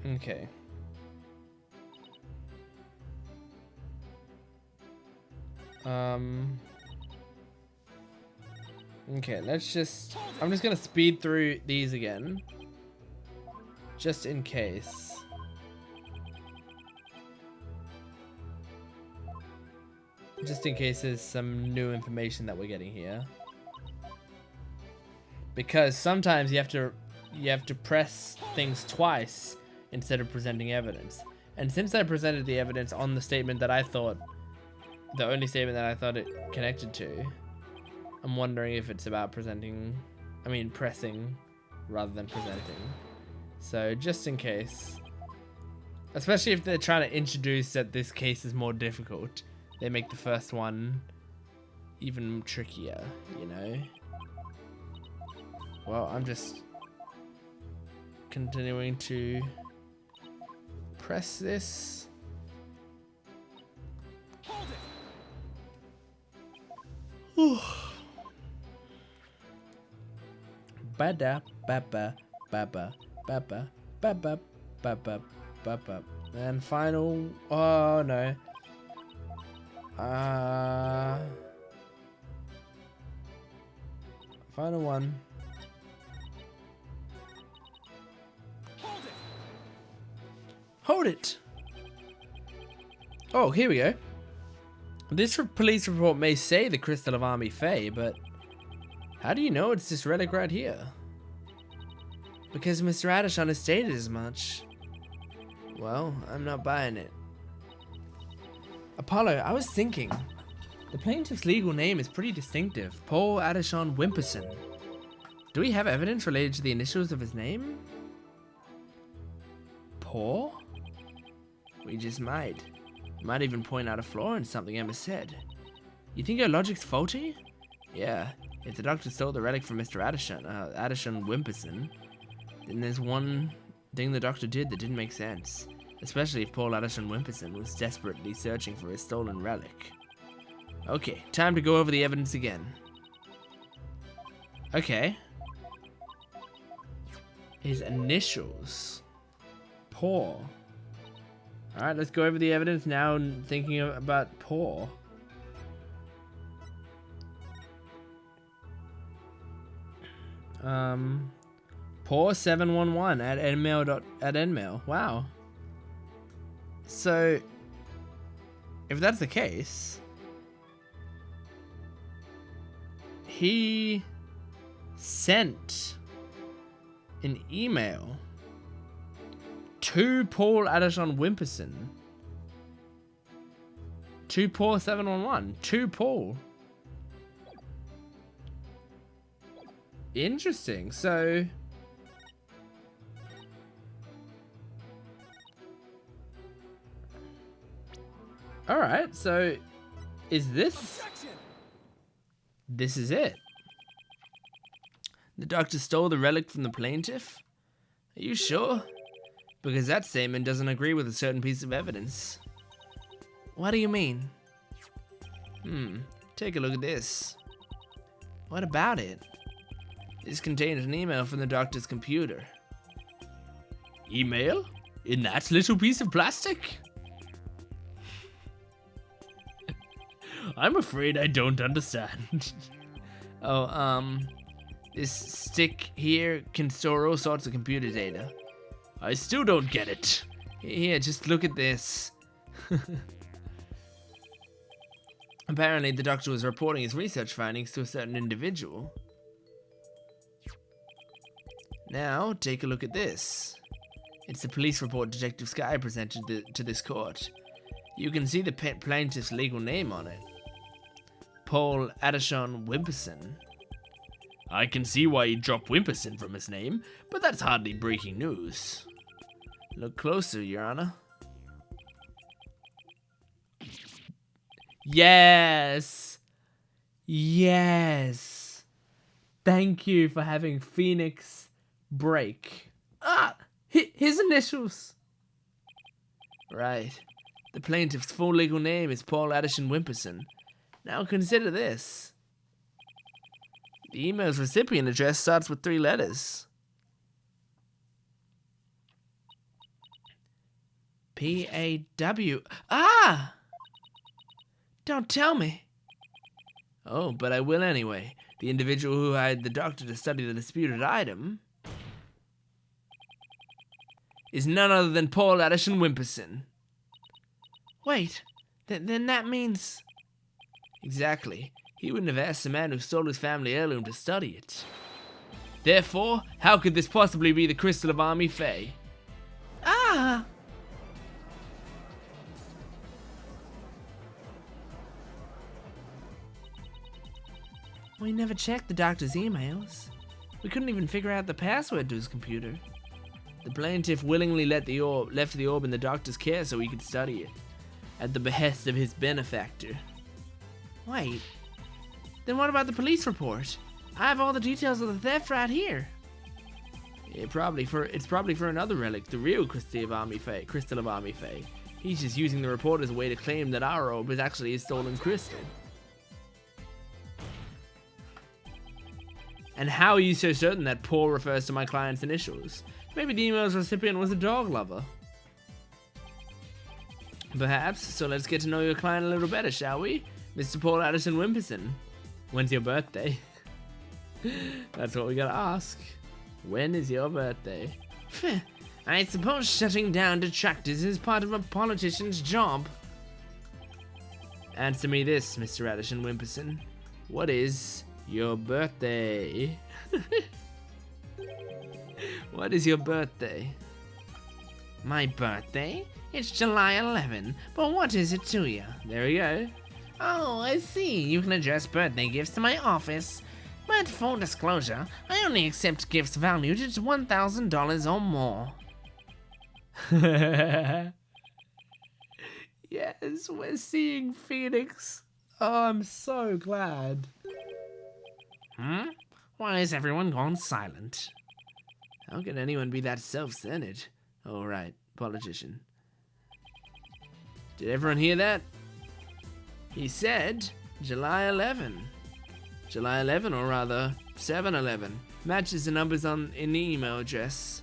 Okay. Okay, let's just... I'm just gonna speed through these again. Just in case. Just in case there's some new information that we're getting here. Because sometimes you have to press things twice instead of presenting evidence. And since I presented the evidence on the statement that I thought... The only statement that I thought it connected to... I'm wondering if it's about pressing rather than presenting. So just in case, especially if they're trying to introduce that this case is more difficult, they make the first one even trickier, you know? Well, I'm just continuing to press this. Whew. Bada baba baba baba baba baba baba. And final. Oh no. Final one. Hold it. Oh, here we go. This police report may say the Crystal of Army Fae, but How do you know it's this relic right here? Because Mr. Addison has stated as much. Well, I'm not buying it. Apollo, I was thinking. The plaintiff's legal name is pretty distinctive. Paul Addison Wimperson. Do we have evidence related to the initials of his name? Paul? We just might. Might even point out a flaw in something Emma said. You think your logic's faulty? Yeah, if the doctor stole the relic from Mr. Addison Wimperson, then there's one thing the doctor did that didn't make sense. Especially if Paul Addison Wimperson was desperately searching for his stolen relic. Okay, time to go over the evidence again. Okay. His initials. Paul. Alright, let's go over the evidence now, thinking about Paul. Paul 711 at Endmail. Wow. So, if that's the case, he sent an email to Paul Addison Wimperson, to Paul 711, to Paul. Interesting. So, all right. So, is this? This is it. The doctor stole the relic from the plaintiff? Are you sure? Because that statement doesn't agree with a certain piece of evidence. What do you mean? Take a look at this. What about it? This contains an email from the doctor's computer. Email? In that little piece of plastic? I'm afraid I don't understand. This stick here can store all sorts of computer data. I still don't get it. Here, just look at this. Apparently, the doctor was reporting his research findings to a certain individual. Now, take a look at this. It's the police report Detective Sky presented to this court. You can see the plaintiff's legal name on it. Paul Addison Wimperson. I can see why he dropped Wimperson from his name, but that's hardly breaking news. Look closer, Your Honor. Yes! Yes! Thank you for having Phoenix break. His initials! Right. The plaintiff's full legal name is Paul Addison Wimperson. Now consider this. The email's recipient address starts with 3 letters. P-A-W. Don't tell me. Oh, but I will anyway. The individual who hired the doctor to study the disputed item is none other than Paul Addison Wimperson. Wait, then that means... Exactly. He wouldn't have asked the man who stole his family heirloom to study it. Therefore, how could this possibly be the Crystal of Army Fae? We never checked the doctor's emails. We couldn't even figure out the password to his computer. The plaintiff willingly left the orb in the doctor's care so he could study it, at the behest of his benefactor. Wait, then what about the police report? I have all the details of the theft right here. It's probably for another relic, the real Crystal of Army Fae. He's just using the report as a way to claim that our orb is actually a stolen crystal. And how are you so certain that Paul refers to my client's initials? Maybe the email's recipient was a dog lover. Perhaps, so let's get to know your client a little better, shall we? Mr. Paul Addison Wimperson. When's your birthday? That's what we gotta ask. When is your birthday? I suppose shutting down detractors is part of a politician's job. Answer me this, Mr. Addison Wimperson. What is Your birthday. What is your birthday? My birthday? It's July 11, but what is it to you? There we go. Oh, I see. You can address birthday gifts to my office. But full disclosure, I only accept gifts valued at $1,000 or more. Yes, we're seeing Phoenix. Oh, I'm so glad. Why is everyone gone silent? How can anyone be that self-centered? Oh, right, politician. Did everyone hear that? He said July 11. July 11, or rather 7-11. Matches the numbers in the email address.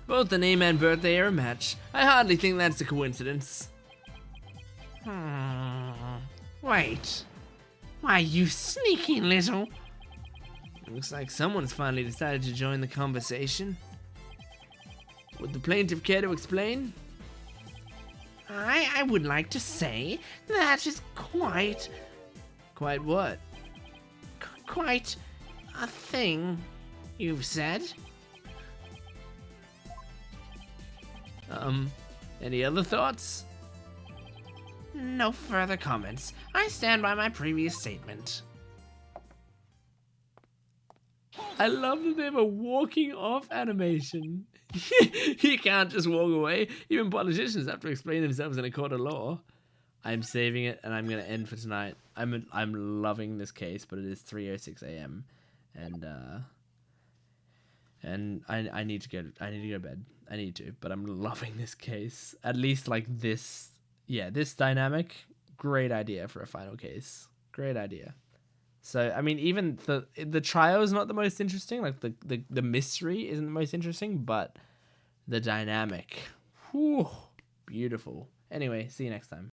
Both the name and birthday are a match. I hardly think that's a coincidence. Wait. Why, you sneaky little... Looks like someone's finally decided to join the conversation. Would the plaintiff care to explain? I would like to say that is quite... Quite what? Quite a thing you've said. Any other thoughts? No further comments. I stand by my previous statement. I love that they have a walking off animation. You can't just walk away. Even politicians have to explain themselves in a court of law. I'm saving it, and I'm gonna end for tonight. I'm loving this case, but it is 3:06 a.m. and I need to go. I need to go to bed. I need to, but I'm loving this case. At least like this. Yeah, this dynamic. Great idea for a final case. Great idea. So I mean, even the trial is not the most interesting. Like the mystery isn't the most interesting, but the dynamic, whew, beautiful. Anyway, see you next time.